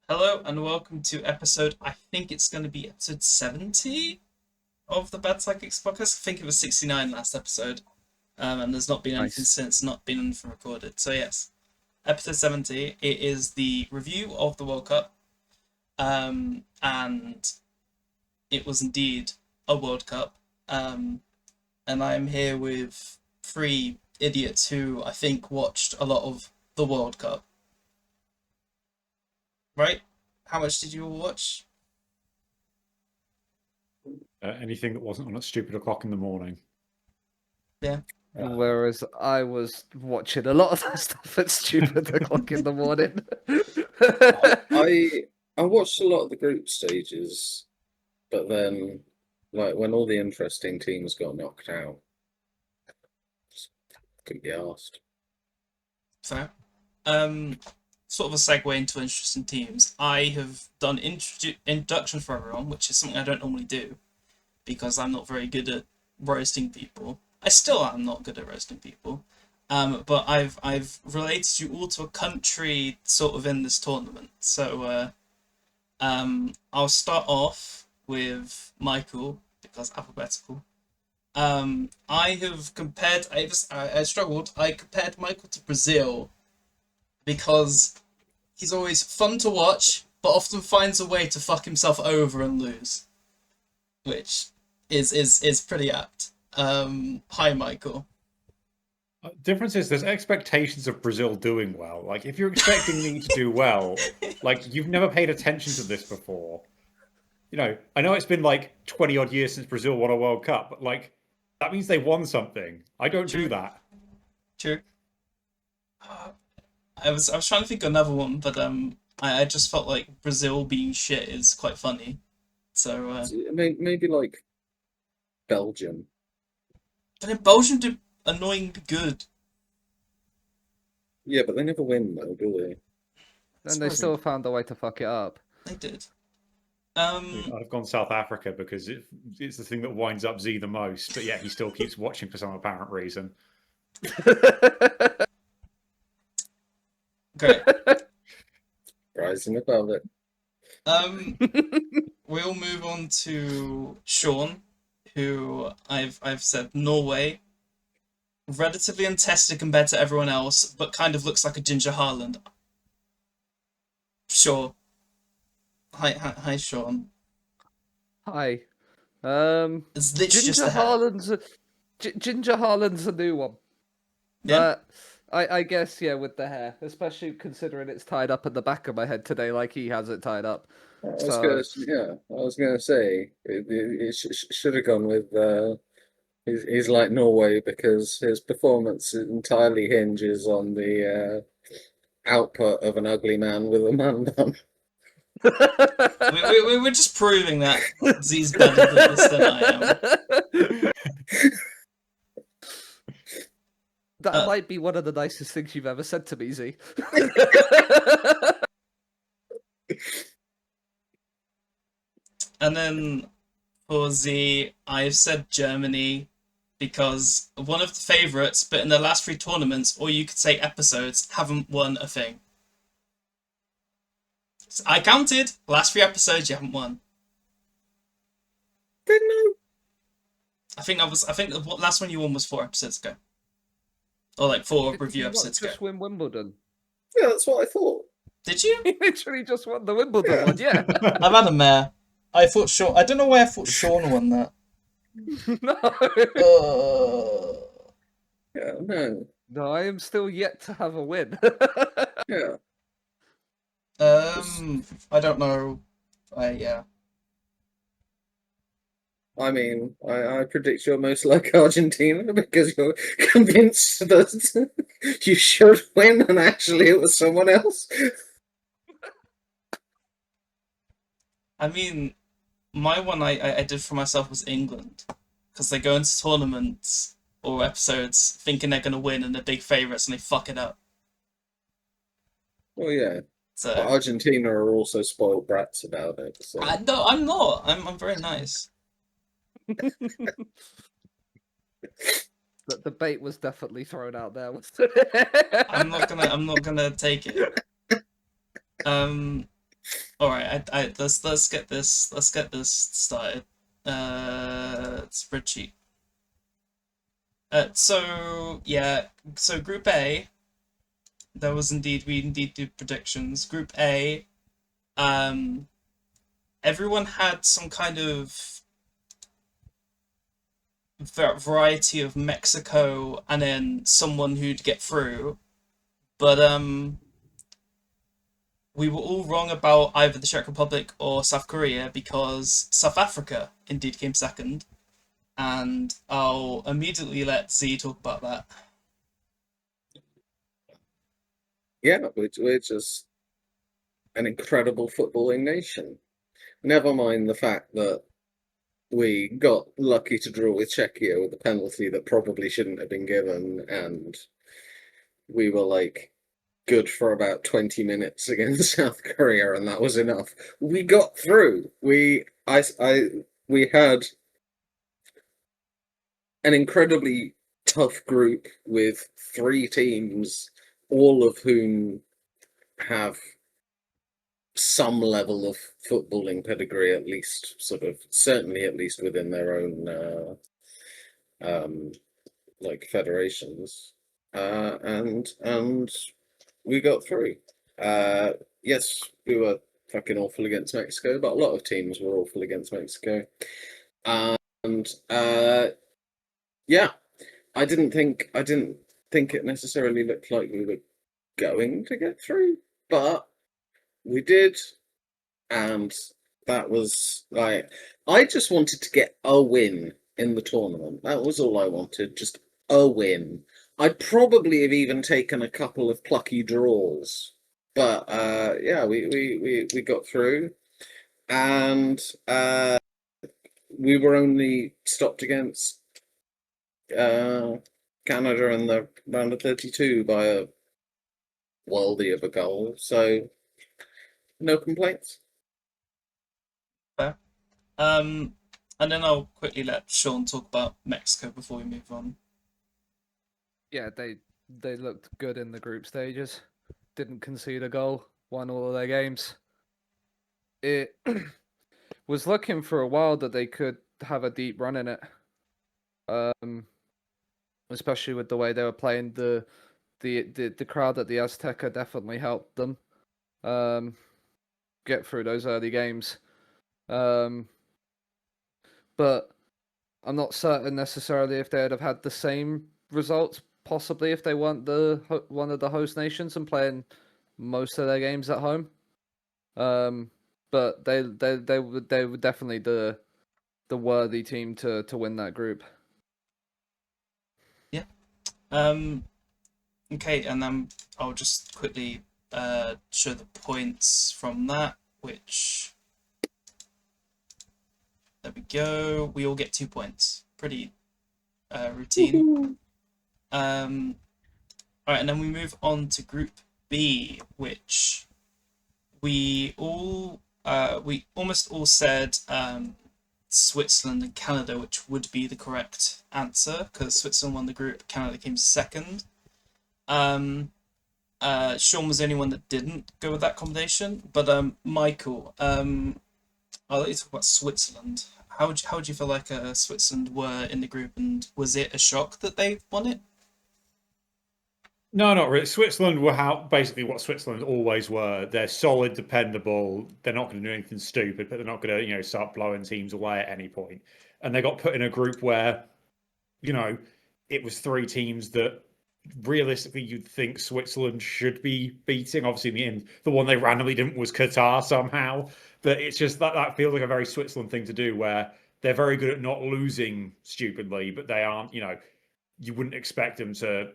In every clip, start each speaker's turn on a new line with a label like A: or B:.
A: Hello and welcome to I think it's going to be episode 70 of the Bad Psychics podcast. I think it was 69 last episode, and there's not been anything
B: Nice.
A: since, not been anything recorded. So yes, episode 70, it is the review of the World Cup, and it was indeed a World Cup, and I'm here with three idiots who I think watched a lot of the World Cup. Right? How much did you all watch?
C: Anything that wasn't on at stupid o'clock in the morning.
A: Yeah.
B: Whereas I was watching a lot of that stuff at stupid o'clock in the morning.
D: I watched a lot of the group stages, but then like when all the interesting teams got knocked out, just couldn't be asked.
A: Fair. Sort of a segue into interesting teams. I have done induction for everyone, which is something I don't normally do because I'm not very good at roasting people. I still am not good at roasting people. But I've related you all to a country sort of in this tournament. So I'll start off with Michael because alphabetical. I have compared. I struggled. I compared Michael to Brazil because he's always fun to watch, but often finds a way to fuck himself over and lose, which is pretty apt. Hi, Michael.
C: Difference is there's expectations of Brazil doing well. Like if you're expecting me to do well, like you've never paid attention to this before. You know, I know it's been like 20 odd years since Brazil won a World Cup, but like that means they won something. I don't do that.
A: True. I was trying to think of another one, but I just felt like Brazil being shit is quite funny. So
D: Maybe like Belgium.
A: but then Belgium did annoyingly good.
D: Yeah, but they never win though, do they?
B: And they still found a way to fuck it up.
A: They did.
C: I've gone South Africa because it's the thing that winds up Z the most, but yeah, he still keeps watching for some apparent reason.
A: Great.
D: Rising above it.
A: We'll move on to Sean, who I've said Norway, relatively untested compared to everyone else, but kind of looks like a Ginger Haaland. Sure. Hi, Sean.
B: Hi.
A: It's literally just
B: Ginger
A: the hair.
B: Ginger Haaland's a new one.
A: Yeah.
B: I guess, yeah, with the hair, especially considering it's tied up at the back of my head today, like he has it tied up.
D: I was gonna say it should have gone with he's like Norway because his performance entirely hinges on the output of an ugly man with a man bun.
A: We're just proving that Z's better at this than I am.
B: That might be one of the nicest things you've ever said to me, Z.
A: And then for Z, I've said Germany because one of the favourites, but in the last three tournaments, or you could say episodes, haven't won a thing. So I counted. Last three episodes, you haven't won.
D: Didn't I?
A: I think the last one you won was 4 episodes ago, or like 4
B: Did
A: review
B: you not
A: episodes ago.
B: just win Wimbledon?
D: Yeah, that's what I thought.
A: Did you?
B: He literally just won the Wimbledon one, yeah.
A: I've had a mare. I thought Sean. I don't know why I thought Sean won that.
B: No.
D: Yeah, no.
B: No, I am still yet to have a win.
D: Yeah.
A: I don't know. Yeah.
D: I mean, I predict you're most like Argentina because you're convinced that you should win and actually it was someone else.
A: I mean, my one I did for myself was England because they go into tournaments or episodes thinking they're gonna win and they're big favourites and they fuck it up.
D: Well, yeah.
A: So
D: But Argentina are also spoiled brats about it. So.
A: no, I'm not. I'm very nice.
B: The bait was definitely thrown out there.
A: I'm not gonna take it. All right, let's get this started. Spreadsheet. So yeah, so Group A, there was we indeed did predictions. Group A, um, everyone had some kind of variety of Mexico and then someone who'd get through, but we were all wrong about either the Czech Republic or South Korea because South Africa indeed came second, and I'll immediately let Z talk about that.
D: Yeah, we're just an incredible footballing nation. Never mind the fact that we got lucky to draw with Czechia with a penalty that probably shouldn't have been given, and we were like good for about 20 minutes against South Korea, and that was enough. We got through. We had an incredibly tough group with 3 teams, all of whom have some level of footballing pedigree, at least, certainly at least within their own like federations, and we got through. Yes, we were fucking awful against Mexico, but a lot of teams were awful against Mexico, and yeah, I didn't think it necessarily looked like we were going to get through, but we did, and that was like I just wanted to get a win in the tournament. That was all I wanted, just a win. I'd probably have even taken a couple of plucky draws, but yeah, we got through, and we were only stopped against Canada in the round of 32 by a worldie of a goal, so no complaints.
A: Fair. And then I'll quickly let Sean talk about Mexico before we move on.
B: Yeah, they looked good in the group stages. Didn't concede a goal. Won all of their games. It was looking for a while that they could have a deep run in it. Especially with the way they were playing. The crowd at the Azteca definitely helped them get through those early games. But I'm not certain necessarily if they'd have had the same results. Possibly if they weren't one of the host nations and playing most of their games at home. But they were definitely the worthy team to win that group.
A: Yeah. Okay, and then I'll just quickly show the points from that, which there we go. We all get 2 points. Pretty routine. All right, and then we move on to Group B, which we almost all said Switzerland and Canada, which would be the correct answer because Switzerland won the group, Canada came second. Sean was the only one that didn't go with that combination, but Michael, I'll let you talk about Switzerland. How would you feel like Switzerland were in the group, and was it a shock that they won it?
C: No, not really. Switzerland were basically what Switzerland always were. They're solid, dependable. They're not going to do anything stupid, but they're not going to, start blowing teams away at any point. And they got put in a group where, it was 3 teams that realistically you'd think Switzerland should be beating. Obviously, in the end, the one they randomly didn't was Qatar somehow. But it's just that feels like a very Switzerland thing to do, where they're very good at not losing stupidly, but they aren't. You wouldn't expect them to.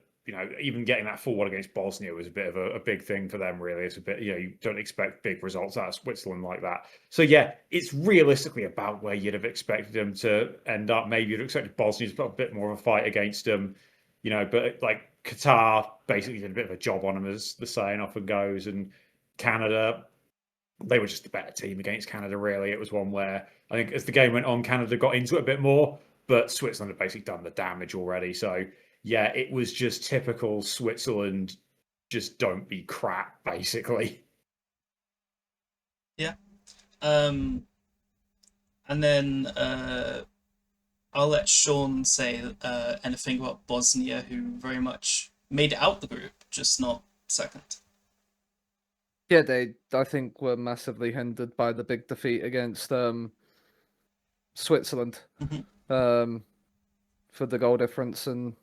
C: Even getting that 4-1 against Bosnia was a bit of a big thing for them, really. It's a bit, you don't expect big results out of Switzerland like that. So, yeah, it's realistically about where you'd have expected them to end up. Maybe you'd have expected Bosnia to put a bit more of a fight against them, but like Qatar basically did a bit of a job on them, as the saying often goes. And Canada, they were just the better team against Canada, really. It was one where I think as the game went on, Canada got into it a bit more, but Switzerland had basically done the damage already. So, yeah, it was just typical Switzerland, just don't be crap, basically.
A: Um, and then I'll let Sean say anything about Bosnia, who very much made it out the group, just not second.
B: Yeah, I think were massively hindered by the big defeat against Switzerland
A: Mhm.
B: For the goal difference, and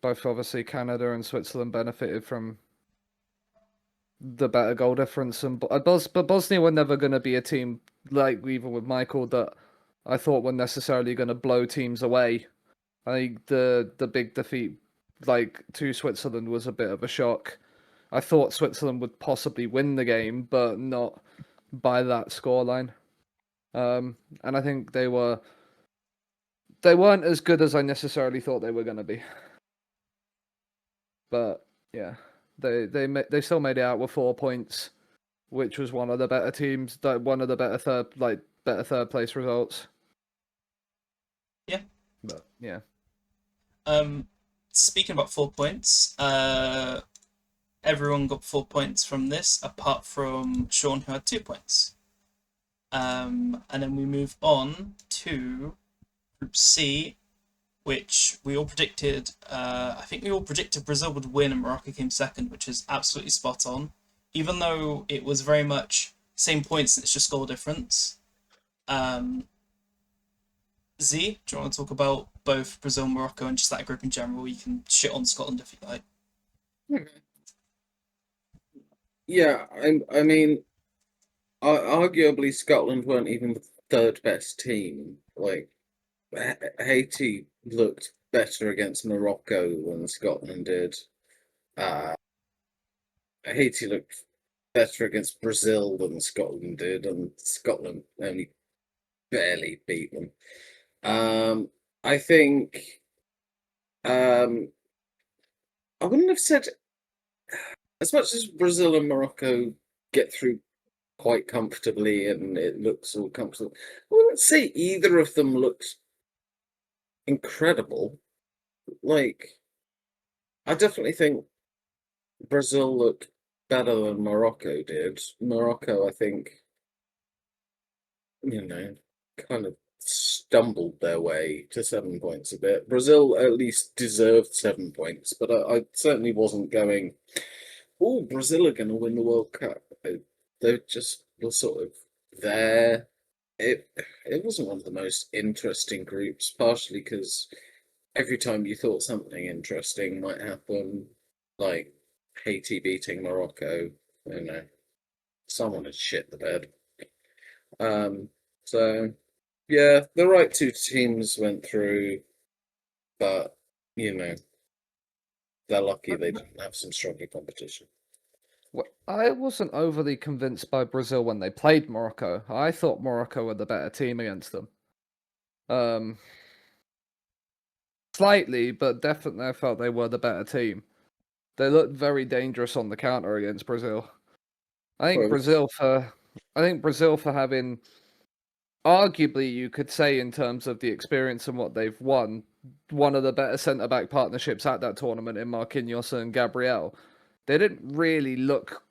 B: both obviously Canada and Switzerland benefited from the better goal difference. And but Bosnia were never going to be a team like even with Michael that I thought were necessarily going to blow teams away. I think the big defeat like to Switzerland was a bit of a shock. I thought Switzerland would possibly win the game, but not by that scoreline. And I think they weren't as good as I necessarily thought they were going to be. But yeah, they still made it out with 4 points, which was one of the better teams, one of the better third place results.
A: Yeah.
B: But yeah.
A: Speaking about 4 points, everyone got 4 points from this, apart from Sean, who had 2 points. And then we move on to Group C, which we all predicted. I think we all predicted Brazil would win and Morocco came second, which is absolutely spot on. Even though it was very much same points, it's just goal difference. Z, do you want to talk about both Brazil and Morocco and just that group in general? You can shit on Scotland if you like.
D: Yeah, I mean, arguably Scotland weren't even the third best team. Like Haiti looked better against Morocco than Scotland did. Haiti looked better against Brazil than Scotland did, and Scotland only barely beat them. I think I wouldn't have said as much as Brazil and Morocco get through quite comfortably and it looks all comfortable. I wouldn't say either of them looked incredible. Like, I definitely think Brazil looked better than Morocco did. Morocco, I think, kind of stumbled their way to 7 points a bit. Brazil at least deserved 7 points, but I certainly wasn't going, oh, Brazil are going to win the World Cup. They just were sort of there. It wasn't one of the most interesting groups, partially because every time you thought something interesting might happen, like Haiti beating Morocco, someone had shit the bed. So yeah, the right two teams went through, but they're lucky they didn't have some stronger competition.
B: I wasn't overly convinced by Brazil when they played Morocco. I thought Morocco were the better team against them. Slightly, but definitely I felt they were the better team. They looked very dangerous on the counter against Brazil. I think Brazil for having, arguably you could say in terms of the experience and what they've won, one of the better centre back partnerships at that tournament in Marquinhos and Gabriel. They didn't really look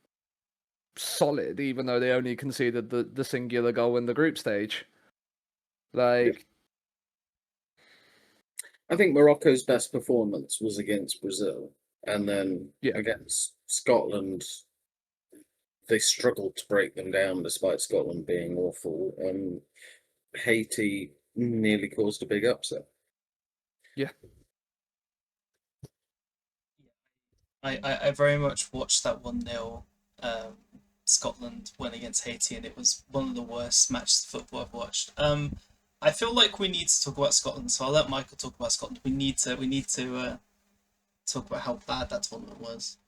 B: solid, even though they only conceded the singular goal in the group stage. Like,
D: I think Morocco's best performance was against Brazil, and then
B: Yeah.
D: against Scotland, they struggled to break them down despite Scotland being awful. And Haiti nearly caused a big upset.
B: yeah.
A: I very much watched that 1-0 Scotland win against Haiti, and it was one of the worst matches of football I've watched. I feel like we need to talk about Scotland, so I'll let Michael talk about Scotland. We need to talk about how bad that tournament was.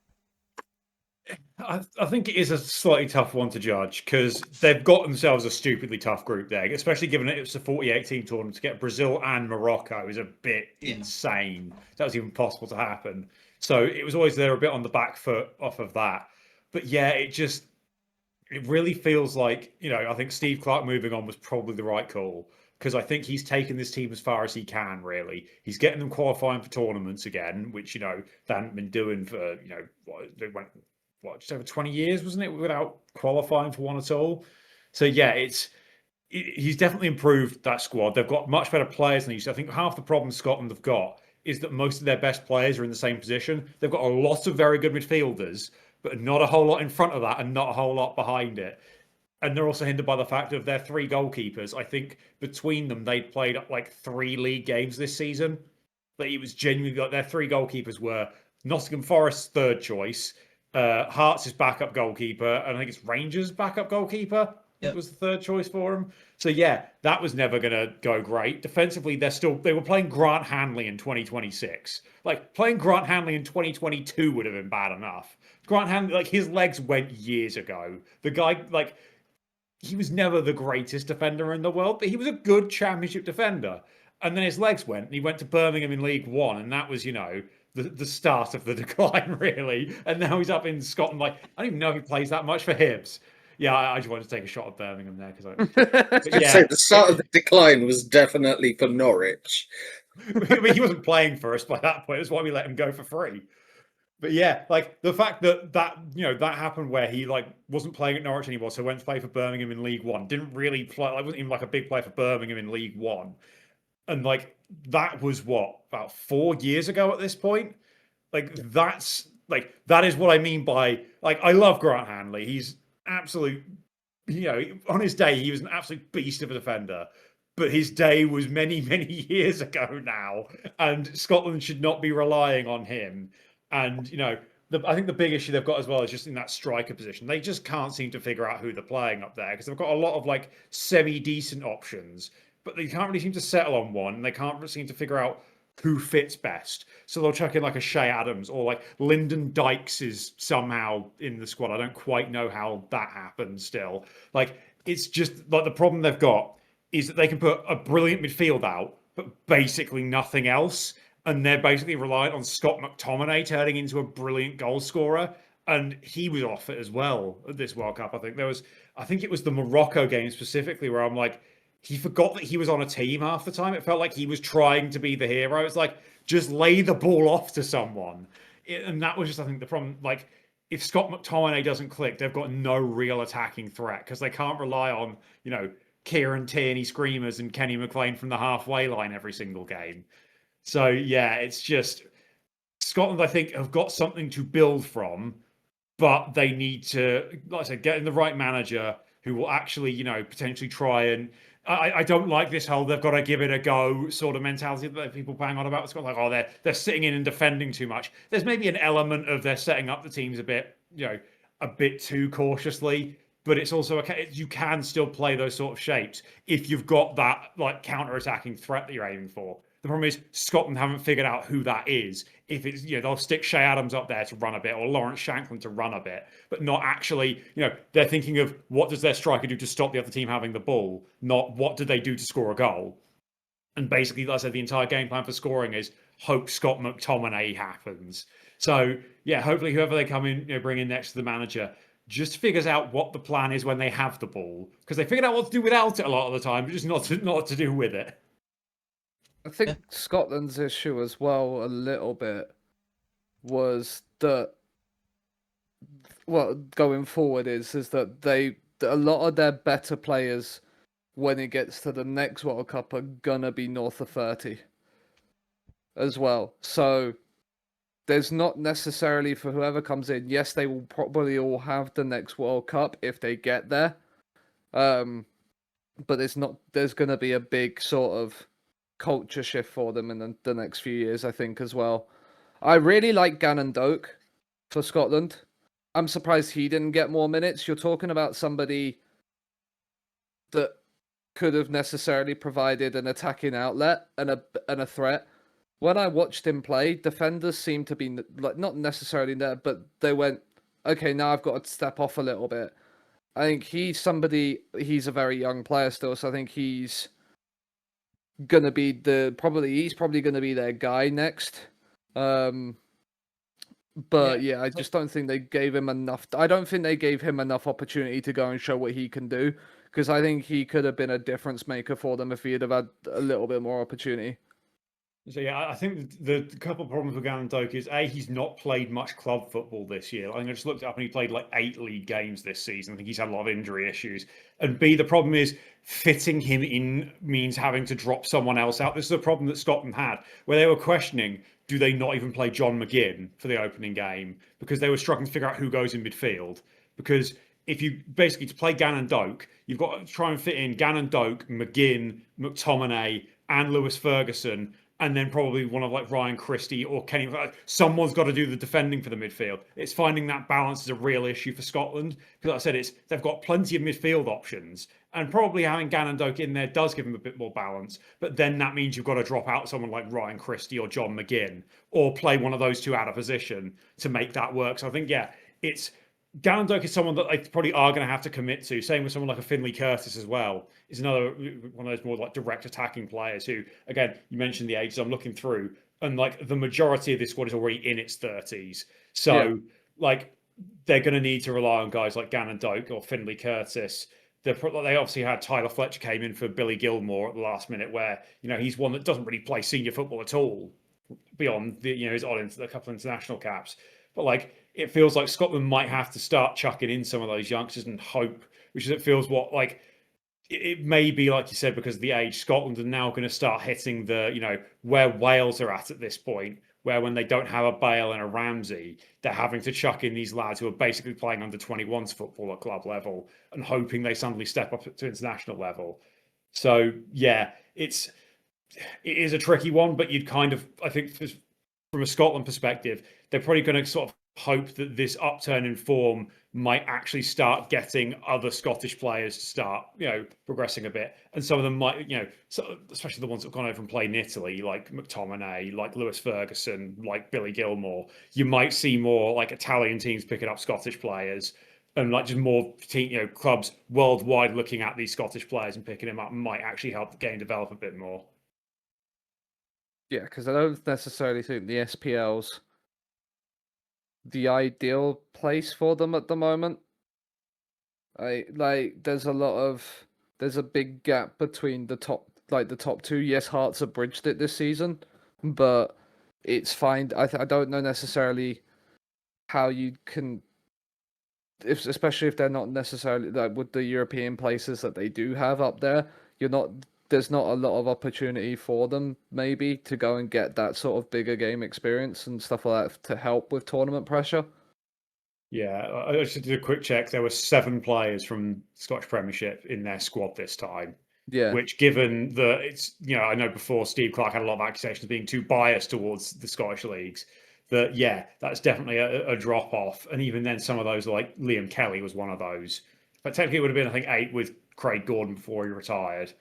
C: I think it is a slightly tough one to judge because they've got themselves a stupidly tough group there, especially given it was a 48-team tournament. To get Brazil and Morocco is a bit insane. That was even possible to happen. So it was always there a bit on the back foot off of that. But yeah, it really feels like, I think Steve Clark moving on was probably the right call because I think he's taken this team as far as he can, really. He's getting them qualifying for tournaments again, which, they hadn't been doing for, they went just over 20 years, wasn't it, without qualifying for one at all. So yeah, he's definitely improved that squad. They've got much better players than they used to. I think half the problem Scotland have got is that most of their best players are in the same position. They've got a lot of very good midfielders, but not a whole lot in front of that and not a whole lot behind it. And they're also hindered by the fact of their 3 goalkeepers. I think between them, they'd played like 3 league games this season. Like, it was genuinely like their 3 goalkeepers were Nottingham Forest's third choice, Hearts' backup goalkeeper, and I think it's Rangers' backup goalkeeper. It was the third choice for him. So yeah, that was never going to go great. Defensively, they were playing Grant Hanley in 2026. Like, playing Grant Hanley in 2022 would have been bad enough. Grant Hanley, like, his legs went years ago. The guy, like, he was never the greatest defender in the world, but he was a good championship defender. And then his legs went, and he went to Birmingham in League One, and that was, the start of the decline, really. And now he's up in Scotland. Like, I don't even know if he plays that much for Hibs. Yeah, I just wanted to take a shot at Birmingham there because
D: Say the start of the decline was definitely for Norwich.
C: I mean, he wasn't playing for us by that point. That's why we let him go for free. But yeah, like the fact that that happened where he like wasn't playing at Norwich anymore, so went to play for Birmingham in League One. Didn't really play. Like, wasn't even like a big player for Birmingham in League One. And like that was what, about 4 years ago at this point. Like that is what I mean by, like, I love Grant Hanley. He's absolute, on his day he was an absolute beast of a defender. But his day was many, many years ago now, and Scotland should not be relying on him. And I think the big issue they've got as well is just in that striker position. They just can't seem to figure out who they're playing up there because they've got a lot of like semi-decent options, but they can't really seem to settle on one. And they can't seem to figure out who fits best. So they'll chuck in like a Shay Adams, or like Lyndon Dykes is somehow in the squad. I don't quite know how that happened still. Like, it's just like the problem they've got is that they can put a brilliant midfield out, but basically nothing else. And they're basically reliant on Scott McTominay turning into a brilliant goal scorer. And he was off it as well at this World Cup. I think it was the Morocco game specifically where I'm like, he forgot that he was on a team half the time. It felt like he was trying to be the hero. It's like, just lay the ball off to someone. And that was just, I think, the problem. Like, if Scott McTominay doesn't click, they've got no real attacking threat because they can't rely on, Kieran Tierney screamers and Kenny McLean from the halfway line every single game. So yeah, it's just Scotland, I think, have got something to build from, but they need to, like I said, get in the right manager who will actually, potentially try and. I don't like this whole they've got to give it a go sort of mentality that people bang on about. It's got like, oh, they're sitting in and defending too much. There's maybe an element of they're setting up the teams a bit, a bit too cautiously. But it's also you can still play those sort of shapes if you've got that like counter-attacking threat that you're aiming for. The problem is Scotland haven't figured out who that is. If it's, they'll stick Shay Adams up there to run a bit, or Lawrence Shankland to run a bit, but not actually, they're thinking of what does their striker do to stop the other team having the ball, not what do they do to score a goal. And basically, like I said, the entire game plan for scoring is hope Scott McTominay happens. So yeah, hopefully whoever they come in, bring in next to the manager, just figures out what the plan is when they have the ball, because they figured out what to do without it a lot of the time, but just not to do with it.
B: I think Scotland's issue as well, a little bit, was that going forward is that a lot of their better players, when it gets to the next World Cup, are gonna be north of 30 as well. So there's not necessarily, for whoever comes in, yes, they will probably all have the next World Cup if they get there. But there's going to be a big sort of culture shift for them in the next few years, I think, as well. I really like Gannon Doak for Scotland. I'm surprised he didn't get more minutes. You're talking about somebody that could have necessarily provided an attacking outlet and a threat. When I watched him play, defenders seemed to be like not necessarily there, but they went, okay, now I've got to step off a little bit. I think he's a very young player still, so I think he's gonna be probably gonna be their guy next. I just don't think they gave him enough. I don't think they gave him enough opportunity to go and show what he can do, because I think he could have been a difference maker for them if he had have had a little bit more opportunity.
C: So yeah, I think the couple of problems with Gannon Doak is A, he's not played much club football this year. I think I just looked it up and he played like 8 league games this season. I think he's had a lot of injury issues. And B, the problem is fitting him in means having to drop someone else out. This is a problem that Scotland had, where they were questioning, do they not even play John McGinn for the opening game? Because they were struggling to figure out who goes in midfield. Because if you basically to play Gannon Doak, you've got to try and fit in Gannon Doak, McGinn, McTominay, and Lewis Ferguson, and then probably one of like Ryan Christie or Kenny. Someone's got to do the defending for the midfield. It's finding that balance is a real issue for Scotland because, like I said, they've got plenty of midfield options, and probably having Gannon Doak in there does give them a bit more balance. But then that means you've got to drop out someone like Ryan Christie or John McGinn, or play one of those two out of position to make that work. So I think it's Gannon Doak is someone that they probably are going to have to commit to. Same with someone like a Finley Curtis as well. Is another one of those more like direct attacking players who, again, you mentioned the ages. I'm looking through, and like the majority of this squad is already in its 30s. So like they're going to need to rely on guys like Gannon Doak or Finley Curtis. They obviously had Tyler Fletcher came in for Billy Gilmore at the last minute, where he's one that doesn't really play senior football at all beyond the his odd into a couple of international caps. But like it feels like Scotland might have to start chucking in some of those youngsters and hope, which is it feels what like it may be like you said because of the age. Scotland are now going to start hitting the where Wales are at this point, where when they don't have a Bale and a Ramsey, they're having to chuck in these lads who are basically playing under 21s football at club level and hoping they suddenly step up to international level. So yeah, it is a tricky one, but you'd kind of I think from a Scotland perspective, they're probably going to sort of hope that this upturn in form might actually start getting other Scottish players to start, progressing a bit. And some of them might, especially the ones that have gone over and played in Italy, like McTominay, like Lewis Ferguson, like Billy Gilmore. You might see more like Italian teams picking up Scottish players and like just more clubs worldwide looking at these Scottish players and picking them up might actually help the game develop a bit more.
B: Yeah, because I don't necessarily think the SPL's the ideal place for them at the moment. There's a big gap between the top two. Yes, Hearts have bridged it this season, but it's fine. I don't know necessarily how you can, especially if they're not necessarily like with the European places that they do have up there. There's not a lot of opportunity for them maybe to go and get that sort of bigger game experience and stuff like that to help with tournament pressure.
C: Yeah, I just did a quick check. There were 7 players from Scottish Premiership in their squad this time.
B: Yeah.
C: Which, given that it's, I know before Steve Clarke had a lot of accusations of being too biased towards the Scottish leagues. That, that's definitely a drop off. And even then, some of those, like Liam Kelly was one of those. But technically, it would have been, I think, 8 with Craig Gordon before he retired.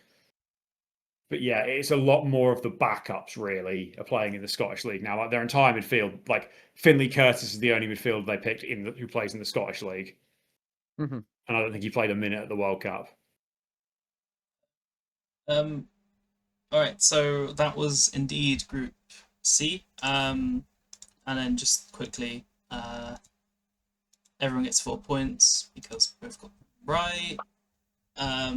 C: But yeah, it's a lot more of the backups really are playing in the Scottish League now. Like their entire midfield, like Finley Curtis is the only midfielder they picked who plays in the Scottish League,
B: Mm-hmm.
C: and I don't think he played a minute at the World Cup.
A: All right, so that was indeed Group C. And then just quickly, everyone gets 4 points because we both got right. All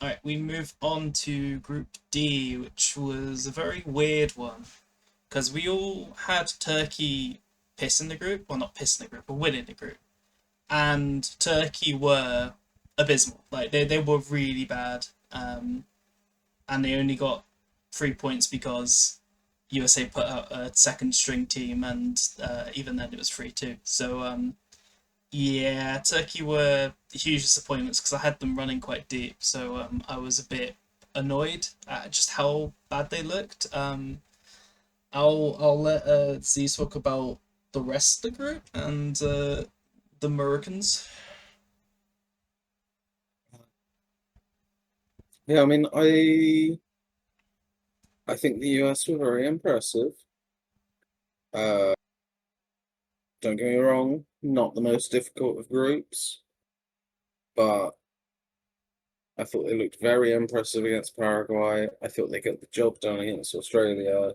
A: right, we move on to Group D, which was a very weird one because we all had Turkey piss in the group, well, not piss in the group, but win in the group, and Turkey were abysmal. Like they were really bad, and they only got 3 points because USA put out a second string team, and even then it was 3-2. So yeah, Turkey were huge disappointments because I had them running quite deep, so I was a bit annoyed at just how bad they looked. I'll let Z talk about the rest of the group and the Americans.
D: Yeah, I mean, I think the US were very impressive. Don't get me wrong, not the most difficult of groups, but I thought they looked very impressive against Paraguay. I thought they got the job done against Australia,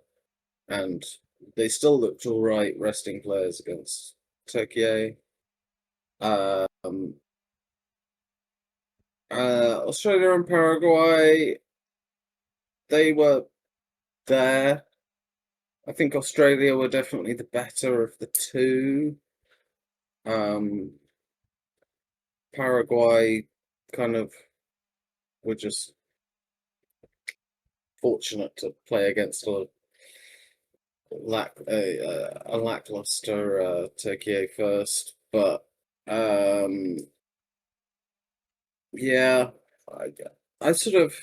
D: and they still looked all right resting players against Turkey. Australia and Paraguay, they were there. I think Australia were definitely the better of the two. Paraguay kind of were just fortunate to play against a lackluster Turkey first, but yeah, I, I sort of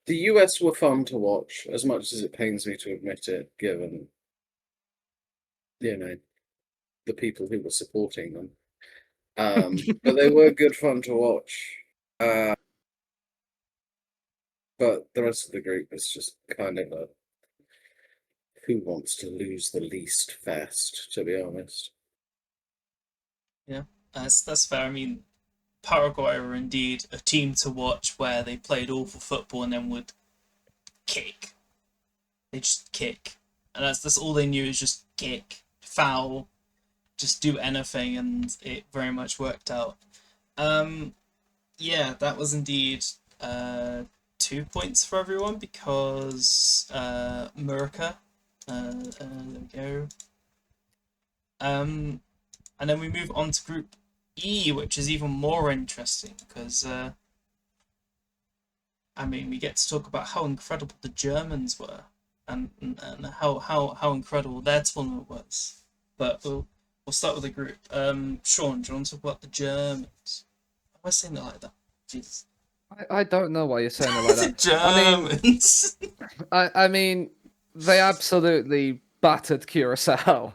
D: the US were fun to watch, as much as it pains me to admit it, given the people who were supporting them. But they were good fun to watch. But the rest of the group is just kind of a who wants to lose the least fest, to be honest.
A: Yeah, that's fair. I mean, Paraguay were indeed a team to watch where they played awful football and then would kick. They just kick, and that's all they knew is just kick, foul, just do anything, and it very much worked out. Yeah, that was indeed 2 points for everyone because Murica. There we go. And then we move on to Group E, which is even more interesting because I mean we get to talk about how incredible the Germans were and how incredible their tournament was. But we'll start with the group. Sean, do you want to talk about the Germans? Why am I saying it like that? Jesus.
B: I don't know why you're saying it like that.
A: Germans.
B: I mean, they absolutely battered Curacao.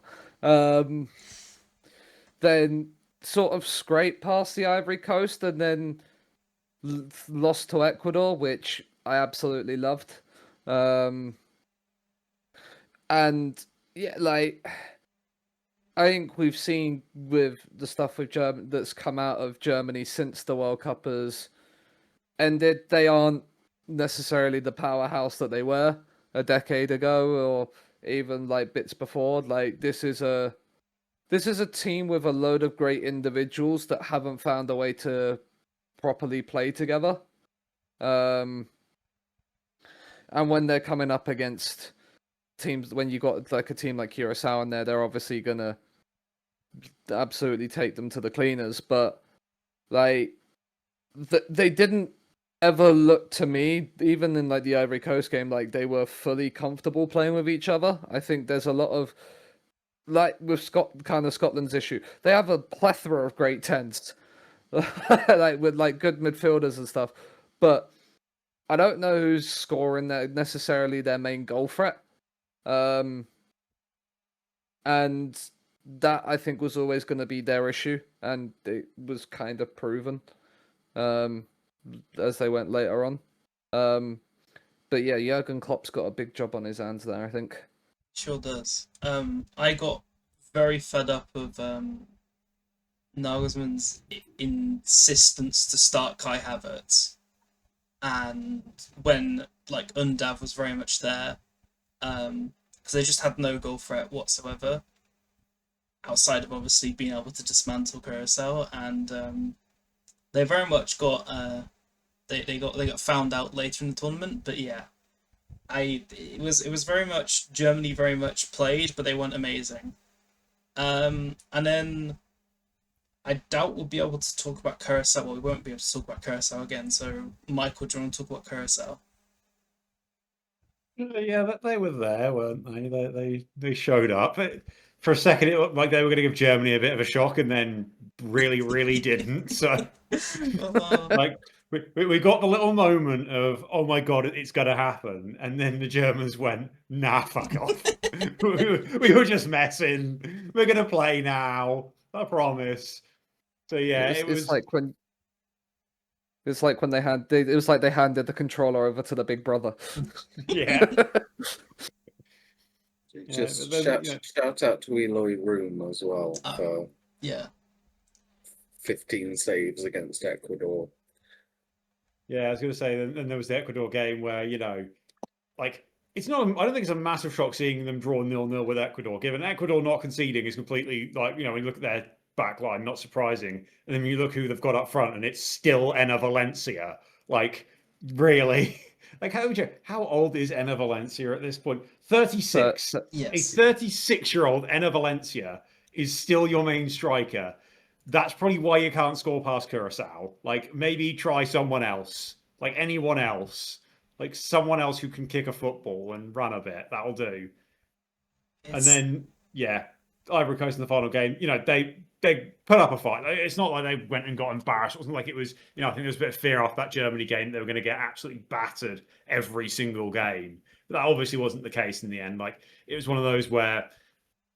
B: Then sort of scraped past the Ivory Coast and then lost to Ecuador, which I absolutely loved. And yeah, like I think we've seen with the stuff with that's come out of Germany since the World Cup has ended, they aren't necessarily the powerhouse that they were a decade ago or even like bits before. Like this is a team with a load of great individuals that haven't found a way to properly play together. And when they're coming up against teams, when you got like a team like Curacao in there, they're obviously gonna absolutely take them to the cleaners. But like they didn't ever look to me, even in like the Ivory Coast game, like they were fully comfortable playing with each other. I think there's a lot of like with Scotland's issue. They have a plethora of great tens, like with like good midfielders and stuff, but I don't know who's scoring necessarily their main goal threat. And that I think was always going to be their issue, and it was kind of proven as they went later on. But yeah, Jurgen Klopp's got a big job on his hands there, I think.
A: Sure does. I got very fed up of Nagelsmann's insistence to start Kai Havertz, and when like Undav was very much there, because they just had no goal threat whatsoever, outside of obviously being able to dismantle Curacao, and they very much got they got found out later in the tournament. But yeah, it was very much Germany very much played, but they weren't amazing. And then I doubt we'll be able to talk about Curacao. Well, we won't be able to talk about Curacao again. So, Michael, do you want to talk about Curacao?
C: Yeah, they were there, weren't they? They showed up. For a second, it looked like they were going to give Germany a bit of a shock, and then really didn't. So, like, we got the little moment of, oh my god, it's going to happen, and then the Germans went, nah, fuck off. we were just messing. We're going to play now. I promise. So yeah, it was
B: like when. It's like when it was like they handed the controller over to the big brother.
C: Yeah.
D: Just
C: then,
D: shout out to Eloy Room as well for
A: yeah
D: 15 saves against Ecuador.
C: Yeah, I was going to say, then there was the Ecuador game where, like, it's not, I don't think it's a massive shock seeing them draw 0-0 with Ecuador, given Ecuador not conceding is completely, like, when you look at their back line, not surprising. And then when you look who they've got up front, and it's still Enna Valencia. Like, really? Like, how old is Enner Valencia at this point? 36. A
A: Yes.
C: 36-year-old Enner Valencia is still your main striker. That's probably why you can't score past Curacao. Like, maybe try someone else. Like, anyone else. Like, someone else who can kick a football and run a bit. That'll do. And then, yeah, Ivory Coast in the final game, they put up a fight. It's not like they went and got embarrassed. It wasn't like it was, I think there was a bit of fear off that Germany game. They were going to get absolutely battered every single game. But that obviously wasn't the case in the end. Like, it was one of those where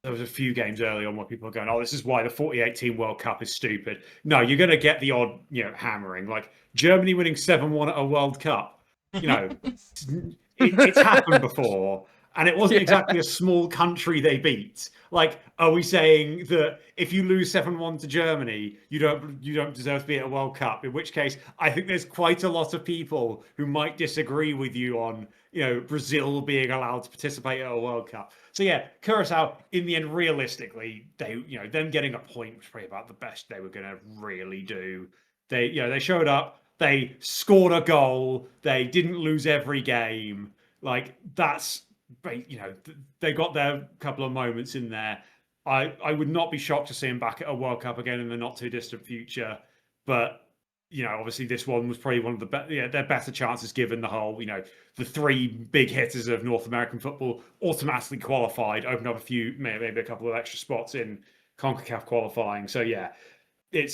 C: there was a few games early on where people were going, "Oh, this is why the 48-team World Cup is stupid." No, you're going to get the odd, hammering. Like Germany winning 7-1 at a World Cup. It's happened before, and it wasn't exactly a small country they beat. Like, are we saying that if you lose 7-1 to Germany, you don't deserve to be at a World Cup? In which case, I think there's quite a lot of people who might disagree with you on, Brazil being allowed to participate at a World Cup. So yeah, Curacao, in the end, realistically, them getting a point was probably about the best they were going to really do. They showed up, they scored a goal, they didn't lose every game. Like, that's, they got their couple of moments in there. I would not be shocked to see them back at a World Cup again in the not too distant future. But, obviously this one was probably one of their better chances given the whole, the three big hitters of North American football automatically qualified, opened up maybe a couple of extra spots in CONCACAF qualifying. So yeah, they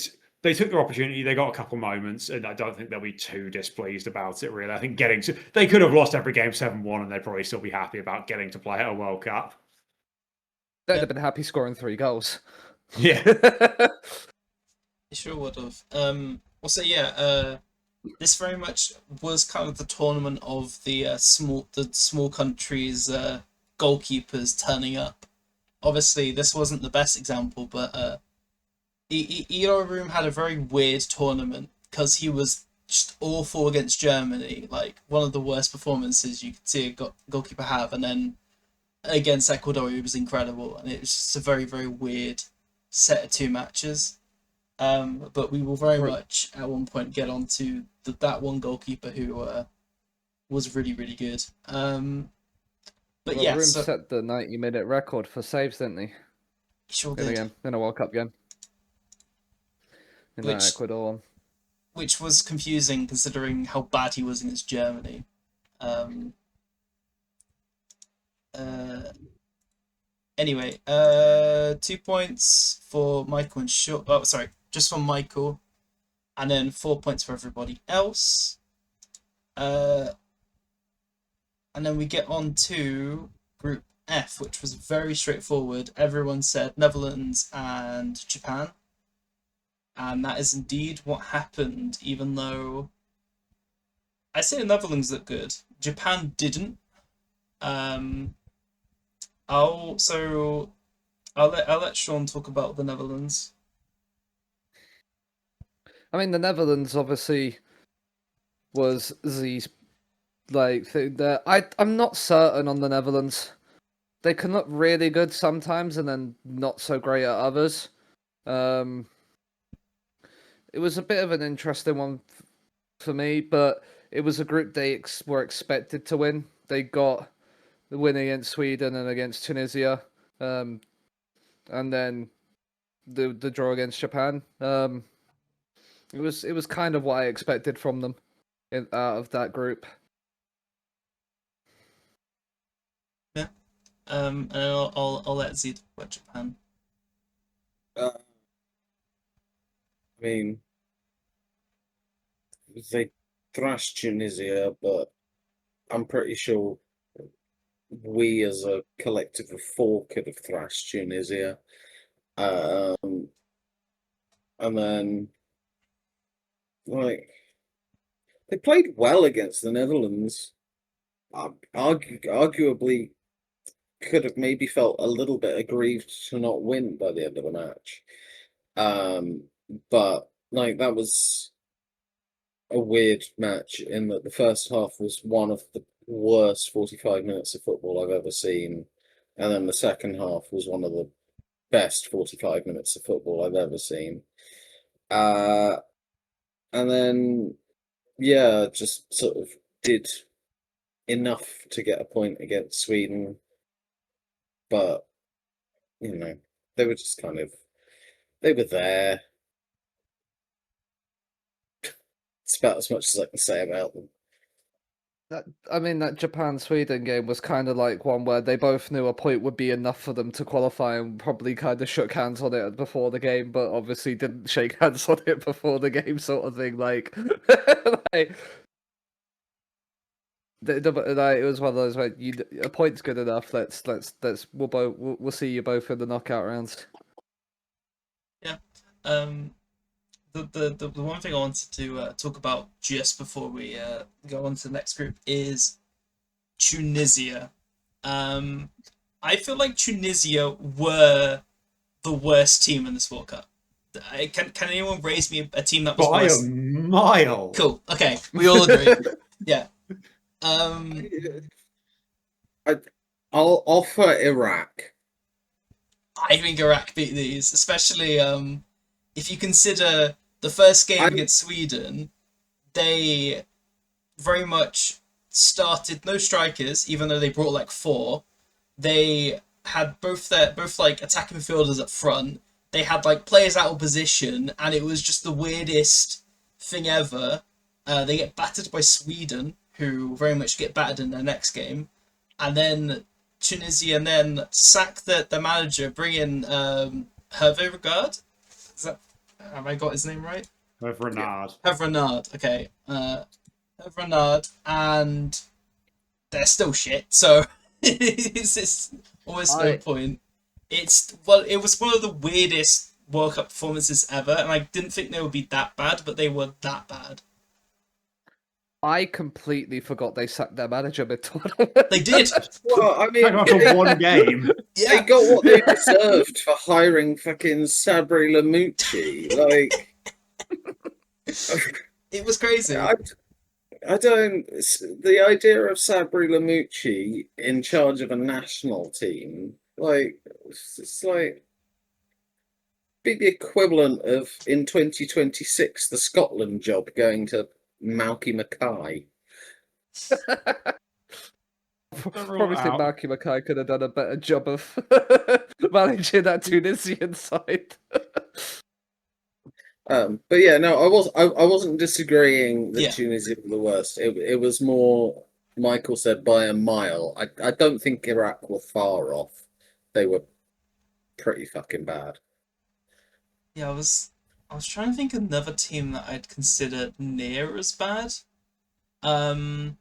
C: took their opportunity. They got a couple moments, and I don't think they'll be too displeased about it, really. I think they could have lost every game 7-1, and they'd probably still be happy about getting to play at a World Cup.
B: They'd have been happy scoring 3 goals.
C: Yeah.
A: You sure would have. Also, this very much was kind of the tournament of the small countries' goalkeepers turning up. Obviously, this wasn't the best example, but Edo Room had a very weird tournament because he was just awful against Germany, like one of the worst performances you could see a goalkeeper have, and then against Ecuador he was incredible, and it was just a very, very weird set of 2 matches. But we will very much at one point get on to that one goalkeeper who was really, really good. But
B: well, Room set the 90-minute record for saves, didn't he?
A: Sure did.
B: Again, in a World Cup game. In that Ecuador one.
A: Which was confusing considering how bad he was against Germany. Anyway, 2 points for Michael and Shaw. Oh, sorry, just for Michael, and then 4 points for everybody else. And then we get on to Group F, which was very straightforward. Everyone said Netherlands and Japan. And that is indeed what happened, even though I say the Netherlands looked good. Japan didn't. I'll let Sean talk about the Netherlands.
B: I mean, the Netherlands obviously was these I'm not certain on the Netherlands. They can look really good sometimes and then not so great at others. It was a bit of an interesting one for me, but it was a group they were expected to win. They got the win against Sweden and against Tunisia, and then the draw against Japan. It was kind of what I expected from them out of that group.
A: Yeah, and I'll let Z talk about Japan.
D: I mean, they thrashed Tunisia, but I'm pretty sure we as a collective of 4 could have thrashed Tunisia. And then, like, they played well against the Netherlands. Arguably, could have maybe felt a little bit aggrieved to not win by the end of the match. But like that was a weird match in that the first half was one of the worst 45 minutes of football I've ever seen, and then the second half was one of the best 45 minutes of football I've ever seen. And then just sort of did enough to get a point against Sweden, but they were just they were there. It's about as much as I can say about them.
B: That Japan-Sweden game was kind of like one where they both knew a point would be enough for them to qualify and probably kind of shook hands on it before the game, but obviously didn't shake hands on it before the game, sort of thing. Like, like, it was one of those where a point's good enough. We'll see you both in the knockout rounds.
A: Yeah. The one thing I wanted to talk about just before we go on to the next group is Tunisia. I feel like Tunisia were the worst team in this World Cup. Can anyone raise me a team that was
C: By
A: worse?
C: a mile.
A: Cool. Okay, we all agree. Yeah.
D: I'll offer Iraq.
A: I think Iraq beat these, especially if you consider the first game against Sweden. They very much started no strikers, even though they brought like 4. They had both like attacking midfielders up front. They had like players out of position, and it was just the weirdest thing ever. They get battered by Sweden, who very much get battered in their next game, and then Tunisia and then sack the manager, bring in Hervé Regard. Have I got his name right?
C: With Renard.
A: Hervé Renard. Okay. Hervé Renard, and they're still shit. So it's almost no point. It was one of the weirdest World Cup performances ever, and I didn't think they would be that bad, but they were that bad.
B: I completely forgot they sacked their manager mid-tournament.
A: They did.
D: Well, I mean,
C: After one game.
D: they got what they deserved for hiring fucking Sabri Lamouchi. Like,
A: it was crazy.
D: I don't. The idea of Sabri Lamouchi in charge of a national team, like, it's like be the equivalent of in 2026 the Scotland job going to Malky Mackay.
B: Probably think Malky Mackay could have done a better job of managing that Tunisian side.
D: But yeah, no, I wasn't disagreeing that Tunisia were the worst. It was more, Michael said, by a mile. I don't think Iraq were far off. They were pretty fucking bad.
A: Yeah, I was trying to think of another team that I'd consider near as bad. And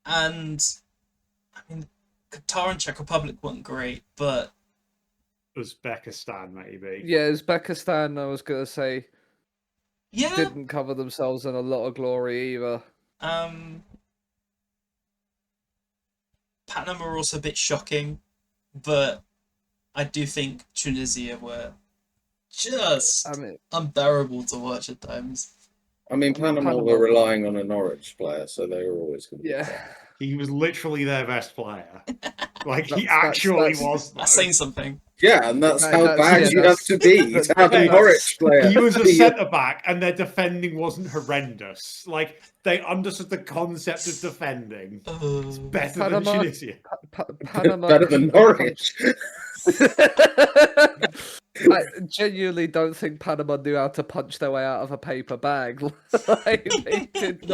A: I mean, Qatar and Czech Republic weren't great, but
C: Uzbekistan, maybe.
B: Yeah, Uzbekistan, I was going to say,
A: yeah,
B: didn't cover themselves in a lot of glory either.
A: Panama were also a bit shocking, but I do think Tunisia were just unbearable to watch at times.
D: I mean, Panama were relying on a Norwich player, so they were always going to be there.
C: He was literally their best player. Like, he actually was.
A: That's saying something.
D: Yeah, and that's how bad you have to be to have a Norwich player.
C: He was a centre-back, and their defending wasn't horrendous. Like, they understood the concept of defending. It's better than Tunisia.
D: Better than Norwich.
B: I genuinely don't think Panama knew how to punch their way out of a paper bag. Like, they did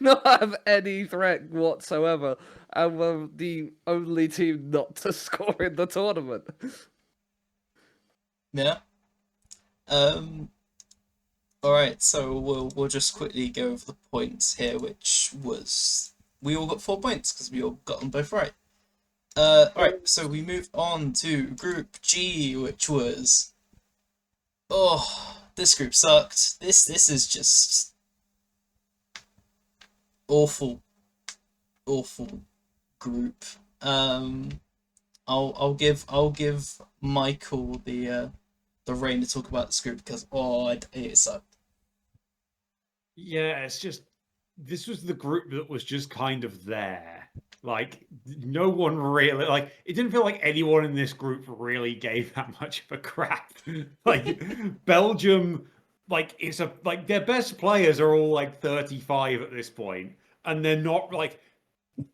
B: not have any threat whatsoever, and were the only team not to score in the tournament.
A: Yeah. Alright, so we'll just quickly go over the points here, which was we all got 4 points because we all got them both right. Alright, so we move on to Group G, which was... this group sucked. This is just... awful group. I'll give Michael the reign to talk about this group because it sucked.
C: Yeah, it's just... This was the group that was just kind of there. Like, no one really, like, it didn't feel like anyone in this group really gave that much of a crap. Like, Belgium, like, their best players are all like 35 at this point. and they're not like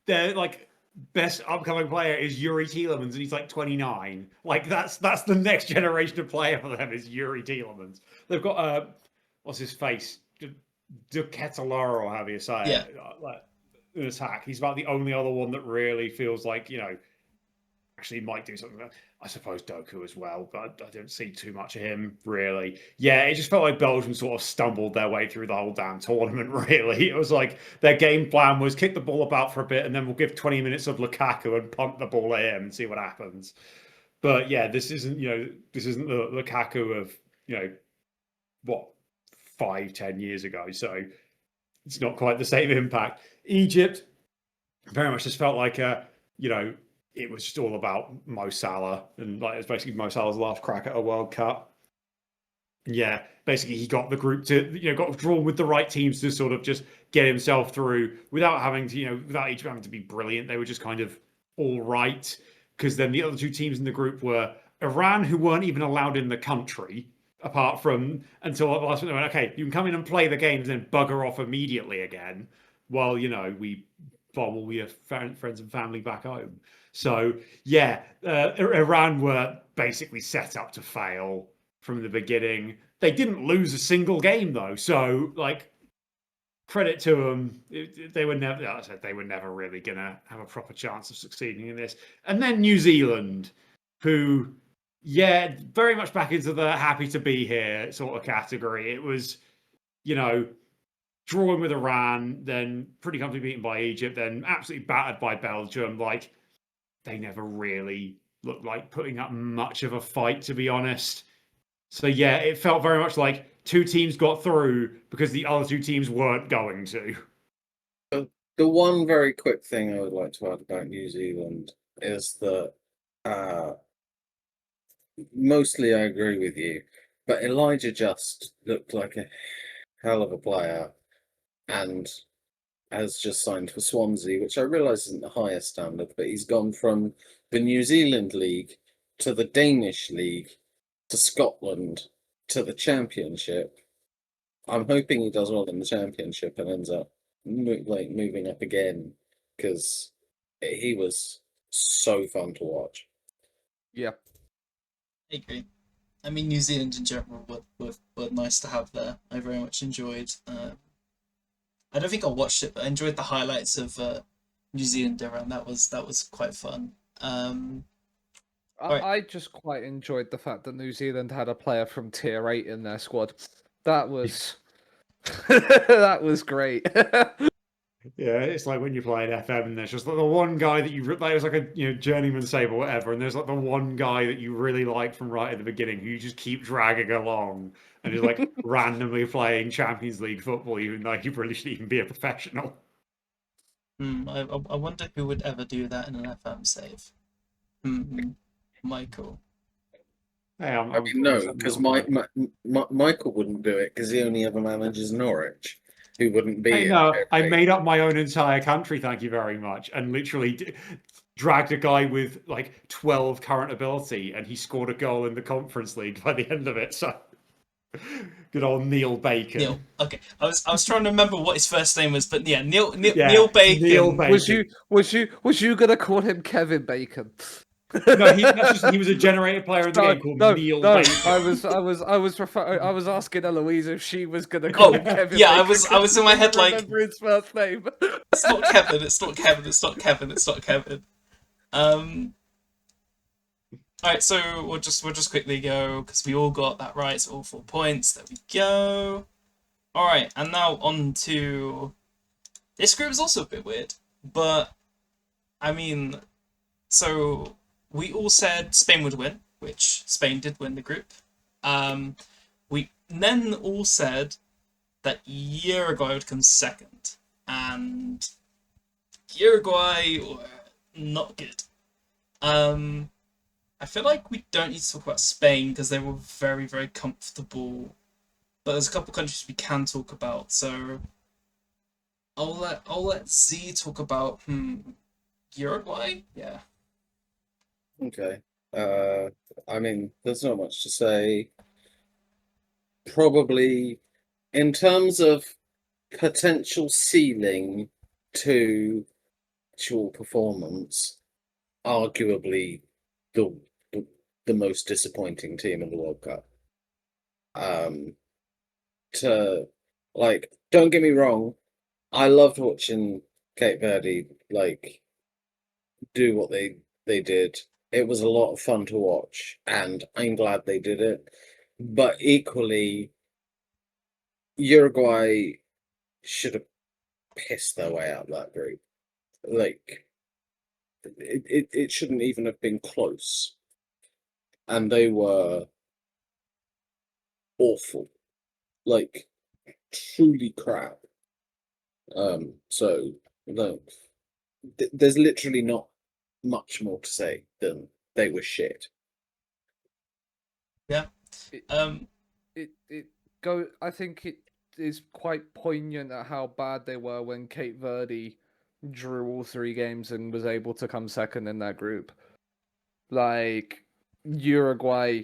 C: they're like best upcoming player is Yuri Tielemans, and he's like 29. Like that's the next generation of player for them is Yuri Tielemans. They've got what's his face, De Ketelaere or however you say it, like in attack. He's about the only other one that really feels like actually might do something. I suppose Doku as well, but I don't see too much of him really. Yeah, it just felt like Belgium sort of stumbled their way through the whole damn tournament. Really, it was like their game plan was kick the ball about for a bit, and then we'll give 20 minutes of Lukaku and pump the ball at him and see what happens. But yeah, this isn't the Lukaku of what 5-10 years ago. So it's not quite the same impact. Egypt very much just felt like it was just all about Mo Salah, and like it's basically Mo Salah's last crack at a World Cup. Yeah, basically he got the group to got drawn with the right teams to sort of just get himself through without having to without each having to be brilliant. They were just kind of all right, because then the other two teams in the group were Iran, who weren't even allowed in the country apart from until the last minute. They went, okay, you can come in and play the games, and then bugger off immediately again. While we have friends and family back home. So yeah, Iran were basically set up to fail from the beginning. They didn't lose a single game though, so like credit to them. They were never. Like I said, they were never really gonna have a proper chance of succeeding in this. And then New Zealand, who very much back into the happy to be here sort of category. It was drawing with Iran, then pretty comfortably beaten by Egypt, then absolutely battered by Belgium. Like, they never really looked like putting up much of a fight, to be honest. So yeah, it felt very much like two teams got through because the other two teams weren't going to.
D: The one very quick thing I would like to add about New Zealand is that mostly I agree with you, but Elijah just looked like a hell of a player, and has just signed for Swansea, which I realise isn't the highest standard, but he's gone from the New Zealand League to the Danish League to Scotland to the Championship. I'm hoping he does well in the Championship and ends up moving up again, because he was so fun to watch.
B: Yeah.
A: I agree. I mean, New Zealand in general were nice to have there. I very much enjoyed. I don't think I watched it, but I enjoyed the highlights of New Zealand around. That was quite fun. Right.
B: I just quite enjoyed the fact that New Zealand had a player from Tier 8 in their squad. That was that was great.
C: Yeah, it's like when you play an FM and there's just like the one guy that it was like a journeyman save or whatever, and there's like the one guy that you really like from right at the beginning who you just keep dragging along and is like randomly playing Champions League football, even though he really shouldn't even be a professional.
A: I wonder who would ever do that in an FM save. Michael.
C: Hey,
D: I mean, no, because Michael wouldn't do it because he only ever manages Norwich, who wouldn't be.
C: Hey, no, I made up my own entire country, thank you very much, and literally dragged a guy with like 12 current ability, and he scored a goal in the Conference League by the end of it. So good old Neil Bacon.
A: Neil. Okay, I was trying to remember what his first name was, but yeah, Neil Bacon.
C: Neil Bacon.
B: Was you gonna call him Kevin Bacon?
C: No, he was a generated player in the game called Neil Bacon.
B: I was asking Eloise if she was gonna call him Kevin.
A: Yeah,
B: Bacon,
A: I was in my head like,
B: remember his first name.
A: It's not Kevin. It's not Kevin. It's not Kevin. It's not Kevin. All right, so we'll just quickly go because we all got that right. So all 4 points. There we go. All right, and now on to this group is also a bit weird, but I mean, so. We all said Spain would win, which Spain did win the group. We then all said that Uruguay would come second, and Uruguay were not good. I feel like we don't need to talk about Spain because they were very, very comfortable, but there's a couple of countries we can talk about. So I'll let Z talk about Uruguay. Yeah.
D: Okay. I mean, there's not much to say. Probably, in terms of potential ceiling, to actual performance, arguably the, the the most disappointing team in the World Cup. To like, don't get me wrong, I loved watching Cape Verde do what they did. It was a lot of fun to watch, and I'm glad they did it. But equally, Uruguay should have pissed their way out of that group. Like, it shouldn't even have been close. And they were awful. Like, truly crap. So no, there's literally not much more to say than they were shit.
A: Yeah.
B: It,
A: Um.
B: I think it is quite poignant at how bad they were when Cape Verde drew all 3 games and was able to come second in that group. Like Uruguay,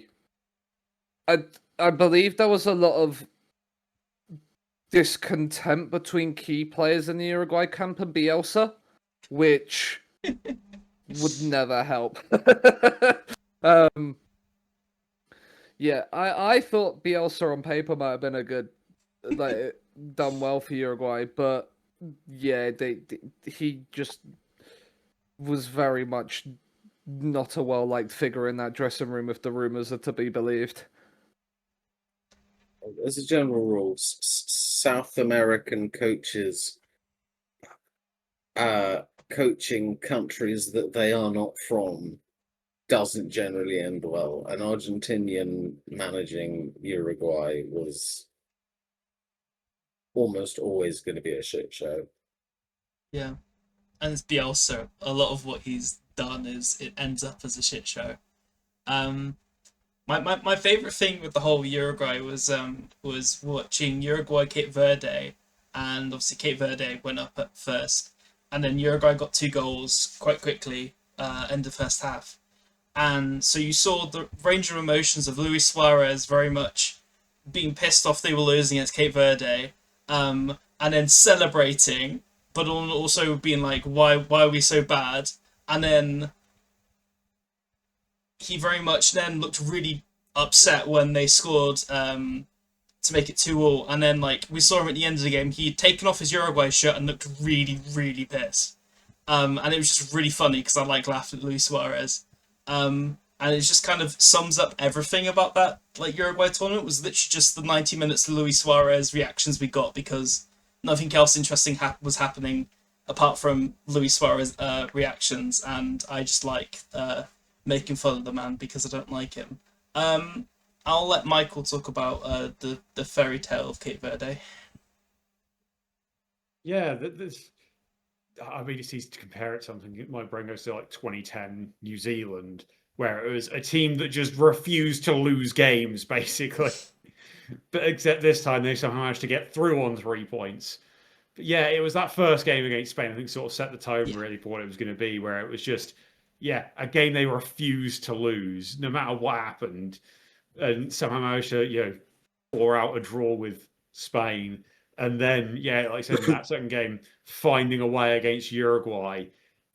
B: I believe there was a lot of discontent between key players in the Uruguay camp and Bielsa, which would never help. Yeah, I thought Bielsa on paper might have been a good, like, done well for Uruguay, but yeah, he just was very much not a well-liked figure in that dressing room, if the rumors are to be believed.
D: As a general rule, South American coaches coaching countries that they are not from doesn't generally end well. An Argentinian managing Uruguay was almost always going to be a shit show.
A: Yeah. And it's Bielsa. A lot of what he's done is it ends up as a shit show. My favorite thing with the whole Uruguay was watching Uruguay Cape Verde, and obviously Cape Verde went up at first, and then Uruguay got 2 goals quite quickly, end of first half, and so you saw the range of emotions of Luis Suarez very much being pissed off they were losing against Cape Verde, and then celebrating, but also being like, why are we so bad, and then he very much then looked really upset when they scored to make it 2-2. And then like we saw him at the end of the game, he'd taken off his Uruguay shirt and looked really, really pissed. And it was just really funny because I like laughing at Luis Suarez. And it just kind of sums up everything about that like Uruguay tournament. It was literally just the 90 minutes of Luis Suarez reactions we got because nothing else interesting was happening apart from Luis Suarez reactions, and I just like making fun of the man because I don't like him. I'll let Michael talk about the fairy tale of Cape Verde.
C: Yeah, this. I mean, it's easy to compare it to something. My brain goes to like 2010 New Zealand, where it was a team that just refused to lose games, basically. But except this time, they somehow managed to get through on 3 points. But yeah, it was that first game against Spain, I think, sort of set the tone really for what it was going to be, where it was just, yeah, a game they refused to lose, no matter what happened. And somehow managed to, pour out a draw with Spain. And then, yeah, like I said, in that second game, finding a way against Uruguay.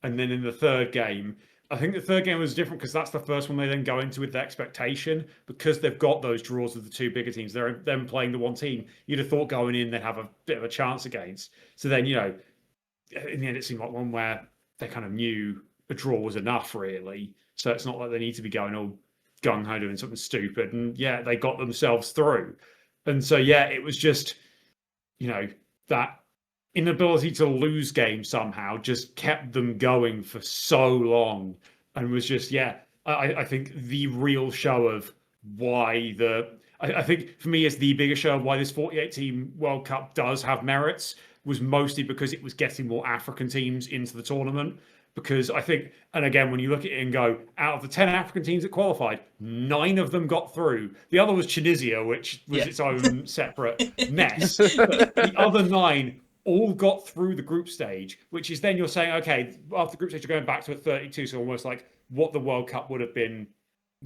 C: And then in the third game, I think the third game was different because that's the first one they then go into with the expectation because they've got those draws with the 2 bigger teams. They're them playing the one team you'd have thought going in they'd have a bit of a chance against. So then, in the end, it seemed like one where they kind of knew a draw was enough, really. So it's not like they need to be going all gung ho doing something stupid. And yeah, they got themselves through. And so, yeah, it was just, that inability to lose games somehow just kept them going for so long and was just, I think the real show of why I think for me it's the biggest show of why this 48 team World Cup does have merits was mostly because it was getting more African teams into the tournament. Because I think, and again, when you look at it and go, out of the 10 African teams that qualified, 9 of them got through. The other was Tunisia, which was its own separate mess. But the other 9 all got through the group stage, which is then you're saying, okay, after the group stage, you're going back to a 32, so almost like what the World Cup would have been,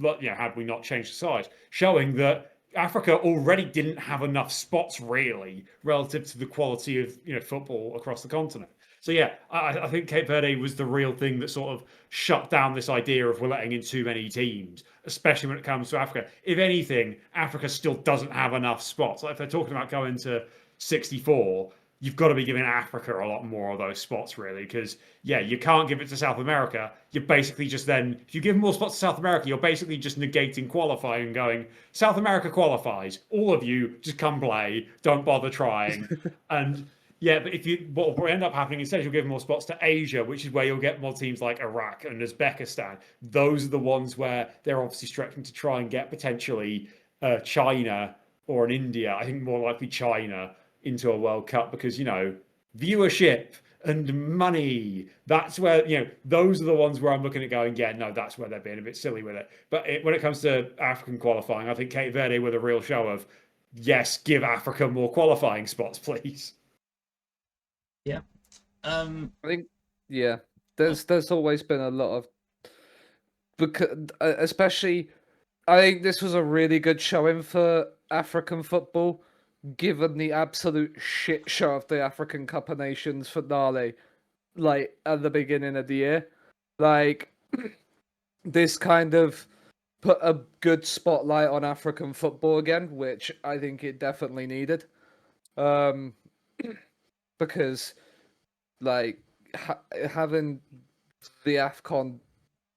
C: had we not changed the size, showing that Africa already didn't have enough spots really relative to the quality of football across the continent. So yeah, I think Cape Verde was the real thing that sort of shut down this idea of we're letting in too many teams, especially when it comes to Africa. If anything, Africa still doesn't have enough spots. Like if they're talking about going to 64, you've got to be giving Africa a lot more of those spots, really, because yeah, you can't give it to South America. You're basically just then, if you give more spots to South America, you're basically just negating qualifying and going, South America qualifies. All of you just come play. Don't bother trying. And yeah, but what will end up happening instead is you'll give more spots to Asia, which is where you'll get more teams like Iraq and Uzbekistan. Those are the ones where they're obviously stretching to try and get potentially China or an India. I think more likely China into a World Cup because viewership and money. That's where those are the ones where I'm looking at going, yeah, no, that's where they're being a bit silly with it. But when it comes to African qualifying, I think Cape Verde were the real show of yes, give Africa more qualifying spots, please.
A: Yeah.
B: I think there's always been a lot of because especially I think this was a really good showing for African football, given the absolute shit show of the African Cup of Nations finale, like at the beginning of the year. Like this kind of put a good spotlight on African football again, which I think it definitely needed. Because like having the AFCON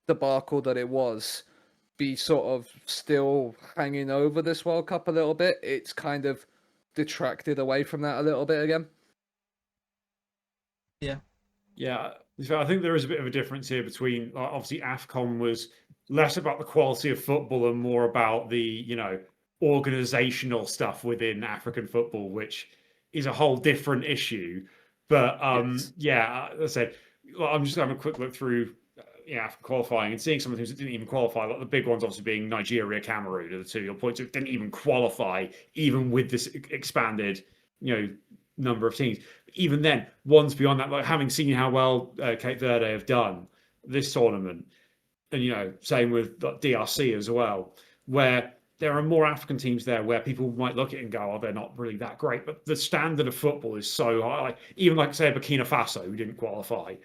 B: debacle that it was be sort of still hanging over this World Cup a little bit, it's kind of detracted away from that a little bit again.
C: Yeah, I think there is a bit of a difference here between obviously AFCON was less about the quality of football and more about the organizational stuff within African football, which is a whole different issue. But
B: Yes.
C: yeah, as I said, I'm just having a quick look through African qualifying and seeing some of the teams that didn't even qualify. Like the big ones, obviously being Nigeria, Cameroon, are the two. Your points didn't even qualify, even with this expanded number of teams. Even then, ones beyond that, like having seen how well Cape Verde have done this tournament, and same with DRC as well, where there are more African teams there where people might look at it and go, oh, they're not really that great. But the standard of football is so high. Like, even like, say, Burkina Faso, who didn't qualify,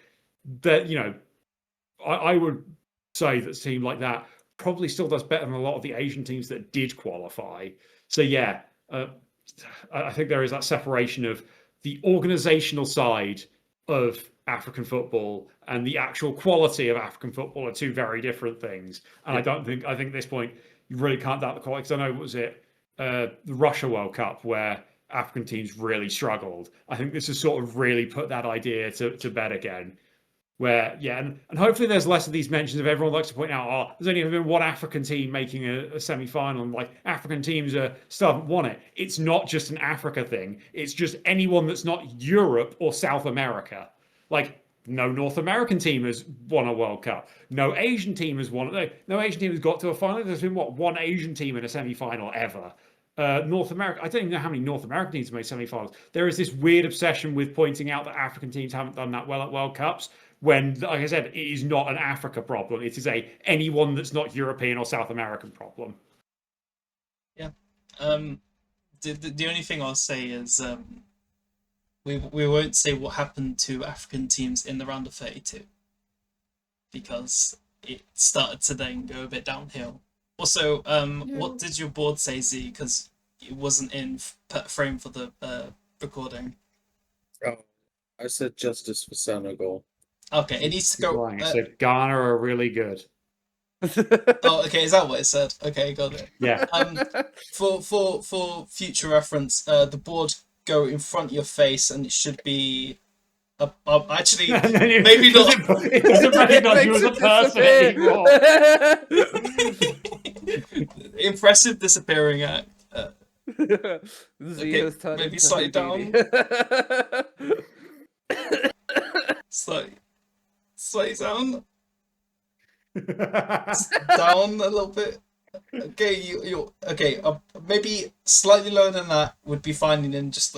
C: that, I would say that a team like that probably still does better than a lot of the Asian teams that did qualify. So, yeah, I think there is that separation of the organizational side of African football and the actual quality of African football are two very different things. And I think at this point, you really can't doubt the quality. Because I know, was it the Russia World Cup where African teams really struggled? I think this has sort of really put that idea to bed again. Where, and hopefully there's less of these mentions of everyone likes to point out, oh, there's only been one African team making a semi-final, and like African teams still haven't won it. It's not just an Africa thing. It's just anyone that's not Europe or South America. Like, no North American team has won a World Cup. No Asian team has won it. No Asian team has got to a final. There's been, one Asian team in a semi-final ever. North America, I don't even know how many North American teams have made semi-finals. There is this weird obsession with pointing out that African teams haven't done that well at World Cups, when, like I said, it is not an Africa problem. It is anyone that's not European or South American problem.
A: Yeah. The only thing I'll say is we won't say what happened to African teams in the round of 32 because it started to then go a bit downhill. Also, what did your board say, Z? Because it wasn't in frame for the recording.
D: Oh, I said justice for Senegal.
A: Okay, it needs to go.
C: I said Ghana are really good.
A: Oh, okay, is that what it said? Okay, got it.
C: Yeah.
A: For future reference, the board go in front of your face, and it should be. Actually, maybe not.
C: It doesn't recognize you as a person anymore.
A: Impressive disappearing act.
B: Okay,
A: maybe slightly down. Slightly down. Down a little bit. Okay, you okay. Maybe slightly lower than that would be fine. And then just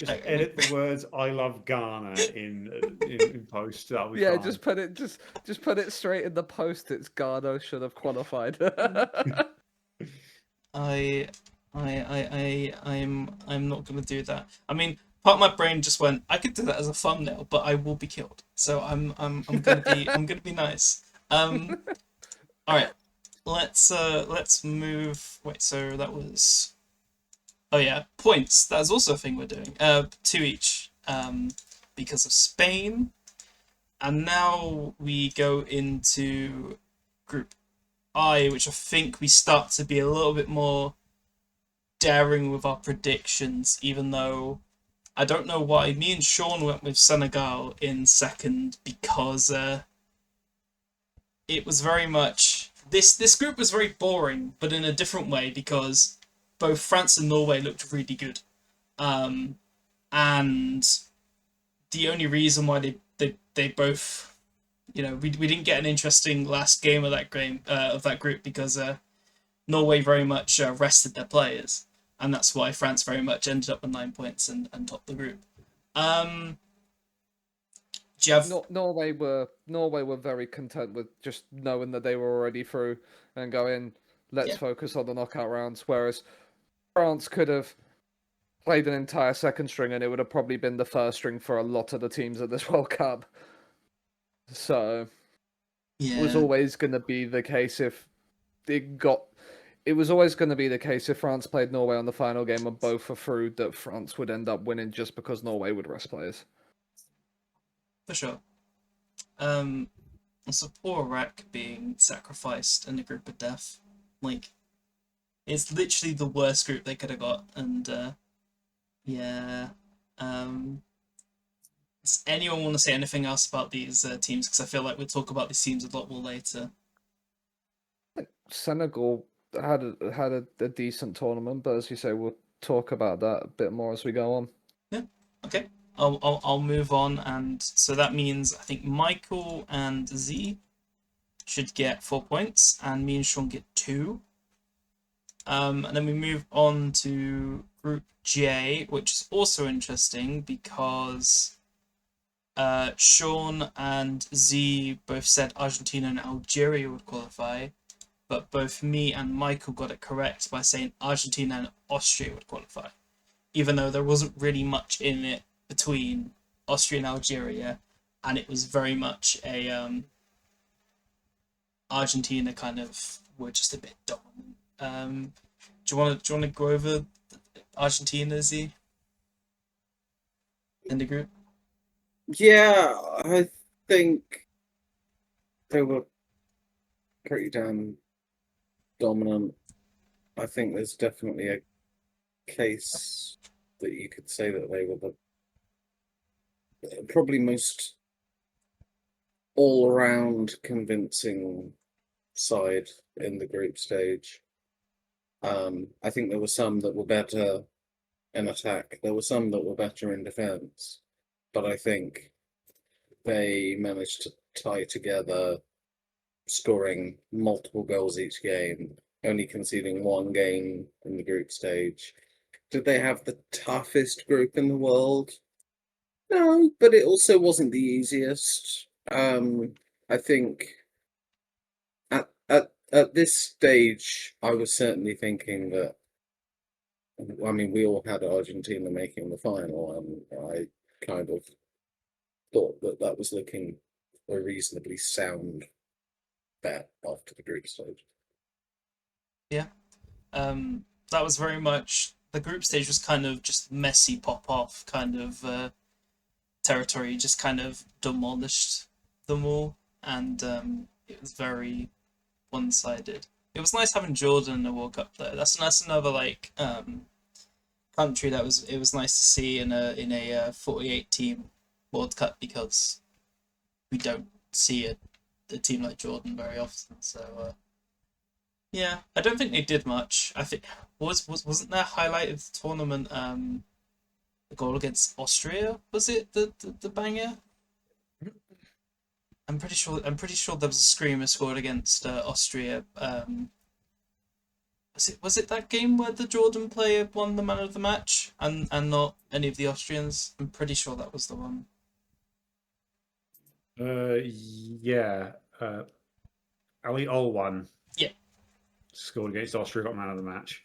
C: Just edit the words "I love Ghana" in post. That'll be fine.
B: just put it straight in the post. It's Ghana should have qualified.
A: I'm not gonna do that. I mean, part of my brain just went, I could do that as a thumbnail, but I will be killed. So I'm gonna be nice. All right, let's move. Wait, so that was. Oh yeah, points. That's also a thing we're doing. Two each. Because of Spain, and now we go into Group I, which I think we start to be a little bit more daring with our predictions, even though I don't know why. Me and Sean went with Senegal in second because it was very much this group was very boring, but in a different way because both France and Norway looked really good, and the only reason why they both, we didn't get an interesting last game of that group because Norway very much rested their players, and that's why France very much ended up with 9 points and topped the group. Do you have...
B: Norway were very content with just knowing that they were already through and going, let's focus on the knockout rounds. Whereas France could have played an entire second string and it would have probably been the first string for a lot of the teams at this World Cup. So it was always going to be the case if it was always going to be the case if France played Norway on the final game and both were through, that France would end up winning just because Norway would rest players.
A: For sure. So poor Iraq being sacrificed in the group of death. Like, it's literally the worst group they could have got, and does anyone want to say anything else about these teams? Because I feel like we'll talk about these teams a lot more later.
B: Senegal had a decent tournament, but as you say, we'll talk about that a bit more as we go on.
A: Yeah. Okay. I'll move on, and so that means I think Michael and Z should get 4 points, and me and Sean get 2. And then we move on to Group J, which is also interesting because Sean and Z both said Argentina and Algeria would qualify, but both me and Michael got it correct by saying Argentina and Austria would qualify, even though there wasn't really much in it between Austria and Algeria, and it was very much a Argentina kind of were just a bit dominant. Do you want to go over Argentina, Z, in the group?
D: Yeah, I think they were pretty damn dominant. I think there's definitely a case that you could say that they were the probably most all-around convincing side in the group stage. I think there were some that were better in attack. There were some that were better in defense, but I think they managed to tie together, scoring multiple goals each game, only conceding one game in the group stage. Did they have the toughest group in the world? No, but it also wasn't the easiest. I think at this stage, I was certainly thinking that. I mean, we all had Argentina making the final, and I kind of thought that that was looking a reasonably sound bet after the group stage.
A: Yeah. That was very much the group stage was kind of just messy pop off kind of territory, just kind of demolished them all, and it was very one-sided. It was nice having Jordan in the World Cup though. That's another like country that it was nice to see in a 48 team World Cup, because we don't see a team like Jordan very often. So yeah, I don't think they did much. I think wasn't there a highlight of the tournament the goal against Austria? Was it the banger? I'm pretty sure there was a screamer scored against Austria. Was it that game where the Jordan player won the man of the match and not any of the Austrians? I'm pretty sure that was the one.
C: Yeah. Ali Olwan.
A: Yeah.
C: Scored against Austria, got man of the match.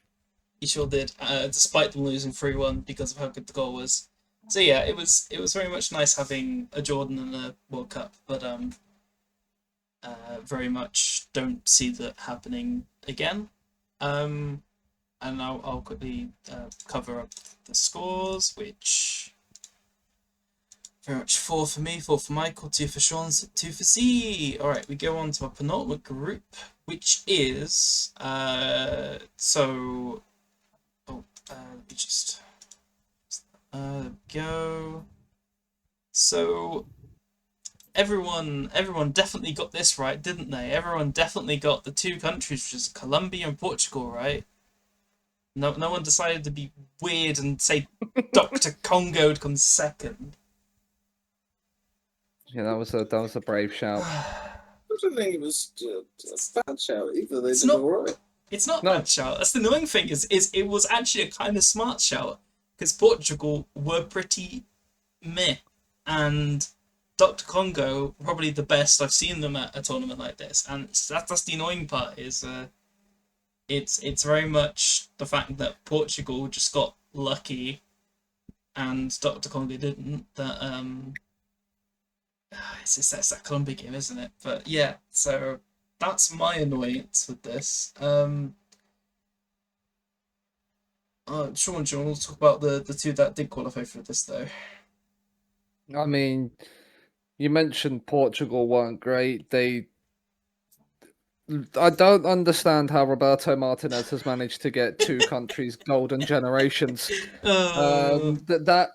A: He sure did, despite them losing 3-1 because of how good the goal was. So yeah, it was very much nice having a Jordan in the World Cup, but very much don't see that happening again. And I'll quickly cover up the scores, which very much 4 for me, 4 for Michael, 2 for Sean, 2 for Z. All right, we go on to our penultimate group, which is so. Oh, let me just go. So everyone definitely got this right, didn't they? Everyone definitely got the two countries, which is Colombia and Portugal, right? No one decided to be weird and say Dr. Congo would come second.
B: Yeah, that was a brave shout.
D: I don't think it was a bad shout either. They
A: It's
D: did
A: not-
D: all right.
A: It's not a
B: No.
A: bad shout. That's the annoying thing is it was actually a kind of smart shout because Portugal were pretty meh, and Dr. Congo probably the best I've seen them at a tournament like this, and that's the annoying part is it's very much the fact that Portugal just got lucky and Dr. Congo didn't. That it's that Colombia game, isn't it? But yeah, so that's my annoyance with this. Sean, do you want to talk about the two that did qualify for this though?
B: I mean, you mentioned Portugal weren't great. I don't understand how Roberto Martinez has managed to get two countries golden generations. That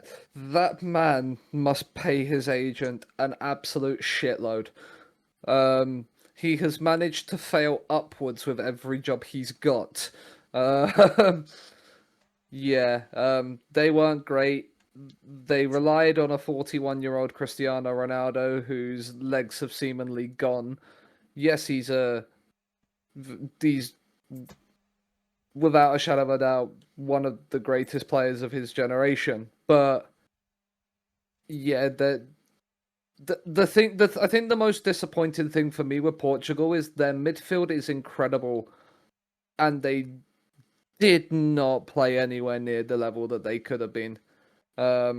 B: man must pay his agent an absolute shitload. He has managed to fail upwards with every job he's got. They weren't great. They relied on a 41-year-old Cristiano Ronaldo whose legs have seemingly gone. Yes, he's without a shadow of a doubt one of the greatest players of his generation. But yeah, the thing that I think the most disappointing thing for me with Portugal is their midfield is incredible, and they did not play anywhere near the level that they could have been. I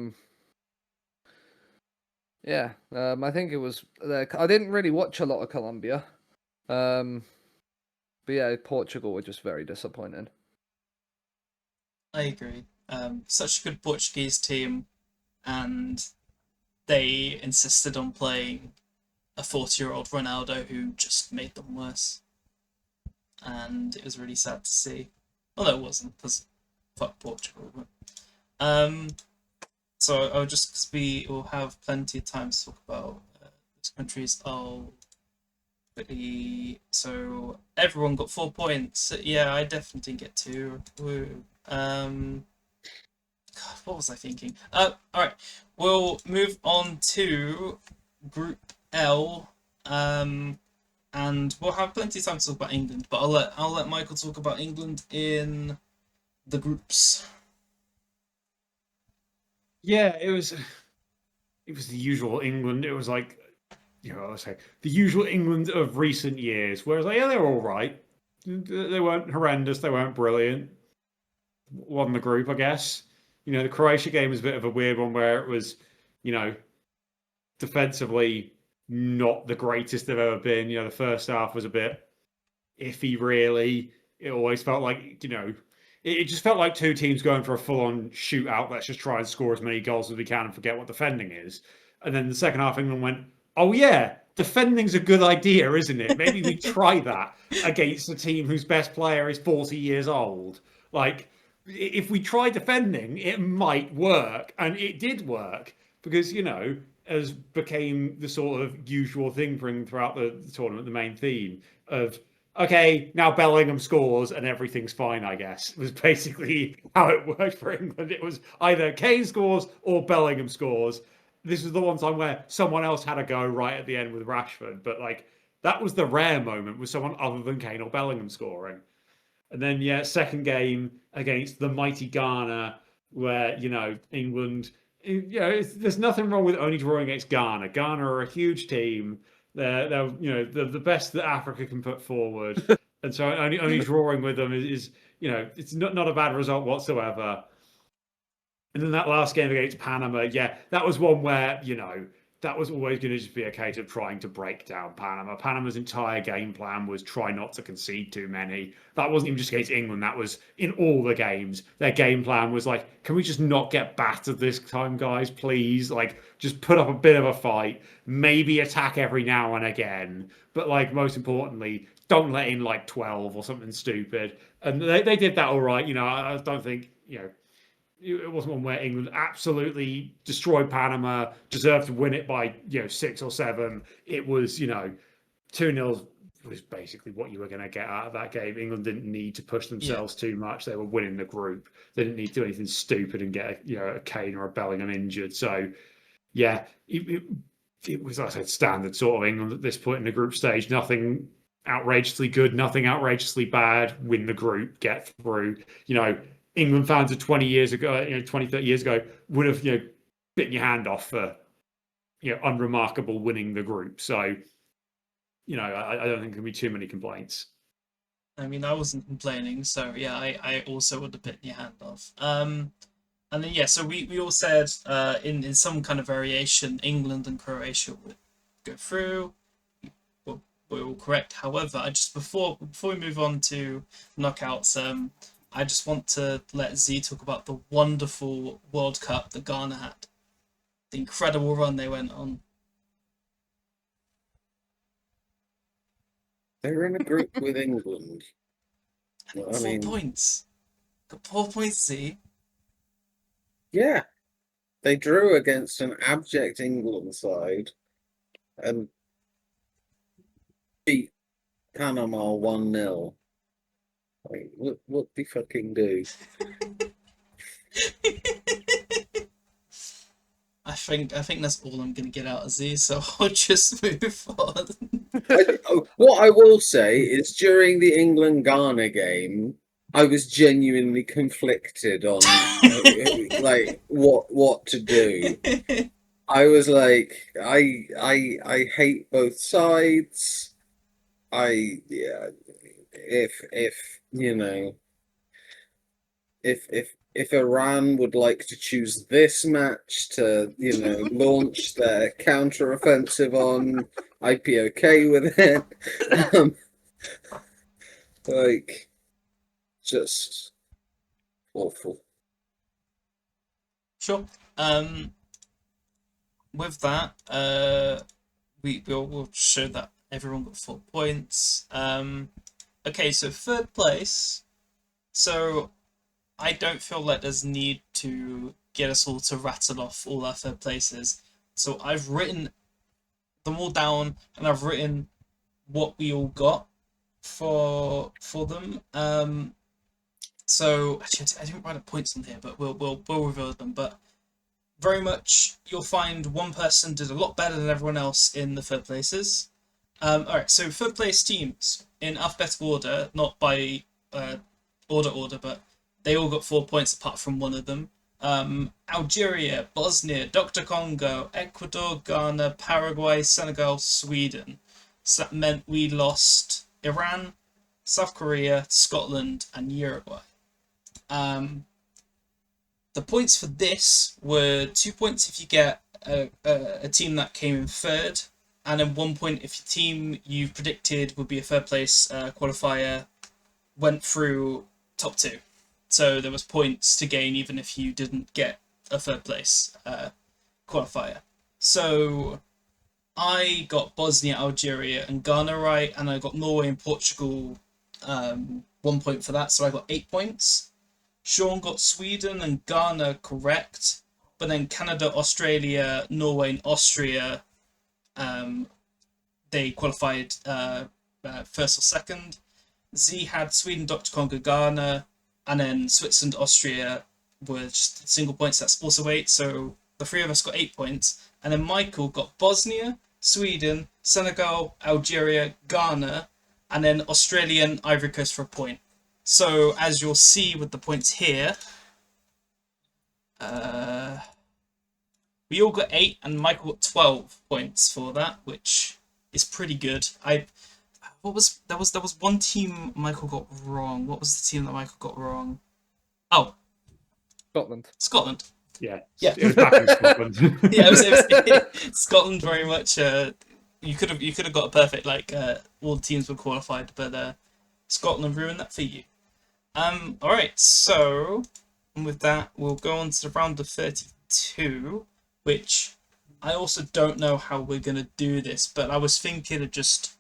B: think it was. I didn't really watch a lot of Colombia, but yeah, Portugal were just very disappointing.
A: I agree. Such a good Portuguese team, and they insisted on playing a 40-year-old Ronaldo who just made them worse. And it was really sad to see. Although it wasn't, because fuck Portugal. But, so I'll just, because we will have plenty of time to talk about these countries, I'll quickly. So everyone got 4 points. Yeah, I definitely didn't get 2. Woo. God, what was I thinking? Alright, we'll move on to Group L, and we'll have plenty of time to talk about England, but I'll let Michael talk about England in the groups.
C: Yeah, it was the usual England. It was like, let's say the usual England of recent years. Whereas, like, yeah, they were all right. They weren't horrendous. They weren't brilliant. Won the group, I guess. The Croatia game was a bit of a weird one where it was, defensively not the greatest they've ever been. The first half was a bit iffy, really. It always felt like, it just felt like two teams going for a full-on shootout. Let's just try and score as many goals as we can and forget what defending is. And then the second half, England went, oh yeah, defending's a good idea, isn't it? Maybe we try that against a team whose best player is 40 years old. Like, if we try defending, it might work. And it did work because, as became the sort of usual thing throughout the tournament, the main theme of, okay, now Bellingham scores and everything's fine, I guess, was basically how it worked for England. It was either Kane scores or Bellingham scores. This was the one time where someone else had a go right at the end with Rashford, but like that was the rare moment with someone other than Kane or Bellingham scoring. And then, yeah, second game against the mighty Ghana, where, England, there's nothing wrong with only drawing against Ghana. Ghana are a huge team. They're the best that Africa can put forward. And so only drawing with them is it's not a bad result whatsoever. And then that last game against Panama, yeah, that was one where, that was always going to just be a case of trying to break down Panama. Panama's entire game plan was try not to concede too many. That wasn't even just against England. That was in all the games. Their game plan was like, can we just not get battered this time, guys, please? Like, just put up a bit of a fight. Maybe attack every now and again. But, like, most importantly, don't let in, like, 12 or something stupid. And they did that all right. I don't think, it wasn't one where England absolutely destroyed Panama, deserved to win it by 6 or 7. It was 2-0 was basically what you were going to get out of that game. England didn't need to push themselves too much. They were winning the group. They didn't need to do anything stupid and get a Kane or a Bellingham injured. So yeah, it was, like I said, standard sort of England at this point in the group stage. Nothing outrageously good, nothing outrageously bad. Win the group, get through. England fans of 20 years ago, 20, 30 years ago, would have, bitten your hand off for, unremarkable winning the group. So, I don't think there can be too many complaints.
A: I mean, I wasn't complaining, so yeah, I also would have bitten your hand off. And then yeah, so we all said in some kind of variation, England and Croatia would go through. We're all correct. However, I just before we move on to knockouts, I just want to let Z talk about the wonderful World Cup that Ghana had. The incredible run they went on.
D: They were in a group with England.
A: And got 4 points. Got 4 points, Z.
D: Yeah. They drew against an abject England side and beat Panama 1-0. Like, what do you fucking do?
A: I think that's all I'm gonna get out of Z, so I'll just move on.
D: What I will say is during the England-Ghana game, I was genuinely conflicted on like what to do. I was like, I hate both sides. If Iran would like to choose this match to, launch their counter-offensive on, I'd be okay with it. Just awful.
A: Sure. With that, we'll show that everyone got 4 points. Okay, so 3rd place. So I don't feel like there's need to get us all to rattle off all our 3rd places. So I've written them all down, and I've written what we all got for them. So actually, I didn't write the points on here, but we'll reveal them. But very much, you'll find one person did a lot better than everyone else in the 3rd places. All right, so 3rd place teams in alphabetical order, not by order, but they all got 4 points apart from one of them. Algeria, Bosnia, Dr. Congo, Ecuador, Ghana, Paraguay, Senegal, Sweden. So that meant we lost Iran, South Korea, Scotland, and Uruguay. The points for this were 2 points if you get a team that came in 3rd, and then 1 point if your team you've predicted would be a 3rd place qualifier went through top 2. So there was points to gain even if you didn't get a 3rd place qualifier. So I got Bosnia, Algeria, and Ghana right, and I got Norway and Portugal 1 point for that, so I got 8 points. Sean got Sweden and Ghana correct, but then Canada, Australia, Norway, and Austria, they qualified 1st or 2nd. Z had Sweden, Dr. Congo, Ghana, and then Switzerland, Austria were just single points. That's also 8, so the 3 of us got 8 points. And then Michael got Bosnia, Sweden, Senegal, Algeria, Ghana, and then Australia and Ivory Coast for a point. So as you'll see with the points here, we all got 8 and Michael got 12 points for that, which is pretty good. There was one team Michael got wrong. What was the team that Michael got wrong? Oh,
B: Scotland.
A: Scotland.
C: Yeah,
A: Yeah.
C: it was back in Scotland.
A: Yeah, it was Scotland very much. You could have got a perfect all the teams were qualified, but Scotland ruined that for you. All right, so with that, we'll go on to the round of 32, which I also don't know how we're gonna do this, but I was thinking of just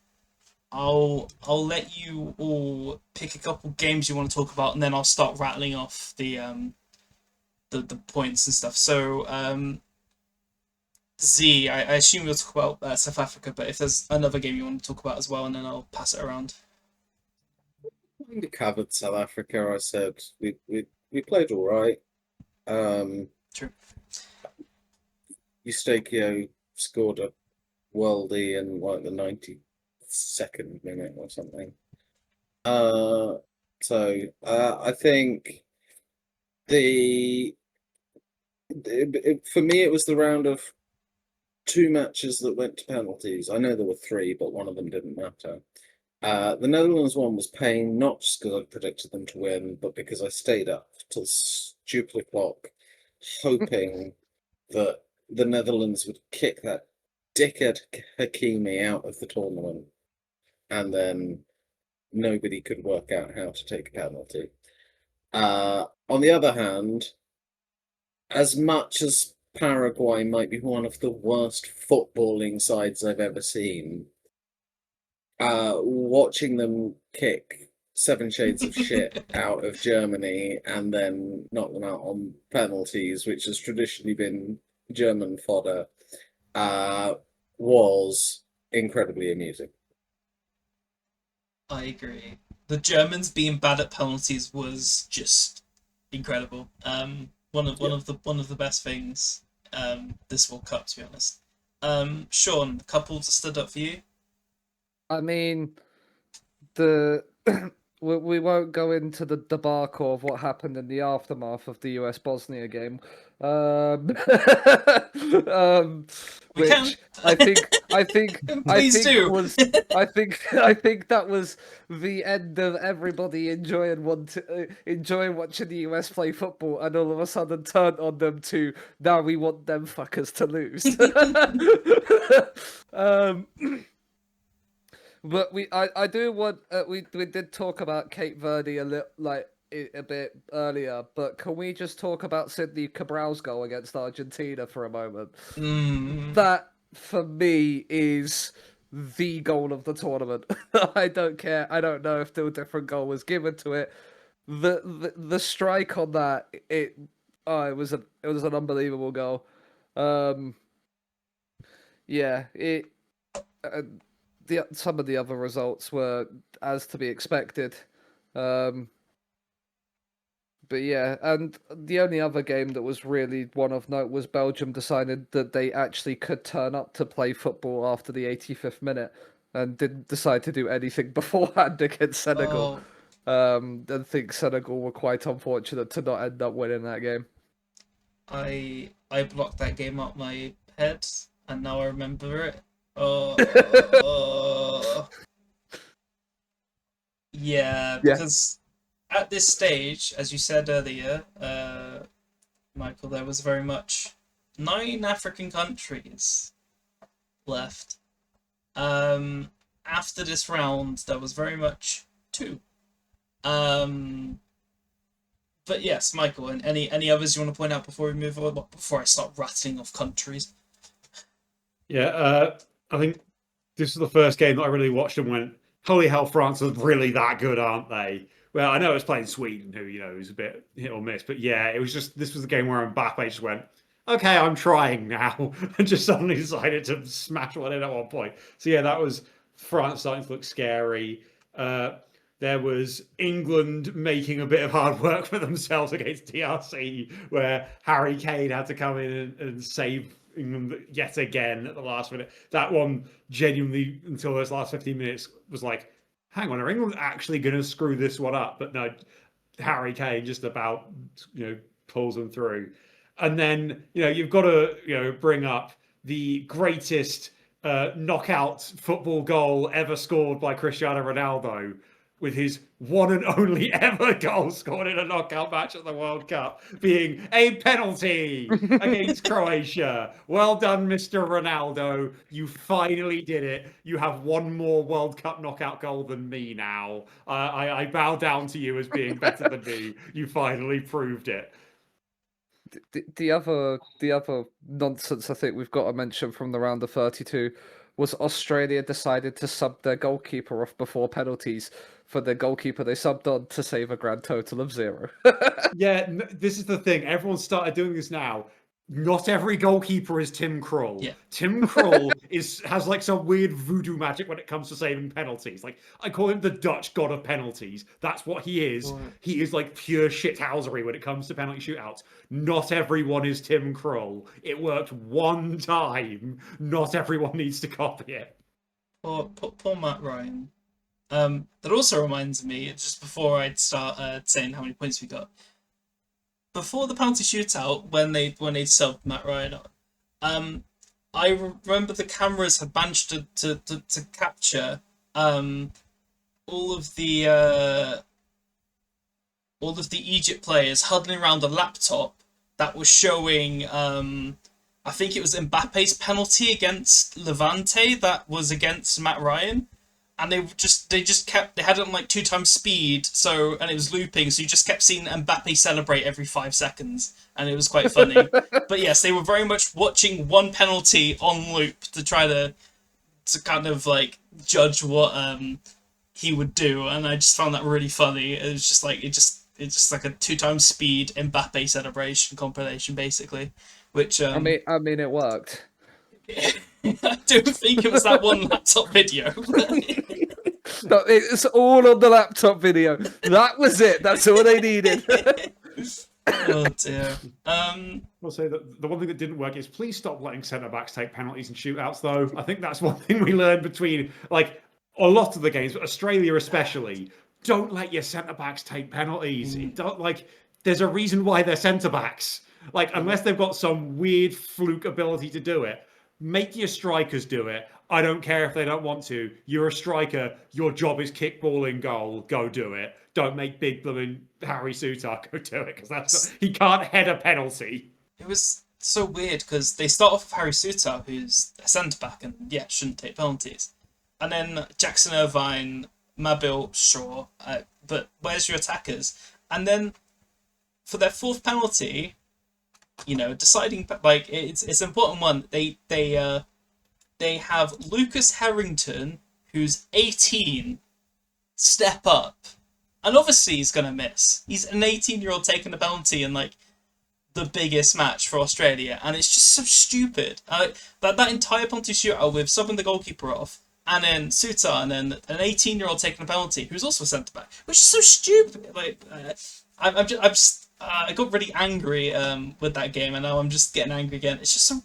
A: I'll let you all pick a couple games you want to talk about, and then I'll start rattling off the points and stuff. So Z, I assume you'll talk about South Africa, but if there's another game you want to talk about as well, and then I'll pass it around.
D: We covered South Africa. I said we played all right.
A: True.
D: Eustachio scored a worldie in like the 92nd minute or something. I think for me it was the round of two matches that went to penalties. I know there were three, but one of them didn't matter. The Netherlands one was pain, not just because I predicted them to win, but because I stayed up till stupid o'clock, hoping that the Netherlands would kick that dickhead Hakimi out of the tournament, and then nobody could work out how to take a penalty. On the other hand, as much as Paraguay might be one of the worst footballing sides I've ever seen, watching them kick Seven Shades of Shit out of Germany and then knock them out on penalties, which has traditionally been German fodder, was incredibly amusing.
A: I agree. The Germans being bad at penalties was just incredible. One of the best things this World Cup, to be honest. Sean, the couples that stood up for you.
B: I mean, we won't go into the debacle of what happened in the aftermath of the US Bosnia game,
A: We can.
B: which I think
A: Please do.
B: was I think that was the end of everybody enjoying watching the US play football, and all of a sudden turned on them to now we want them fuckers to lose. But I do want we did talk about Cape Verde a bit earlier, but can we just talk about Sidney Cabral's goal against Argentina for a moment? That for me is the goal of the tournament. I don't care. I don't know if a different goal was given to it. The strike on that it was an unbelievable goal. Yeah, it. Some of the other results were as to be expected. But yeah, and the only other game that was really one of note was Belgium decided that they actually could turn up to play football after the 85th minute and didn't decide to do anything beforehand against Senegal. I think Senegal were quite unfortunate to not end up winning that game.
A: I blocked that game out my head, and now I remember it. Yeah, because at this stage, as you said earlier, Michael, there was very much 9 African countries left. After this round, there was very much 2. But yes, Michael, and any others you want to point out before we move on? Before I start rattling off countries.
C: Yeah, I think this was the first game that I really watched and went, holy hell, France is really that good, aren't they? Well, I know it's playing Sweden, who, is a bit hit or miss, but yeah, it was just, this was the game where Mbappe just went, okay, I'm trying now, and just suddenly decided to smash one in at one point. So yeah, that was France starting to look scary. There was England making a bit of hard work for themselves against DRC, where Harry Kane had to come in and save England yet again at the last minute. That one genuinely, until those last 15 minutes, was like, hang on, are England actually going to screw this one up? But no, Harry Kane just about, pulls them through. And then, you've got to, bring up the greatest knockout football goal ever scored by Cristiano Ronaldo, with his one and only ever goal scored in a knockout match at the World Cup being a penalty against Croatia. Well done, Mr. Ronaldo. You finally did it. You have one more World Cup knockout goal than me now. I bow down to you as being better than me. You finally proved it.
B: The other nonsense I think we've got to mention from the round of 32 was Australia decided to sub their goalkeeper off before penalties for the goalkeeper they subbed on to save a grand total of 0.
C: Yeah, this is the thing. Everyone started doing this now. Not every goalkeeper is Tim Krul.
A: Yeah.
C: Tim Krul has like some weird voodoo magic when it comes to saving penalties. Like I call him the Dutch god of penalties. That's what he is.
A: Right.
C: He is like pure shithousery when it comes to penalty shootouts. Not everyone is Tim Krul. It worked one time. Not everyone needs to copy it.
A: Poor Matt Ryan. That also reminds me, just before I'd start saying how many points we got, before the penalty shootout, when they subbed Matt Ryan on, I remember the cameras had managed to capture all of the Egypt players huddling around a laptop that was showing I think it was Mbappe's penalty against Levante that was against Matt Ryan. And they had it on like 2 times speed, and it was looping, so you just kept seeing Mbappe celebrate every 5 seconds, and it was quite funny. But yes, they were very much watching one penalty on loop to try to kind of like judge what he would do, and I just found that really funny. It was just like it's just like a 2 times speed Mbappe celebration compilation, basically. Which
B: I mean, it worked.
A: I don't think it was that one laptop video.
B: No, it's all on the laptop video. That was it. That's all they needed.
A: Oh dear.
C: I'll say that the one thing that didn't work is please stop letting centre backs take penalties and shootouts. Though I think that's one thing we learned between like a lot of the games, but Australia especially. Don't let your centre backs take penalties. It don't like. There's a reason why they're centre backs. Like unless they've got some weird fluke ability to do it. Make your strikers do it. I don't care if they don't want to. You're a striker. Your job is kickballing goal. Go do it. Don't make big blooming Harry Suter go do it because he can't head a penalty.
A: It was so weird because they start off with Harry Suter, who's a centre back and shouldn't take penalties, and then Jackson Irvine, Mabil, sure, but where's your attackers? And then for their 4th penalty, deciding like it's an important one. They have Lucas Harrington, who's 18, step up, and obviously he's gonna miss. He's an 18-year-old taking a penalty in like the biggest match for Australia, and it's just so stupid. That entire penalty shootout with subbing the goalkeeper off, and then Suter, and then an 18-year-old taking a penalty, who's also a centre back, which is so stupid. Like I got really angry with that game, and now I'm just getting angry again. It's just so.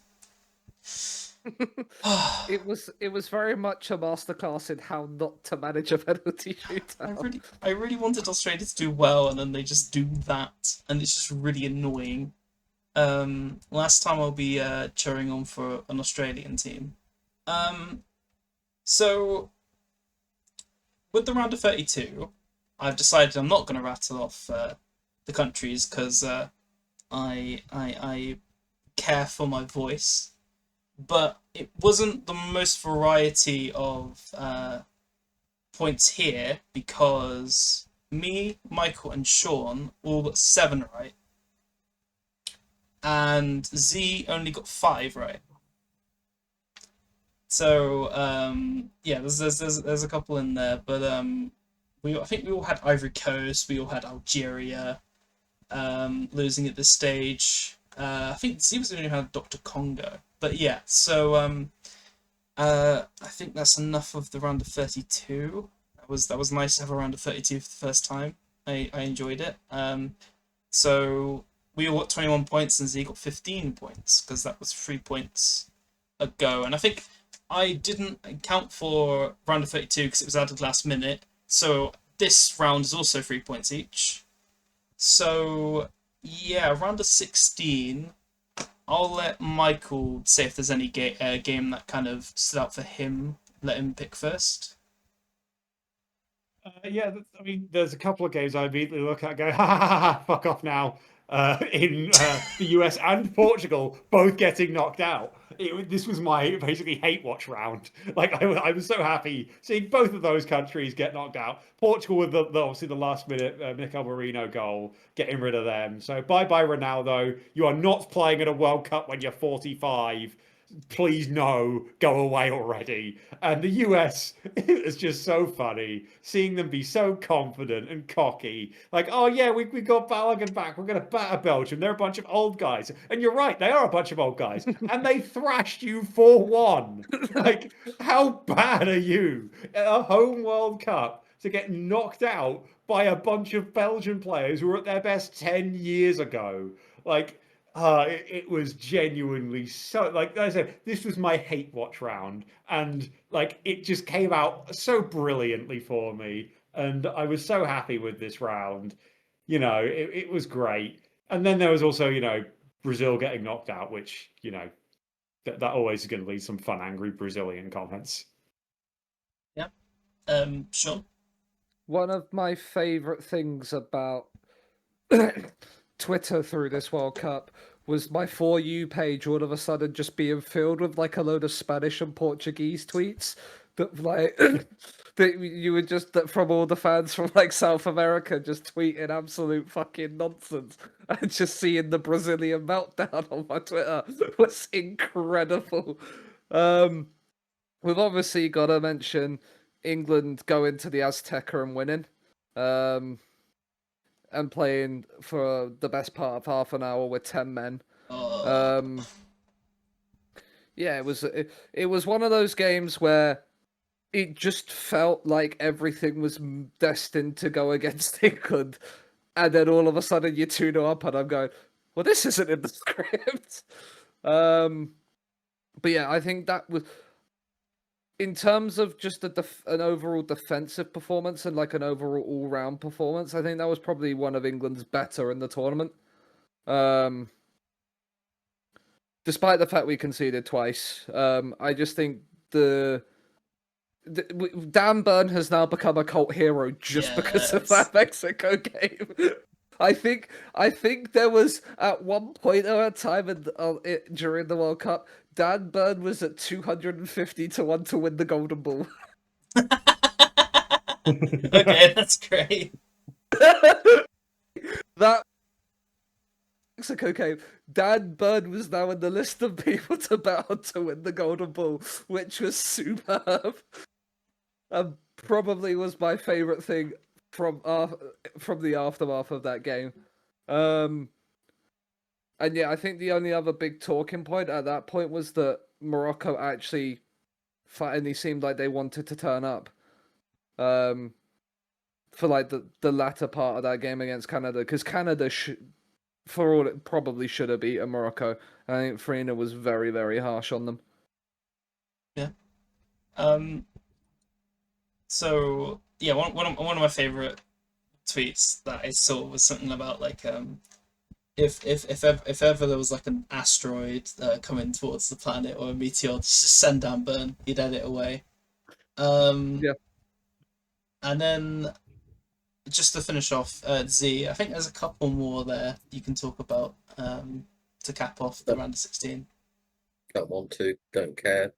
B: It was very much a masterclass in how not to manage a penalty shootout.
A: I really wanted Australia to do well, and then they just do that, and it's just really annoying. Last time I'll be cheering on for an Australian team. So with the round of 32, I've decided I'm not going to rattle off the countries because I care for my voice, but it wasn't the most variety of points here because me, Michael, and Sean all got 7 right, and Z only got 5 right. So yeah, there's a couple in there, but I think we all had Ivory Coast, we all had Algeria. Losing at this stage. I think Z was the only who had Dr. Congo. But yeah, so I think that's enough of the round of 32. That was nice to have a round of 32 for the first time. I enjoyed it. So we all got 21 points and Z got 15 points because that was 3 points ago. And I think I didn't count for round of 32 because it was added last minute. So this round is also 3 points each. So, yeah, round of 16, I'll let Michael say if there's any game that kind of stood out for him. Let him pick first.
C: Yeah, I mean, there's a couple of games I immediately look at and go, ha ha ha, ha, fuck off now. In the US and Portugal, both getting knocked out. This was my basically hate watch round. Like I was so happy seeing both of those countries get knocked out. Portugal with obviously the last minute Mikel Merino goal, getting rid of them. So bye bye Ronaldo. You are not playing at a World Cup when you're 45. Please no, go away already. And the US is just so funny seeing them be so confident and cocky. Like, oh yeah, we got Balogun back. We're going to batter Belgium. They're a bunch of old guys. And you're right, they are a bunch of old guys. And they thrashed you 4-1. Like, how bad are you at a home World Cup to get knocked out by a bunch of Belgian players who were at their best 10 years ago? Like, it was genuinely so, like I said, this was my hate watch round, and like it just came out so brilliantly for me, and I was so happy with this round. It was great. And then there was also, Brazil getting knocked out, which, that always is going to lead some fun, angry Brazilian comments.
A: Yeah. Sean?
B: One of my favorite things about Twitter through this World Cup was my For You page all of a sudden just being filled with like a load of Spanish and Portuguese tweets that like that you were just that from all the fans from like South America just tweeting absolute fucking nonsense, and just seeing the Brazilian meltdown on my Twitter was incredible. We've obviously got to mention England going to the Azteca and winning. And playing for the best part of half an hour with 10 men. Yeah, it was one of those games where it just felt like everything was destined to go against England, and then all of a sudden you 2-0 up, and I'm going, well, this isn't in the script. But yeah, I think that was, in terms of just an overall defensive performance and like an overall all-round performance, I think that was probably one of England's better in the tournament. Despite the fact we conceded twice, I just think Dan Burn has now become a cult hero just because of that Mexico game. I think there was at one point or a time during the World Cup, Dan Burn was at 250-1 to win the Golden Ball.
A: Okay, that's great.
B: That Mexico game, Dan Burn was now in the list of people to bet on to win the Golden Ball, which was superb. And probably was my favourite thing from the aftermath of that game. And yeah, I think the only other big talking point at that point was that Morocco actually finally seemed like they wanted to turn up. For like the latter part of that game against Canada, because Canada for all it probably should have beaten Morocco. I think Farina was very, very harsh on them.
A: Yeah. So yeah, one of my favorite tweets that I saw was something about like if ever there was like an asteroid coming towards the planet or a meteor, just send down Burn, he'd edit away.
B: Yeah.
A: And then just to finish off, Z, I think there's a couple more there you can talk about to cap off the round of 16.
D: Don't want to, don't care.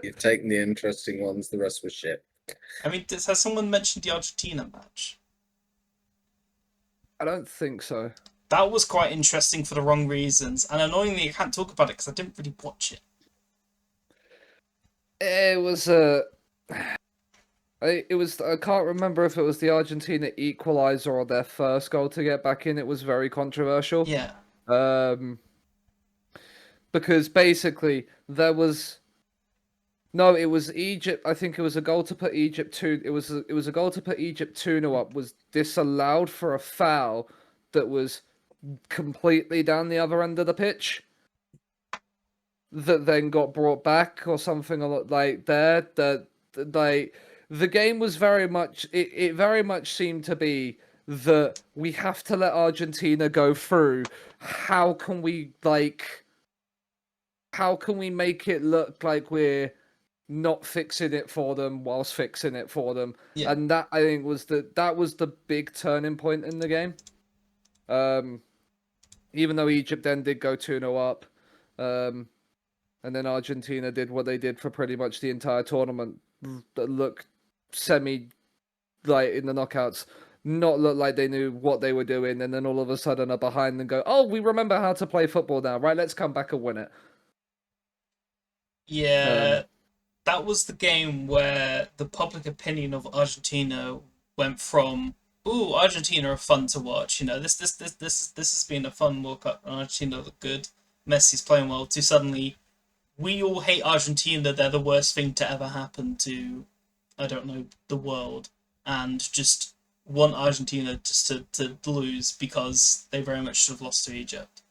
D: You've taken the interesting ones, the rest was shit.
A: I mean, has someone mentioned the Argentina match?
B: I don't think so.
A: That was quite interesting for the wrong reasons, and annoyingly, I can't talk about it because I didn't really watch it.
B: It was I can't remember if it was the Argentina equalizer or their first goal to get back in. It was very controversial.
A: Yeah.
B: Because basically it was Egypt. I think it was a goal to put Egypt 2. It was a goal to put Egypt 2-0 up. Was disallowed for a foul that was completely down the other end of the pitch. That then got brought back or something like that. Like the game was very much. It very much seemed to be that we have to let Argentina go through. How can we make it look like we're not fixing it for them whilst fixing it for them.
A: Yeah.
B: And that, I think, was the big turning point in the game. Even though Egypt then did go 2-0 up, and then Argentina did what they did for pretty much the entire tournament, look semi, like in the knockouts, not look like they knew what they were doing, and then all of a sudden are behind and go, oh, we remember how to play football now, right? Let's come back and win it.
A: Yeah, that was the game where the public opinion of Argentina went from, "Ooh, Argentina are fun to watch. You know, this has been a fun World Cup. And Argentina look good. Messi's playing well." To suddenly, we all hate Argentina. They're the worst thing to ever happen to, I don't know, the world, and just want Argentina just to lose because they very much should have lost to Egypt.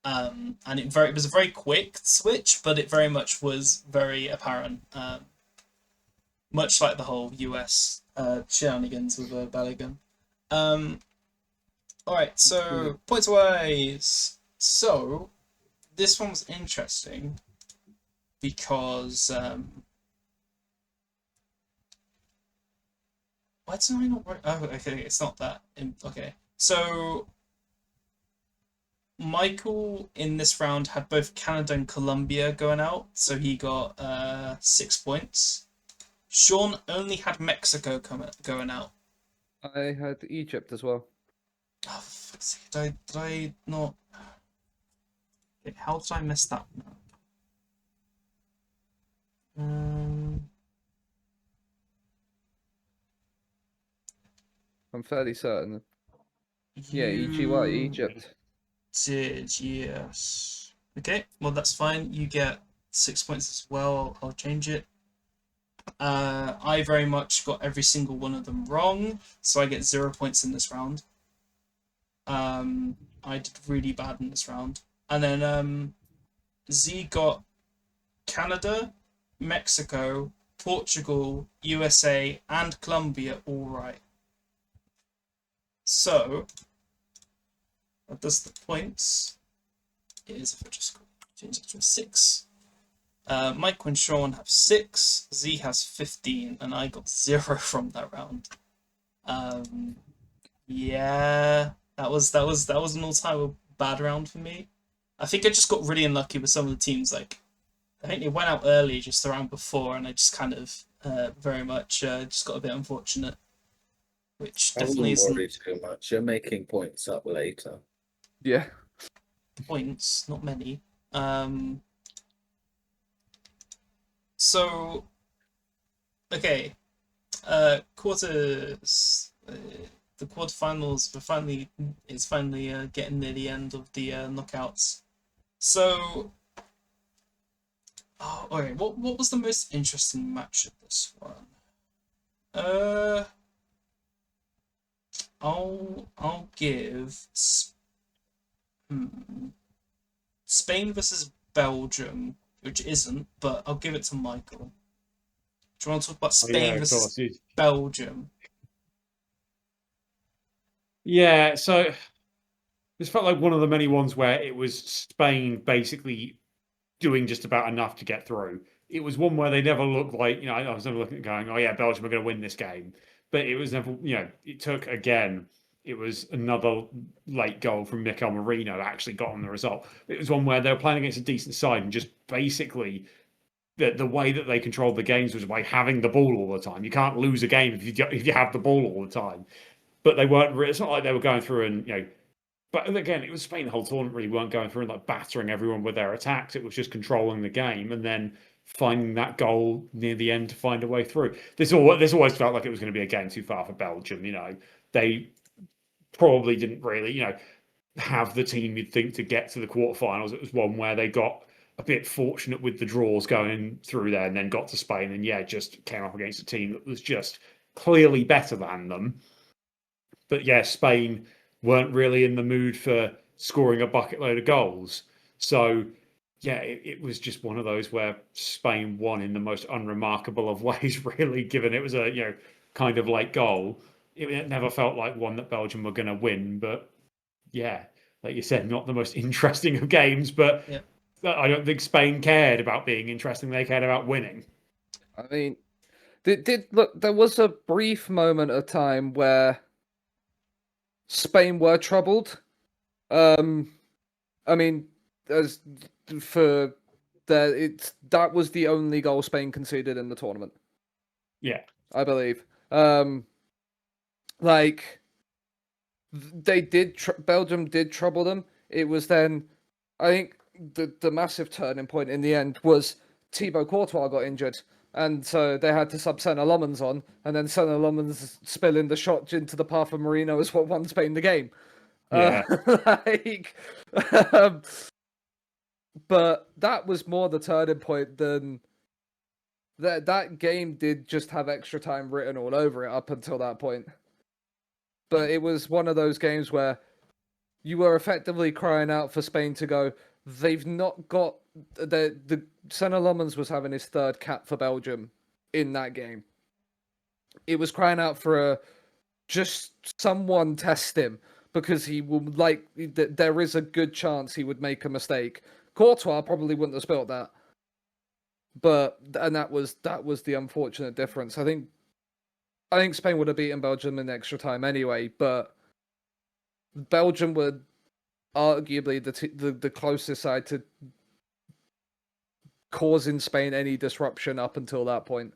A: And it was a very quick switch, but it very much was very apparent. Much like the whole US shenanigans with Balogun. Alright, so points wise. So this one was interesting because why did I not write? Oh, okay, it's not that. Okay, so Michael in this round had both Canada and Colombia going out, so he got 6 points. Sean only had Mexico going out.
B: I had Egypt as well.
A: Oh, did I not? Okay, how did I mess that one up?
B: I'm fairly certain. Yeah,
A: You
B: Egypt.
A: did, yes. Okay, well that's fine. You get 6 points as well. I'll change it. I very much got every single one of them wrong, so I get 0 points in this round. I did really bad in this round. And then Z got Canada, Mexico, Portugal, USA, and Colombia all right. So that does the points. Is if I just change it to a 6. Mike and Sean have 6, Z has 15, and I got 0 from that round. Yeah, that was an all-time bad round for me. I think I just got really unlucky with some of the teams. Like, I think they went out early just the round before, and I just kind of very much just got a bit unfortunate, which
D: I
A: definitely
D: wouldn't worry
A: isn't
D: too much. You're making points up later.
B: Yeah.
A: points, not many. So, okay, quarters. The quarterfinals. It's finally getting near the end of the knockouts. So, okay. What was the most interesting match of this one? I'll give Spain versus Belgium, which isn't, but I'll give it to Michael. Do you want to talk about Spain versus Belgium?
C: Yeah, so this felt like one of the many ones where it was Spain basically doing just about enough to get through. It was one where they never looked like, I was never looking at going, oh yeah, Belgium are going to win this game. But it was never, it took, again, it was another late goal from Mikel Merino that actually got on the result. It was one where they were playing against a decent side and just basically the way that they controlled the games was by having the ball all the time. You can't lose a game if you have the ball all the time. But they weren't. It's not like they were going through and But again, it was Spain the whole tournament. Really weren't going through and like battering everyone with their attacks. It was just controlling the game and then finding that goal near the end to find a way through. This always felt like it was going to be a game too far for Belgium. They probably didn't really have the team you'd think to get to the quarterfinals. It was one where they got a bit fortunate with the draws going through there and then got to Spain and just came up against a team that was just clearly better than them. But Spain weren't really in the mood for scoring a bucket load of goals. So, it was just one of those where Spain won in the most unremarkable of ways, really, given it was a, kind of late goal. It never felt like one that Belgium were going to win. But, like you said, not the most interesting of games. But I don't think Spain cared about being interesting. They cared about winning.
B: I mean, there was a brief moment of time where Spain were troubled. I mean, as for that was the only goal Spain conceded in the tournament.
C: Yeah.
B: I believe. Like Belgium did trouble them. It was then, I think, the massive turning point in the end was Thibaut Courtois got injured, and so they had to sub Senna Lomans on, and then Senna Lomans spilling the shot into the path of Marino is what won Spain the game.
C: Yeah.
B: Like, um, but that was more the turning point than that game did just have extra time written all over it up until that point. But it was one of those games where you were effectively crying out for Spain to go. They've not got the Senna Lomans was having his third cap for Belgium in that game. It was crying out for just someone test him, because he will there is a good chance he would make a mistake. Courtois probably wouldn't have spilt that, and that was the unfortunate difference. I think Spain would have beaten Belgium in extra time anyway, but Belgium were arguably the closest side to causing Spain any disruption up until that point.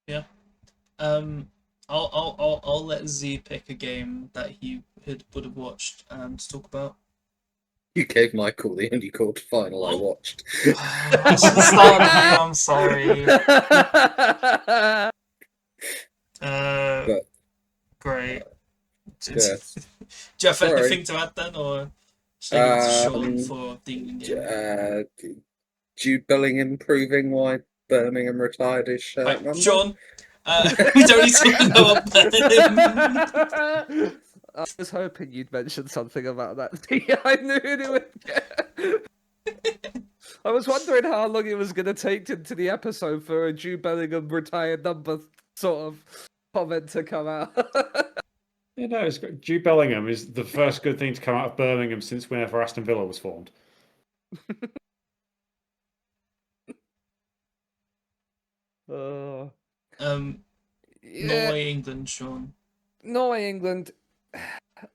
A: Yeah. I'll let Z pick a game that he would have watched to talk about.
D: You gave Michael the only quarterfinal I watched.
A: I'm sorry. Great.
D: Yeah.
A: Do you have
D: Sorry.
A: anything to add then, or should I go to Sean for the England game?
D: Jude Bellingham proving why Birmingham retired his shirt
A: Right,
D: number.
A: Sean, we don't need to know about Birmingham.
B: I was hoping you'd mention something about that. I knew it would. I was wondering how long it was going to take into the episode for a Jude Bellingham retired number sort of comment to come out.
C: You know, Jude Bellingham is the first good thing to come out of Birmingham since whenever Aston Villa was formed.
B: Yeah.
A: Norway, England, Sean.
B: Norway, England.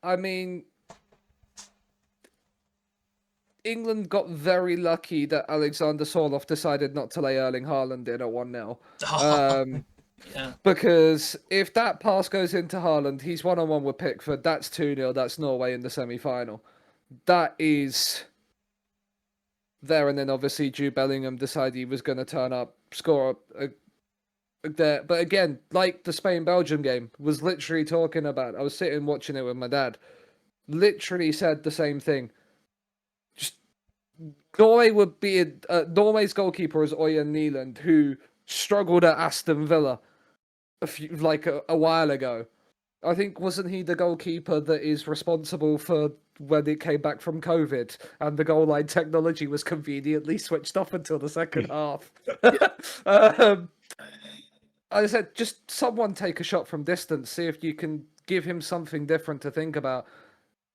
B: I mean, England got very lucky that Alexander Sorloth decided not to lay Erling Haaland in at 1-0.
A: Yeah.
B: Because if that pass goes into Haaland, he's 1-on-1 with Pickford. That's 2-0. That's Norway in the semi-final. That is there. And then obviously Jude Bellingham decided he was going to turn up, score there. But again, like the Spain-Belgium game, was literally talking about. I was sitting watching it with my dad. Literally said the same thing. Just Norway would be Norway's goalkeeper is Øyvind Nyland, who struggled at Aston Villa a while ago. I think wasn't he the goalkeeper that is responsible for when it came back from COVID and the goal line technology was conveniently switched off until the second half. I said, just someone take a shot from distance, see if you can give him something different to think about.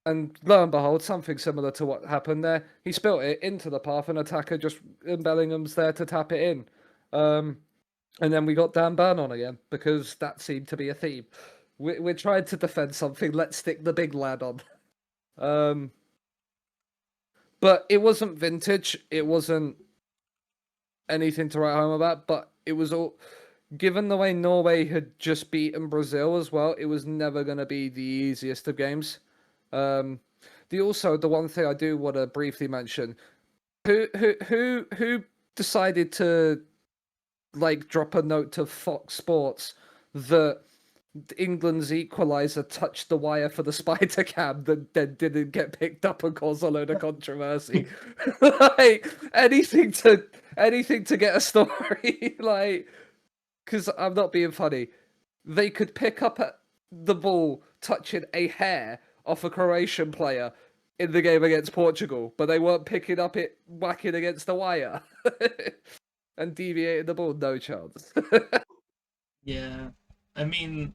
B: And lo and behold, something similar to what happened there. He spilt it into the path, and attacker and Bellingham's there to tap it in. And then we got Dan Burn on again, because that seemed to be a theme. We're trying to defend something, let's stick the big lad on. But it wasn't vintage, it wasn't anything to write home about, but it was all... Given the way Norway had just beaten Brazil as well, it was never going to be the easiest of games. The one thing I do want to briefly mention, who decided to drop a note to Fox Sports that England's equaliser touched the wire for the spider cam that then didn't get picked up and caused a load of controversy? Anything to get a story, because I'm not being funny. They could pick up the ball touching a hair off a Croatian player in the game against Portugal, but they weren't picking up it whacking against the wire and deviating the ball. No chance.
A: Yeah, I mean,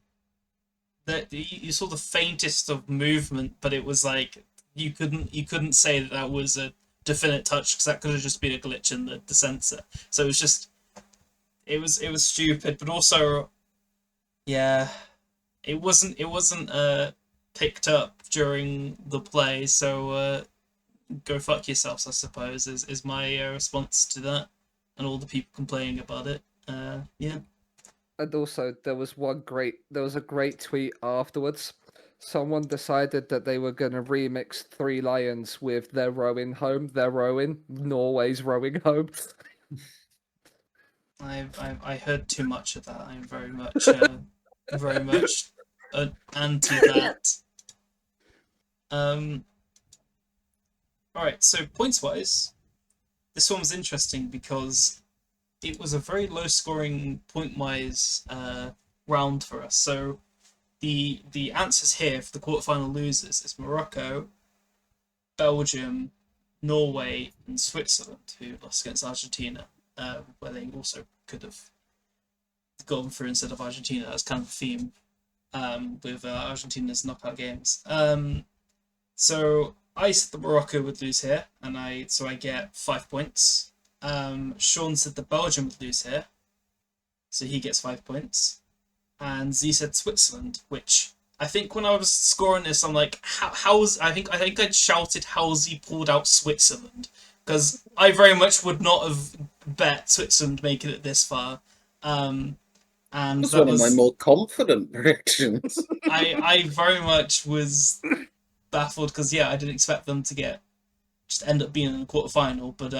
A: you saw the faintest of movement, but it was like you couldn't say that was a definite touch, because that could have just been a glitch in the sensor. So it was just it was stupid, but also, yeah, it wasn't picked up during the play, so go fuck yourselves, I suppose, is my response to that, and all the people complaining about it. Yeah.
B: And also, there was a great tweet afterwards. Someone decided that they were going to remix Three Lions with their rowing home, Norway's rowing home.
A: I heard too much of that. I'm very much anti that. Um. All right. So points wise, this one was interesting because it was a very low scoring point wise round for us. So the answers here for the quarterfinal losers is Morocco, Belgium, Norway, and Switzerland, who lost against Argentina, where they also could have gone through instead of Argentina. That's kind of a theme with Argentina's knockout games. So I said that Morocco would lose here, and I get 5 points. Sean said that Belgium would lose here, so he gets 5 points. And Z said Switzerland, which I think when I was scoring this, I'm like, how's I think I shouted how Z pulled out Switzerland, because I very much would not have bet Switzerland making it this far. And
D: That's
A: that
D: one of my more confident predictions.
A: I very much was baffled because I didn't expect them to just end up being in the quarterfinal, but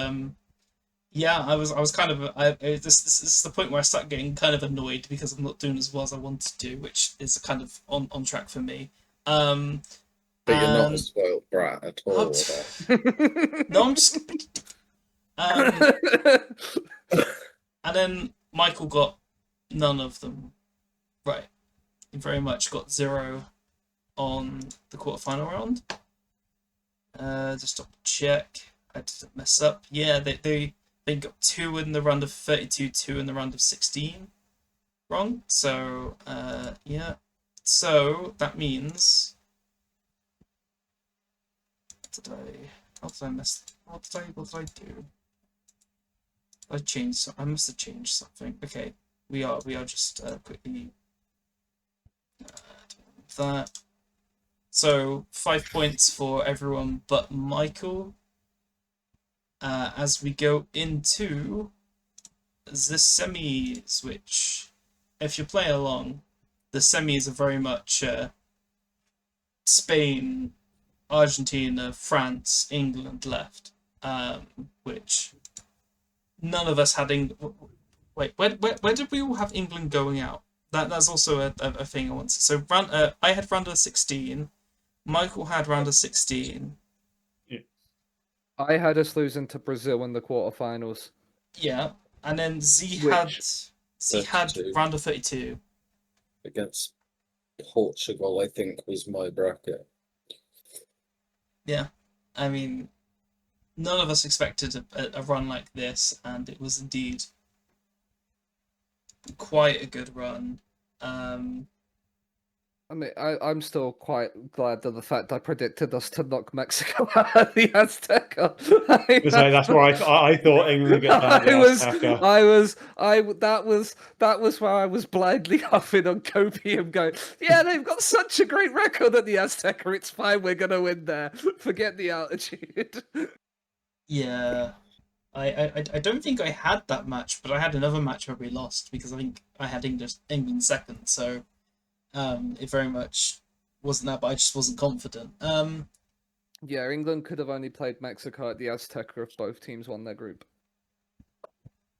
A: yeah, I was kind of this is the point where I start getting kind of annoyed because I'm not doing as well as I wanted to, which is kind of on track for me.
D: But you're not a
A: And
D: spoiled brat at all.
A: no, I'm just um, and then Michael got none of them right. He very much got 0 on the quarterfinal round. Just double check. I didn't mess up. Yeah, they got 2 in the round of 32, 2 in the round of 16 wrong. So yeah. So that means what did I do? I must have changed something. Okay. We are just quickly that. So 5 points for everyone but Michael. As we go into the semis, which, if you play along, the semis are very much Spain, Argentina, France, England left, which none of us had. Wait, where did we all have England going out? That's also a thing I want to. So I had round of 16. Michael had round of 16.
B: I had us losing to Brazil in the quarterfinals.
A: Yeah, and then Z
B: Which-
A: had
D: 32.
A: round of 32.
D: Against Portugal, I think, was my bracket.
A: Yeah, I mean, none of us expected a run like this, and it was indeed quite a good run.
B: I mean, I'm still quite glad of the fact I predicted us to knock Mexico out of the Azteca.
C: So that's where I thought England would get that.
B: That was where I was blindly huffing on copium, going, yeah, they've got such a great record at the Azteca. It's fine, we're gonna win there. Forget the altitude.
A: Yeah, I don't think I had that match, but I had another match where we lost because I think I had England second, so it very much wasn't that, but I just wasn't confident.
B: Yeah, England could have only played Mexico at the Azteca if both teams won their group.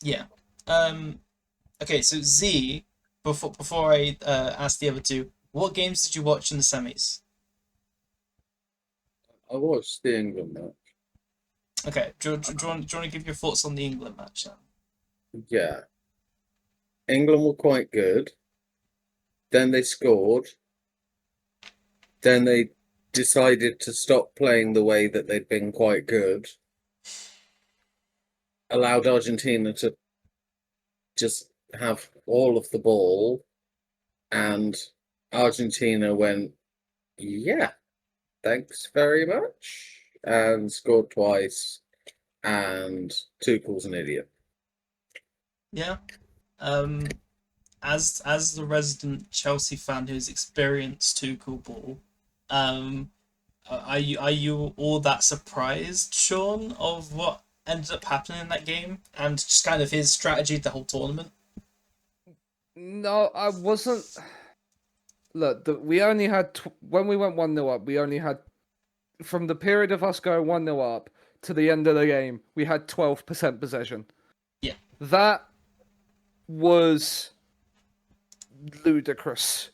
A: Yeah. Okay, so Z, before I ask the other two, what games did you watch in the semis?
D: I watched the England match.
A: Okay, do you want to give your thoughts on the England match then?
D: Yeah. England were quite good. Then they scored. Then they decided to stop playing the way that they'd been quite good. Allowed Argentina to just have all of the ball. And Argentina went, yeah, thanks very much. And scored twice. And Tuchel's an idiot.
A: Yeah. As the resident Chelsea fan who's experienced Tuchel ball, are you all that surprised, Sean, of what ended up happening in that game and just kind of his strategy the whole tournament?
B: No, I wasn't. Look, we only had when we went 1-0 up. We only had from the period of us going 1-0 up to the end of the game. We had 12% possession.
A: Yeah.
B: That was ludicrous.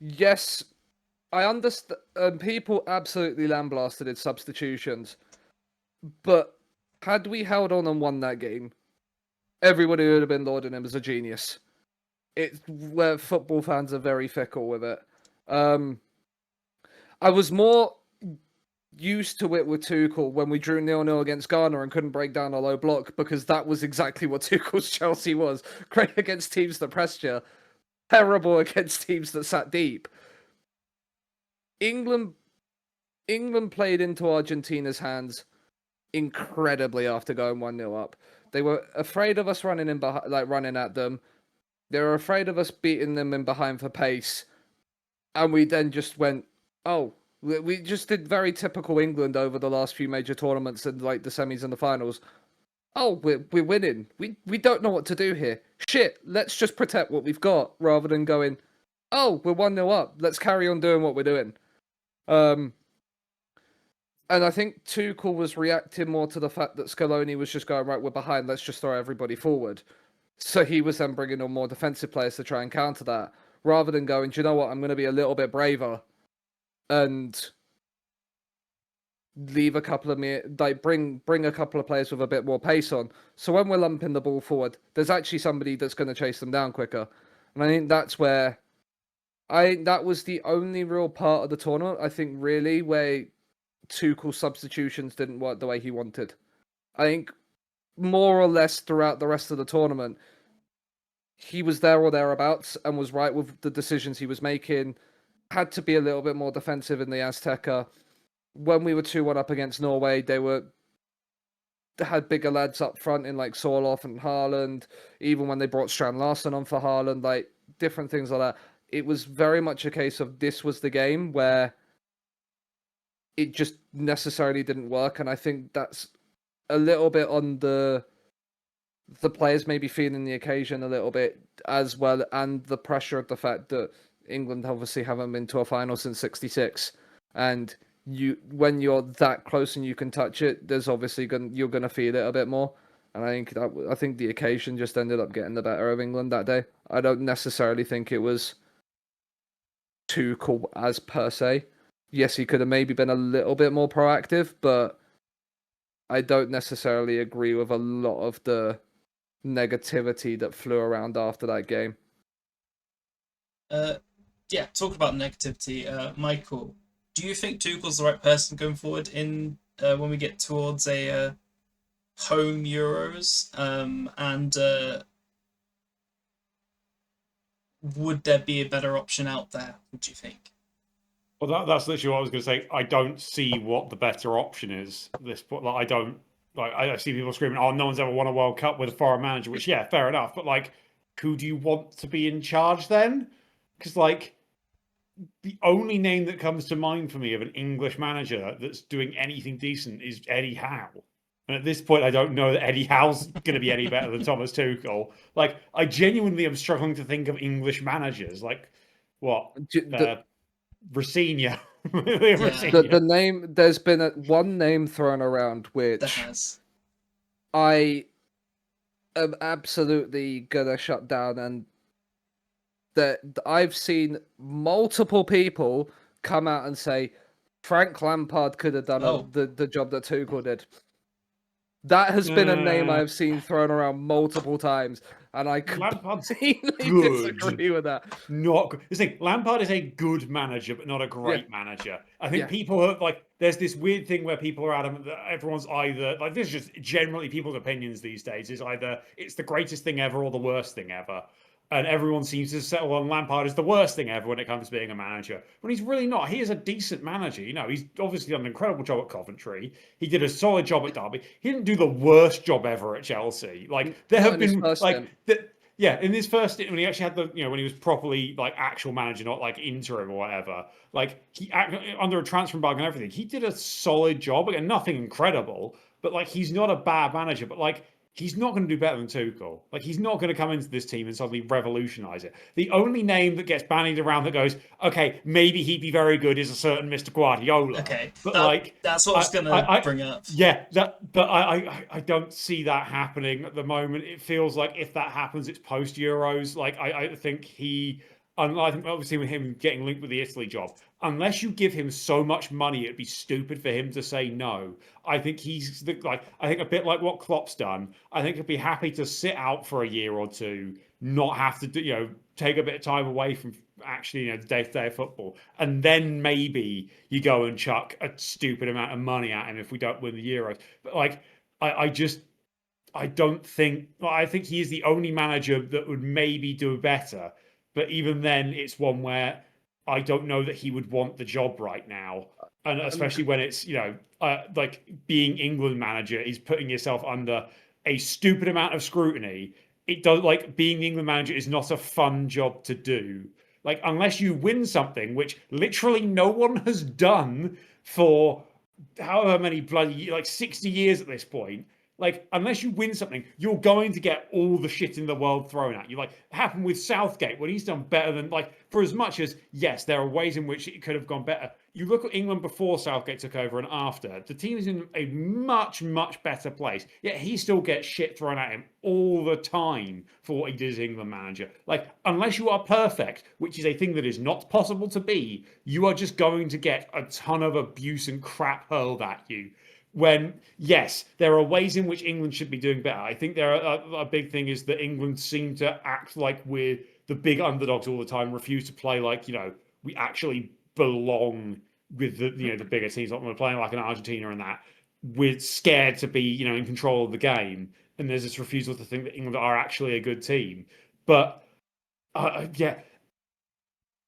B: Yes, I understand. People absolutely lambasted substitutions, but had we held on and won that game, everybody would have been lauding him as a genius. It's where football fans are very fickle with it. I was more used to it with Tuchel when we drew 0-0 against Ghana and couldn't break down a low block, because that was exactly what Tuchel's Chelsea was. Great against teams that pressed you, terrible against teams that sat deep. England played into Argentina's hands incredibly after going 1-0 up. They were afraid of us running at them. They were afraid of us beating them in behind for pace. And we then just went, oh, we just did very typical England over the last few major tournaments and like the semis and the finals. Oh, we're winning. We don't know what to do here. Shit, let's just protect what we've got rather than going, oh, we're 1-0 up. Let's carry on doing what we're doing. And I think Tuchel was reacting more to the fact that Scaloni was just going, right, we're behind, let's just throw everybody forward. So he was then bringing on more defensive players to try and counter that, rather than going, do you know what, I'm going to be a little bit braver and leave a couple of bring a couple of players with a bit more pace on. So when we're lumping the ball forward, there's actually somebody that's going to chase them down quicker. And I think that's where that was the only real part of the tournament, I think, really, where Tuchel's substitutions didn't work the way he wanted. I think more or less throughout the rest of the tournament, he was there or thereabouts and was right with the decisions he was making. Had to be a little bit more defensive in the Azteca. When we were 2-1 up against Norway, they had bigger lads up front in like Sorloth and Haaland. Even when they brought Strand Larsen on for Haaland, like different things like that. It was very much a case of this was the game where it just necessarily didn't work, and I think that's a little bit on the players maybe feeling the occasion a little bit as well, and the pressure of the fact that England obviously haven't been to a final since '66, and when you're that close and you can touch it, there's obviously you're gonna feel it a bit more. And I think the occasion just ended up getting the better of England that day. I don't necessarily think it was Tuchel as per se. Yes, he could have maybe been a little bit more proactive, but I don't necessarily agree with a lot of the negativity that flew around after that game.
A: Yeah, talk about negativity. Michael, do you think Tuchel's the right person going forward in when we get towards a home Euros? And would there be a better option out there, would you think?
C: Well, that's literally what I was going to say. I don't see what the better option is at this point. Like, I see people screaming, "Oh, no one's ever won a World Cup with a foreign manager." Which, yeah, fair enough. But like, who do you want to be in charge then? Because like, the only name that comes to mind for me of an English manager that's doing anything decent is Eddie Howe. And at this point, I don't know that Eddie Howe's going to be any better than Thomas Tuchel. Like, I genuinely am struggling to think of English managers. Like, what? Rafinha.
B: The name, there's been one name thrown around which I am absolutely gonna shut down, and that I've seen multiple people come out and say Frank Lampard could have done the job that Tuchel did. That has been a name I've seen thrown around multiple times, and I completely disagree with that.
C: Not good. The thing, Lampard is a good manager, but not a great manager. I think people are like, there's this weird thing where people are adamant that everyone's either like, this is just generally people's opinions these days, is either it's the greatest thing ever or the worst thing ever. And everyone seems to settle on Lampard as the worst thing ever when it comes to being a manager. When he's really not. He is a decent manager. You know, he's obviously done an incredible job at Coventry. He did a solid job at Derby. He didn't do the worst job ever at Chelsea. Like, there have been like yeah, in his first when he actually had when he was properly like actual manager, not like interim or whatever. Like under a transfer embargo and everything, he did a solid job. Again, nothing incredible, but like he's not a bad manager. But like he's not going to do better than Tuchel. Like he's not going to come into this team and suddenly revolutionize it. The only name that gets bandied around that goes, okay, maybe he'd be very good is a certain Mr. Guardiola.
A: Okay,
C: but
A: that's what I was going to bring up.
C: Yeah, but I don't see that happening at the moment. It feels like if that happens, it's post Euros. Like I think I think obviously with him getting linked with the Italy job, unless you give him so much money, it'd be stupid for him to say no. I think I think a bit like what Klopp's done. I think he'd be happy to sit out for a year or two, not have to do, take a bit of time away from actually, the day-to-day of football, and then maybe you go and chuck a stupid amount of money at him if we don't win the Euros. But like, I think he is the only manager that would maybe do better. But even then, it's one where I don't know that he would want the job right now. And especially when it's, like being England manager is putting yourself under a stupid amount of scrutiny. It does, like, being the England manager is not a fun job to do. Like, unless you win something, which literally no one has done for however many bloody, 60 years at this point. Like, unless you win something, you're going to get all the shit in the world thrown at you. Like, it happened with Southgate when he's done better than, for as much as, yes, there are ways in which it could have gone better. You look at England before Southgate took over and after, the team is in a much, much better place. Yet he still gets shit thrown at him all the time for what he did as England manager. Like, unless you are perfect, which is a thing that is not possible to be, you are just going to get a ton of abuse and crap hurled at you. When, yes, there are ways in which England should be doing better. I think there are a big thing is that England seem to act like we're the big underdogs all the time, refuse to play like, we actually belong with the bigger teams. Like we're playing like an Argentina and that. We're scared to be, in control of the game. And there's this refusal to think that England are actually a good team. But, yeah,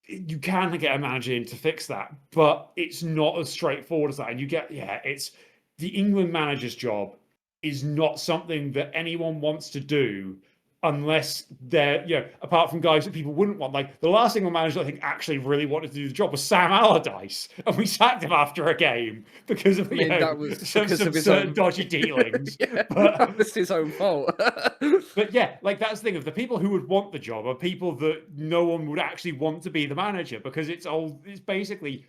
C: you can get a manager in to fix that. But it's not as straightforward as that. And it's... The England manager's job is not something that anyone wants to do unless they're, apart from guys that people wouldn't want. Like, the last England manager I think actually really wanted to do the job was Sam Allardyce, and we sacked him after a game because of, some certain dodgy dealings.
B: But that was his own fault.
C: But yeah, that's the thing of the people who would want the job are people that no one would actually want to be the manager because it's basically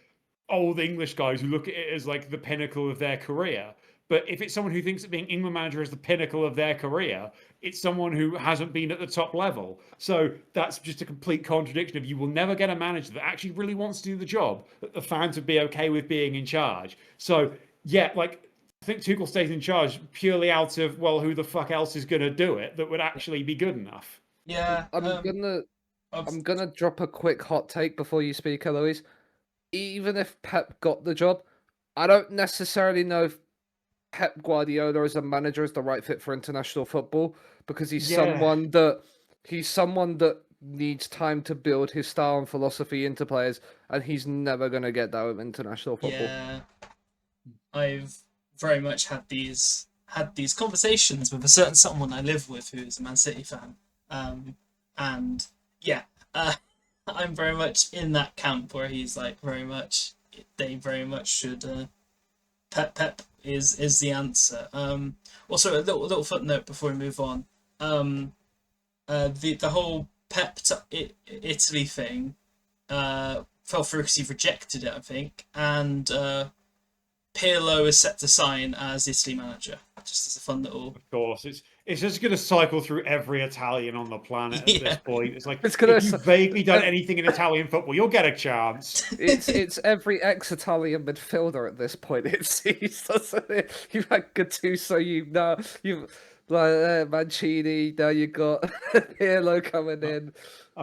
C: old English guys who look at it as like the pinnacle of their career. But if it's someone who thinks that being England manager is the pinnacle of their career, it's someone who hasn't been at the top level. So that's just a complete contradiction of you will never get a manager that actually really wants to do the job, that the fans would be okay with being in charge. So yeah, I think Tuchel stays in charge purely out of, well, who the fuck else is going to do it that would actually be good enough?
A: Yeah.
B: I'm gonna drop a quick hot take before you speak, Eloise. Even if Pep got the job, I don't necessarily know if Pep Guardiola as a manager is the right fit for international football because he's someone that needs time to build his style and philosophy into players, and he's never going to get that with international football.
A: Yeah, I've very much had these conversations with a certain someone I live with who is a Man City fan, and yeah. I'm very much in that camp where he's like they very much should Pep is the answer. Also a little footnote before we move on. The whole Pep to Italy thing fell through because he rejected it, I think, and Pirlo is set to sign as Italy manager. Just as a fun little. Of
C: course, it's just going to cycle through every Italian on the planet at this point. It's like if you've vaguely done anything in Italian football, you'll get a chance.
B: It's every ex-Italian midfielder at this point. It seems, doesn't it? You've had Gattuso, you've Mancini. Now you've got Pirlo coming in.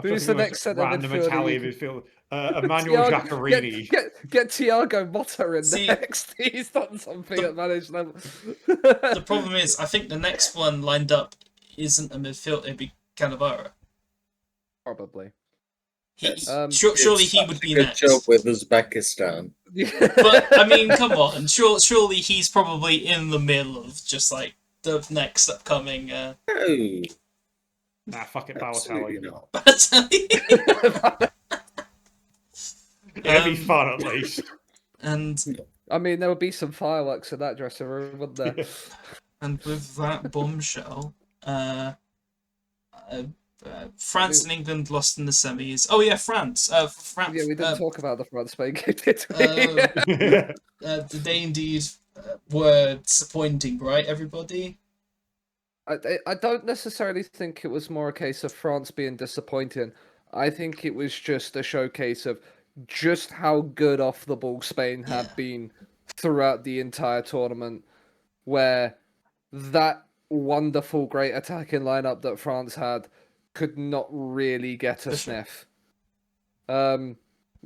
B: Who's the next centre midfielder?
C: Italian midfielder. Emmanuel Giaccherini.
B: Get Thiago Motta in next. He's done something at managed level.
A: The problem is, I think the next one lined up isn't a midfield. It'd be Cannavaro.
B: Probably.
A: Surely he would be next.
D: Good job with Uzbekistan.
A: But I mean, come on. Surely he's probably in the middle of just like the next upcoming.
C: Nah, fuck it,
D: Absolutely
C: Balotelli.
D: not.
A: Balotelli.
C: It'd be fun at least.
A: And
B: I mean, there would be some fireworks in that dressing room, wouldn't there?
A: and with that bombshell, France and England lost in the semis. Oh yeah, France. France.
B: Yeah, we didn't talk about the France-Spain game, did we?
A: They indeed were disappointing, right? Everybody.
B: I don't necessarily think it was more a case of France being disappointing. I think it was just a showcase of just how good off the ball Spain had
A: Yeah.
B: been throughout the entire tournament, where that wonderful, great attacking lineup that France had could not really get a
A: For sure.
B: sniff.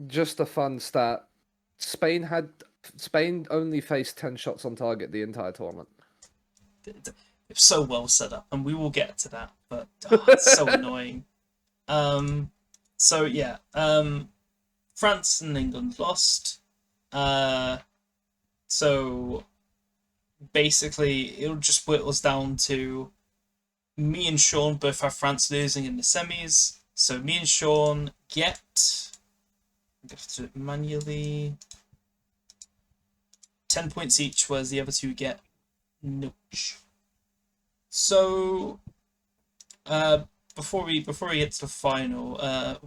B: Just a fun stat. Spain only faced 10 shots on target the entire tournament.
A: It's so well set up, and we will get to that. But it's so annoying. So yeah. France and England lost. So basically, it just whittles down to me and Sean both have France losing in the semis. So me and Sean get, I'm going to do it manually, 10 points each, whereas the other two get notch. So before we get to the final,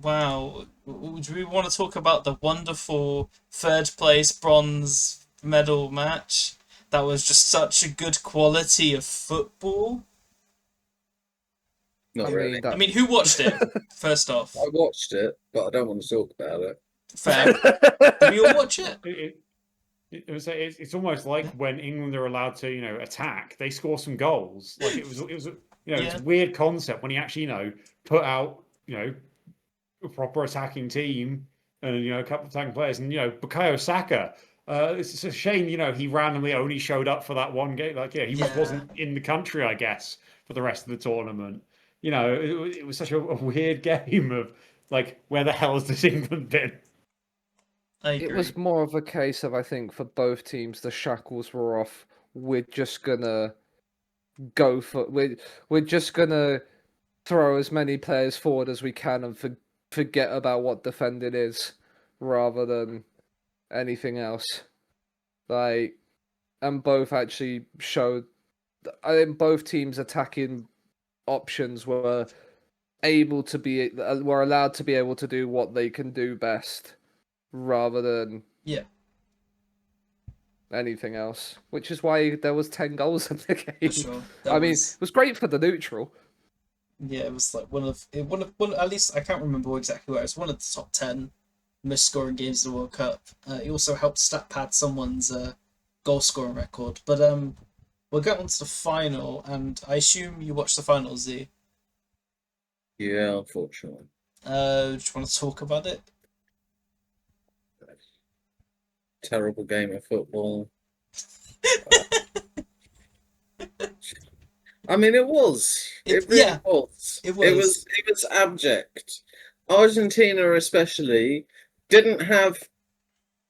A: wow, do we want to talk about the wonderful third place bronze medal match? That was just such a good quality of football.
D: Not really.
A: I mean, who watched it? First off,
D: I watched it, but I don't want to talk about it.
A: fair. Did we all watch it?
C: It's almost like when England are allowed to, attack, they score some goals. Like it was it's a weird concept when you actually, put out, a proper attacking team and a couple of attacking players, and Bukayo Saka. It's a shame, he randomly only showed up for that one game. Like, he just wasn't in the country, I guess, for the rest of the tournament. It was such a weird game of like, where the hell has this England been?
A: I agree.
B: It was more of a case of, I think, for both teams, the shackles were off. We're just gonna go for we're just gonna throw as many players forward as we can and forget about what defending is, rather than anything else. And both actually showed. I think both teams' attacking options were allowed to be able to do what they can do best, rather than anything else. Which is why there was 10 goals in the game.
A: For sure.
B: It was great for the neutral.
A: Yeah, it was like one of at least I can't remember exactly where. It was one of the top 10 most scoring games of the World Cup. It also helped stat pad someone's goal scoring record. But we'll get on to the final, and I assume you watched the final, Z.
D: Yeah, unfortunately.
A: Do you want to talk about it?
D: Terrible game of football. I mean, it was. It really was.
A: It was.
D: It was abject. Argentina, especially, didn't have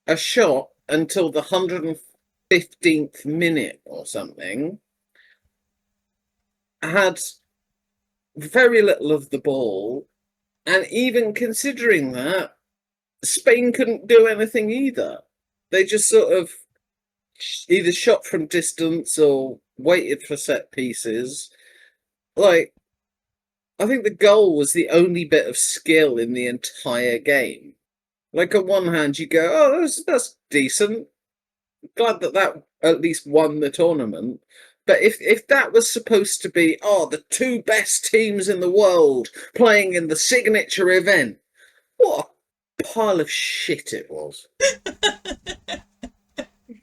D: a shot until the 115th minute or something. Had very little of the ball, and even considering that, Spain couldn't do anything either. They just sort of either shot from distance or waited for set pieces. Like, I think the goal was the only bit of skill in the entire game. Like, on one hand, you go, oh, that's decent. Glad that at least won the tournament. But if that was supposed to be, the two best teams in the world playing in the signature event, what a pile of shit it was.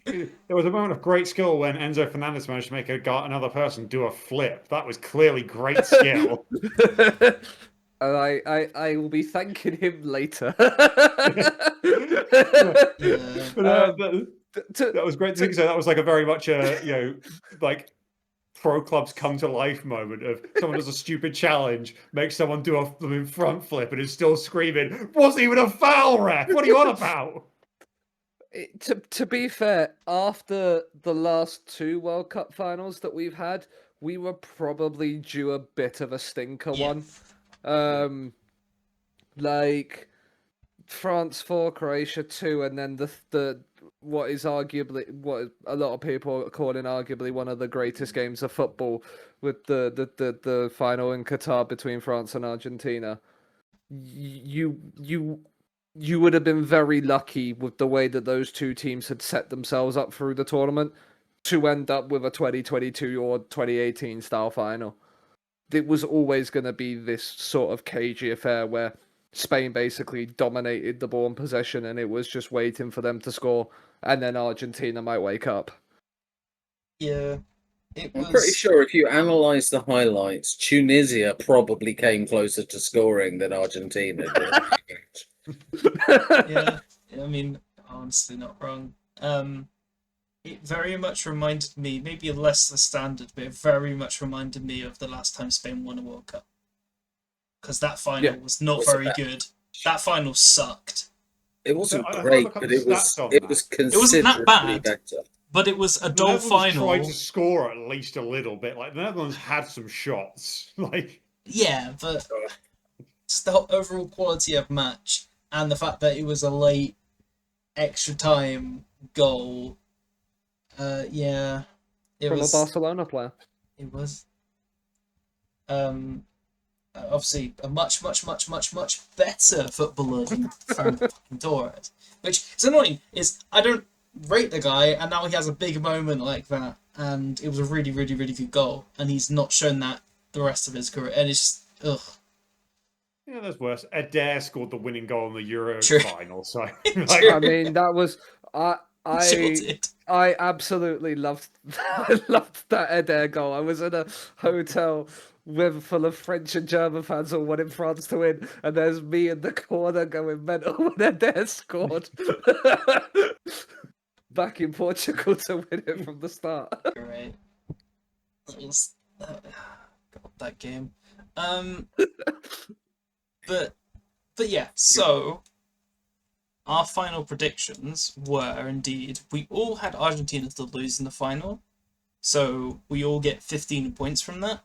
C: There was a moment of great skill when Enzo Fernandez managed to make another person do a flip. That was clearly great skill.
B: And I will be thanking him later.
C: That was great to think. So that was like a very much like pro clubs come to life moment of someone does a stupid challenge, makes someone do a front flip, and is still screaming, "Wasn't even a foul, ref! What are you on about?"
B: To be fair, after the last two World Cup finals that we've had, we were probably due a bit of a stinker
A: Yeah.
B: one. Like France 4, Croatia 2, and then the what is arguably what a lot of people are calling arguably one of the greatest games of football with the final in Qatar between France and Argentina. You would have been very lucky with the way that those two teams had set themselves up through the tournament to end up with a 2022 or 2018 style final. It was always going to be this sort of cagey affair where Spain basically dominated the ball in possession and it was just waiting for them to score, and then Argentina might wake up.
A: Yeah.
D: I'm pretty sure if you analyse the highlights, Tunisia probably came closer to scoring than Argentina did.
A: Yeah, I mean, honestly, not wrong. It very much reminded me, maybe less the standard, but it very much reminded me of the last time Spain won a World Cup. Because that final was not very good. That final sucked.
D: It wasn't
C: I
D: great,
C: look up
D: but
C: the
D: it was
C: stats on
D: it
C: that.
D: was
A: It wasn't that
D: considerably
A: bad.
D: better.
A: But it was a
C: The
A: dull
C: Netherlands
A: final.
C: tried to score at least a little bit. Like the Netherlands had some shots. Like
A: Yeah, but just the overall quality of match and the fact that it was a late extra time goal. Yeah, it
B: From
A: was.
B: a Barcelona player.
A: It was. Obviously a much better footballer than Ferran Torres, which is annoying. Is I don't rate the guy, and now he has a big moment like that, and it was a really good goal, and he's not shown that the rest of his career, and it's just ugh.
C: yeah, there's worse. Adair scored the winning goal in the Euro
A: True.
C: final. So
A: True.
B: I mean, that was
A: Sure did.
B: I absolutely loved I loved that Adair goal. I was in a hotel full of French and German fans all wanting France to win, and there's me in the corner going mental when Adair scored. Back in Portugal to win it from the start.
A: Great. That was God, that game. But yeah. So our final predictions were indeed we all had Argentina to lose in the final, so we all get 15 points from that.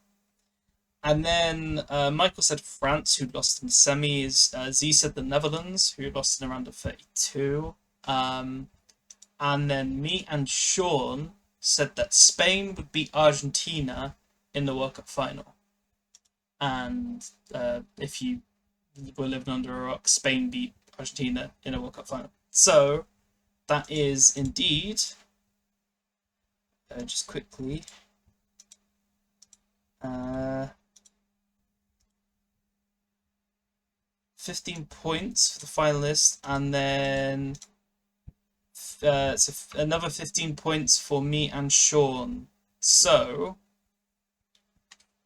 A: And then Michael said France, who lost in semis. Z said the Netherlands, who lost in a round of 32. And then me and Sean said that Spain would beat Argentina in the World Cup final. And if you were living under a rock, Spain beat Argentina in a World Cup final. So that is indeed, just quickly, 15 points for the finalists, and then another 15 points for me and Sean. So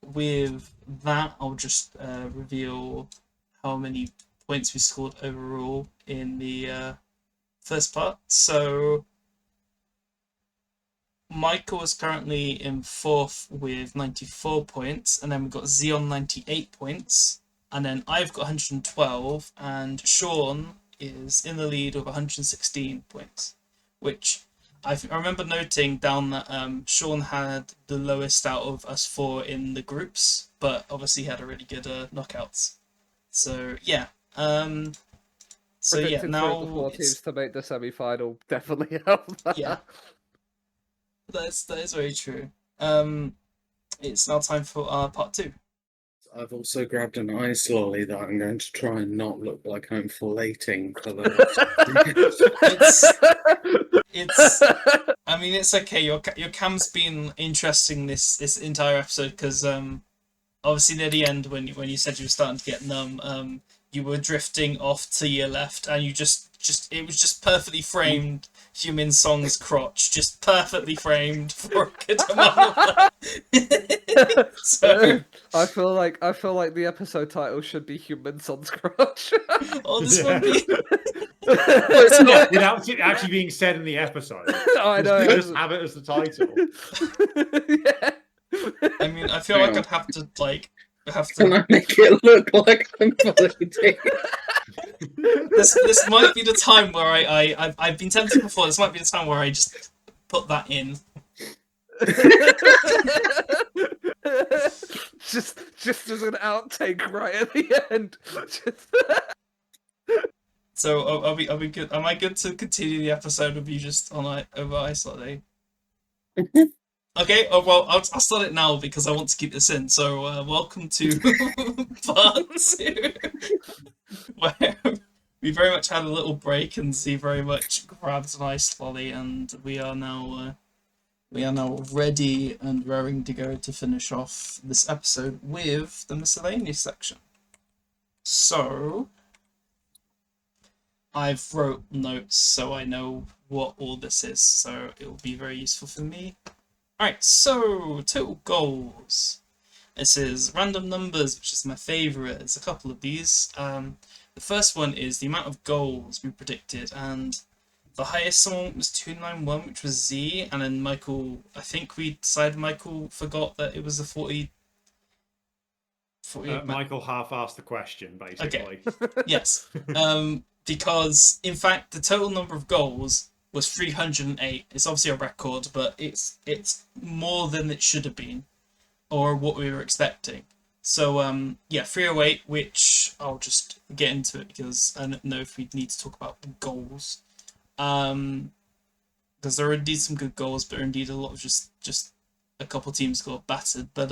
A: with that, I'll just reveal how many points we scored overall in the first part. So Michael is currently in fourth with 94 points, and then we've got Z on 98 points, and then I've got 112, and Sean is in the lead with 116 points, which I remember noting down that Sean had the lowest out of us four in the groups, but obviously had a really good knockouts. So yeah. So yeah,
B: Predicted
A: now
B: three of the four teams to make the semi-final definitely helped.
A: yeah, that is very true. It's now time for part two.
D: I've also grabbed an ice lolly that I'm going to try and not look like I'm filleting for the
A: It's I mean, it's okay. Your cam's been interesting this entire episode because obviously near the end when you said you were starting to get numb, you were drifting off to your left, and you just it was just perfectly framed. Heung Song's crotch, just perfectly framed for a good amount of So
B: I feel like the episode title should be Heung Song's Crotch.
A: oh, this won't be.
D: It's not.
C: without it actually being said in the episode.
B: I know.
C: Just have it as the title.
B: Yeah.
A: I mean, I feel like I'd have to
D: Can I make it look like I'm filleting?
A: This might be the time where I've been tempted before. This might be the time where I just put that in.
B: just as an outtake right at the end.
A: So are we good? Am I good to continue the episode with you just on over ice holiday? Okay. Oh well, I'll start it now because I want to keep this in. So welcome to part 2, where we very much had a little break and Z very much grabbed an ice lolly, and we are now ready and raring to go to finish off this episode with the miscellaneous section. So I've wrote notes so I know what all this is, so it will be very useful for me. Alright, so total goals. This is random numbers, which is my favourite. There's a couple of these. The first one is the amount of goals we predicted, and the highest one was 291, which was Z, and then Michael, I think we decided Michael forgot that it was a 40...
C: Michael half-asked the question, basically.
A: Okay. Yes. Because, in fact, the total number of goals was 308. It's obviously a record, but it's more than it should have been, or what we were expecting. So, yeah, 308, which I'll just get into it because I don't know if we need to talk about goals. Because there are indeed some good goals, but indeed a lot of just a couple teams got battered. But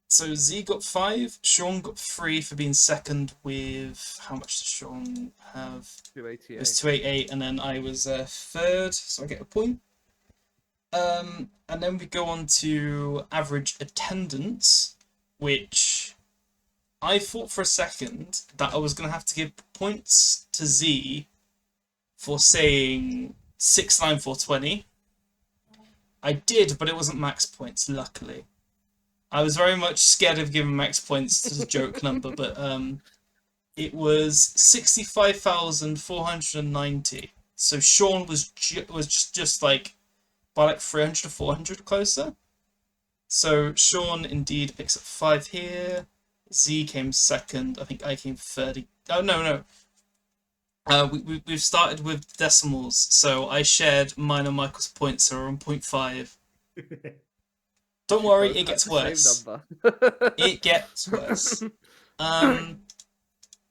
A: so Z got 5, Sean got 3 for being second with, how much does Sean have?
B: 288.
A: It was 288, and then I was third, so I get a point. And then we go on to average attendance, which I thought for a second that I was going to have to give points to Z for saying 69420. I did, but it wasn't max points, luckily. I was very much scared of giving max points to the joke number, but it was 65,490. So Sean was just like by like 300 to 400 closer. So Sean indeed picks up 5 here. Z came second. I think I came third. Oh no. We've started with decimals, so I shared mine and Michael's points, so we're on 0.5. Don't worry, it gets worse. It gets worse.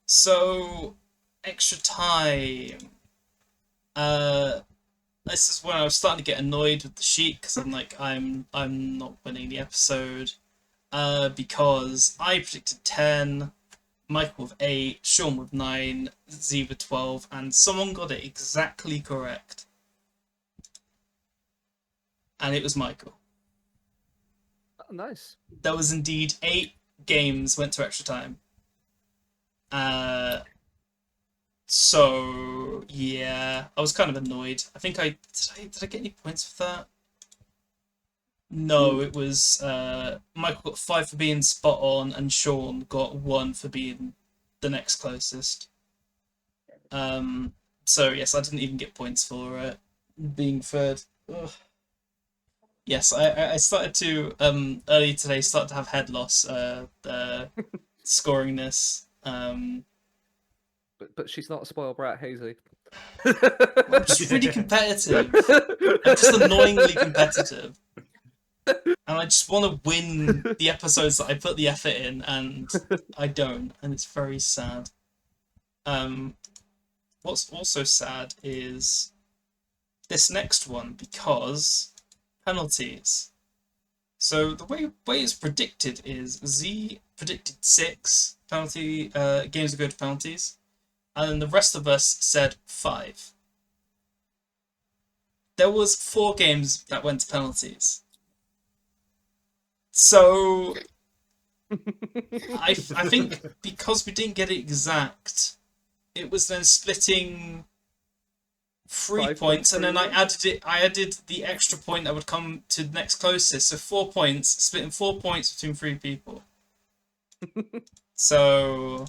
A: So extra time. This is when I was starting to get annoyed with the sheet because I'm like, I'm not winning the episode. Because I predicted 10, Michael with 8, Sean with 9, Z with 12, and someone got it exactly correct. And it was Michael.
B: Oh, nice.
A: There was indeed 8 games went to extra time. So yeah, I was kind of annoyed. I think did I get any points for that? No, it was Michael got 5 for being spot on, and Sean got 1 for being the next closest. So yes, I didn't even get points for being third. Ugh. Yes, I started to earlier today start to have head loss scoring this.
B: But she's not a spoiled brat, Hazy.
A: I'm just really competitive. I'm just annoyingly competitive. And I just want to win the episodes that I put the effort in, and I don't, and it's very sad. What's also sad is this next one, because penalties. So the way it's predicted is Z predicted 6 penalty games that go to penalties, and then the rest of us said 5. There was 4 games that went to penalties. So I think because we didn't get it exact, it was then splitting 3 points, and then I added the extra point that would come to the next closest. So 4 points, splitting 4 points between 3 people. So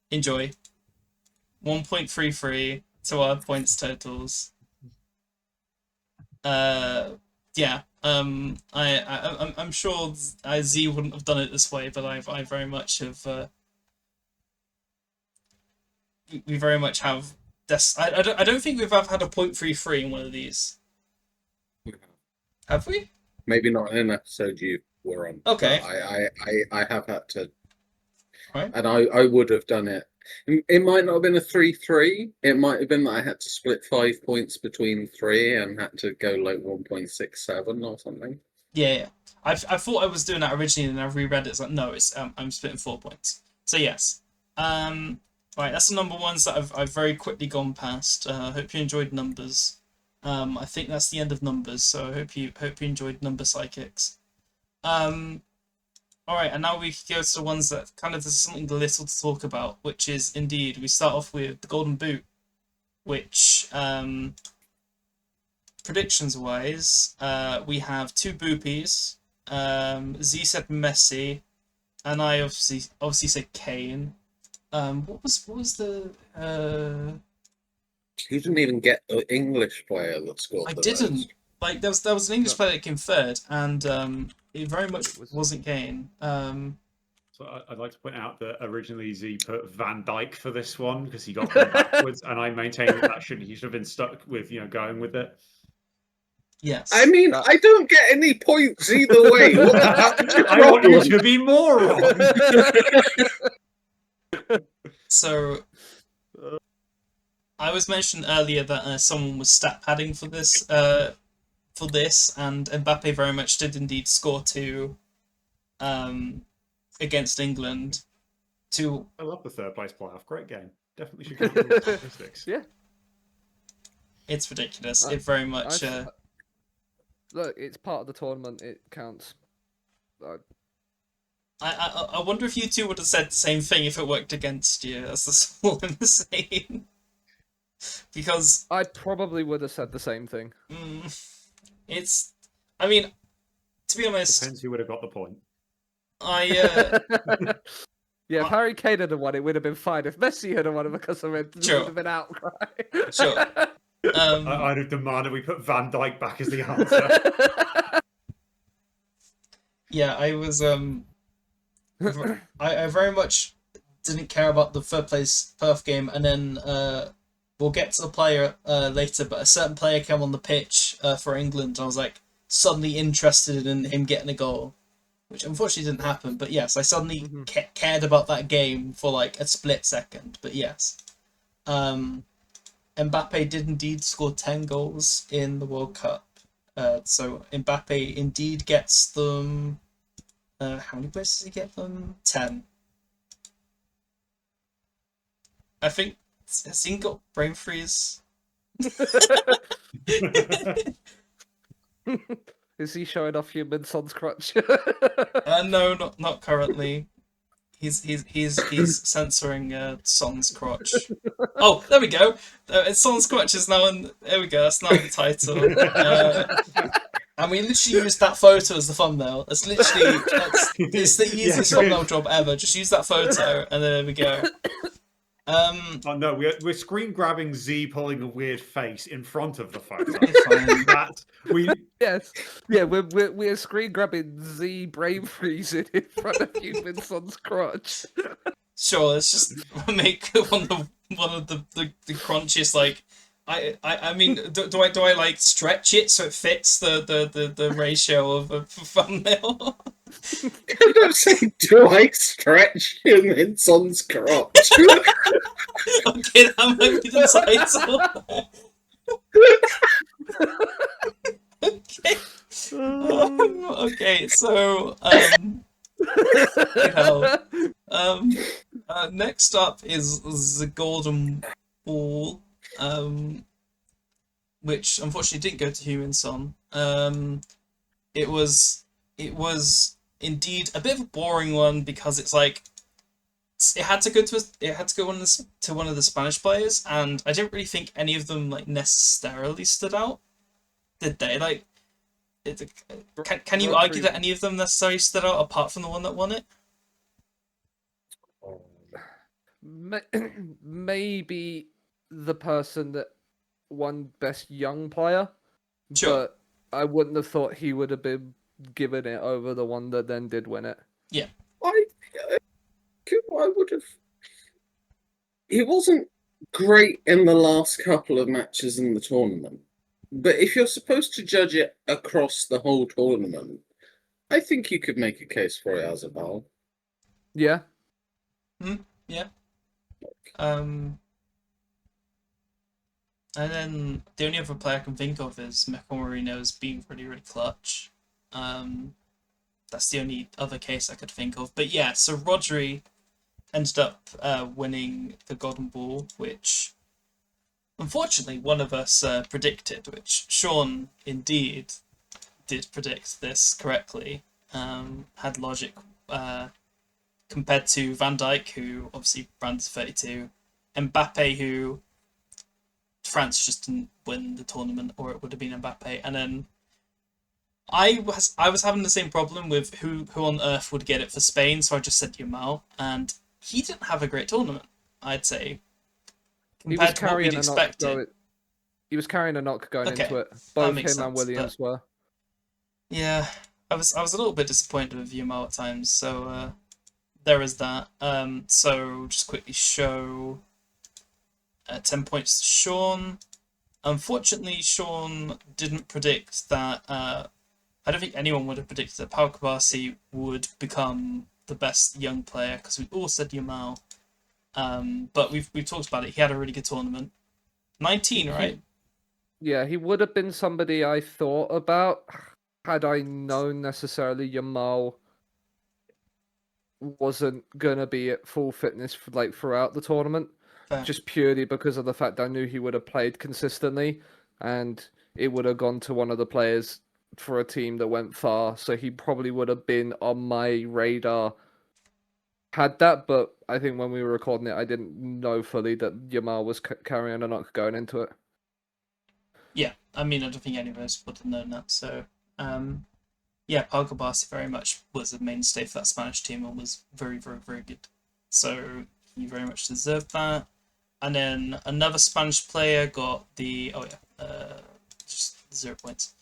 A: enjoy. 1.33 to our points totals. Yeah. I'm sure Z wouldn't have done it this way, but I very much have. We very much have this. I don't think we've ever had a 0.33 in one of these.
D: We have.
A: Have we?
D: Maybe not in an episode you were on.
A: Okay.
D: But I have had to,
A: Right.
D: and I would have done it. It might not have been a 3-3. It might have been that I had to split 5 points between three and had to go like 1.67 or something.
A: Yeah. I thought I was doing that originally, and I reread it. It's like, no, it's I'm splitting 4 points. So yes. Right, that's the number ones that I've very quickly gone past. Hope you enjoyed numbers. I think that's the end of numbers. So I hope you enjoyed number psychics. All right, and now we go to the ones that kind of there's something little to talk about, which is indeed we start off with the Golden Boot, which predictions wise, we have two boopies. Z said Messi, and I obviously said Kane. What was the
D: You didn't even get the English player that scored.
A: I
D: the
A: didn't.
D: most.
A: Like there was an English player that came third, and it very much wasn't Kane.
C: So I'd like to point out that originally Z put Van Dijk for this one because he got them backwards, and I maintain that he should have been stuck with going with it.
A: Yes.
D: I mean, I don't get any points either way. What the hell's your
C: I want you
D: problem?
C: to be moron.
A: So I was mentioned earlier that someone was stat padding for this, and Mbappe very much did indeed score two, against England.
C: I love the third place playoff. Great game. Definitely should count the statistics.
B: Yeah.
A: It's ridiculous. It very much.
B: Look, it's part of the tournament. It counts.
A: I wonder if you two would have said the same thing if it worked against you. That's all I'm saying. Because
B: I probably would have said the same thing.
A: It's. I mean, to be honest,
C: Depends who would have got the point.
A: I.
B: Yeah, if Harry Kane had won, it would have been fine. If Messi had won it because of it, it
A: Sure.
B: would have been outcry.
A: Sure.
C: I'd have demanded we put Van Dijk back as the answer.
A: Yeah, I was I very much didn't care about the third place Perth game, and then we'll get to the player later, but a certain player came on the pitch for England, and I was like suddenly interested in him getting a goal, which unfortunately didn't happen. But yes, I suddenly cared about that game for like a split second. But yes, Mbappe did indeed score 10 goals in the World Cup. So Mbappe indeed gets them. How many places does he get them? 10. I think. Has he got brain freeze?
B: Is he showing off human son's crotch?
A: No, not currently. He's censoring Son's crotch. Oh, there we go. Son's crotch is now in. There we go. That's now the title. And we literally used that photo as the thumbnail. It's the easiest thumbnail job ever. Just use that photo, and there we go.
C: Oh no, we're screen grabbing Z pulling a weird face in front of the photo.
B: Yes, yeah, we're screen grabbing Z brain freezing in front of human son's crotch.
A: Sure, let's just make one of the crunchiest. Like, I mean, do I like stretch it so it fits the ratio of a thumbnail?
D: I don't say, do I stretch him in son's crotch?
A: Okay, that might be the title. Okay. Okay, so next up is the Golden Ball, which unfortunately didn't go to Human Son. It was indeed a bit of a boring one because it's like it had to go to one of the Spanish players, and I didn't really think any of them like necessarily stood out, did they? Like, can you argue that any of them necessarily stood out apart from the one that won it?
B: Maybe the person that won Best Young Player,
A: Sure.
B: but I wouldn't have thought he would have been given it over the one that then did win it.
A: Yeah.
D: I would have. He wasn't great in the last couple of matches in the tournament. But if you're supposed to judge it across the whole tournament, I think you could make a case for it as a ball.
B: Yeah.
A: Yeah. And then the only other player I can think of is Michael Marino's being really, really clutch. That's the only other case I could think of. But yeah, so Rodri ended up winning the Golden Ball, which unfortunately one of us predicted, which Sean indeed did predict this correctly. Had logic compared to Van Dijk, who obviously ran to 32, Mbappe, who France just didn't win the tournament, or it would have been Mbappe. And then I was having the same problem with who on earth would get it for Spain, so I just said Yamal, and he didn't have a great tournament, I'd say,
B: He was
A: compared to what we'd
B: carrying a knock
A: expected.
B: going. He was carrying a knock going
A: Okay,
B: into it.
A: that
B: Both
A: makes
B: him and
A: sense,
B: Williams were.
A: Yeah, I was a little bit disappointed with Yamal at times, so there is that. So just quickly show 10 points to Sean. Unfortunately, Sean didn't predict that. I don't think anyone would have predicted that Pau Kabasi would become the best young player, because we all said Yamal. But we've talked about it. He had a really good tournament. 19, right?
B: Yeah, he would have been somebody I thought about had I known necessarily Yamal wasn't gonna be at full fitness for, like throughout the tournament,
A: Fair.
B: just purely because of the fact I knew he would have played consistently, and it would have gone to one of the players for a team that went far. So he probably would have been on my radar had that. But I think when we were recording it, I didn't know fully that Yamal was carrying a knock going into it.
A: Yeah, I mean, I don't think any of us would have known that. So, yeah, Pau Kabasi very much was a mainstay for that Spanish team and was very, very, very good. So he very much deserved that. And then another Spanish player got the just 0 points.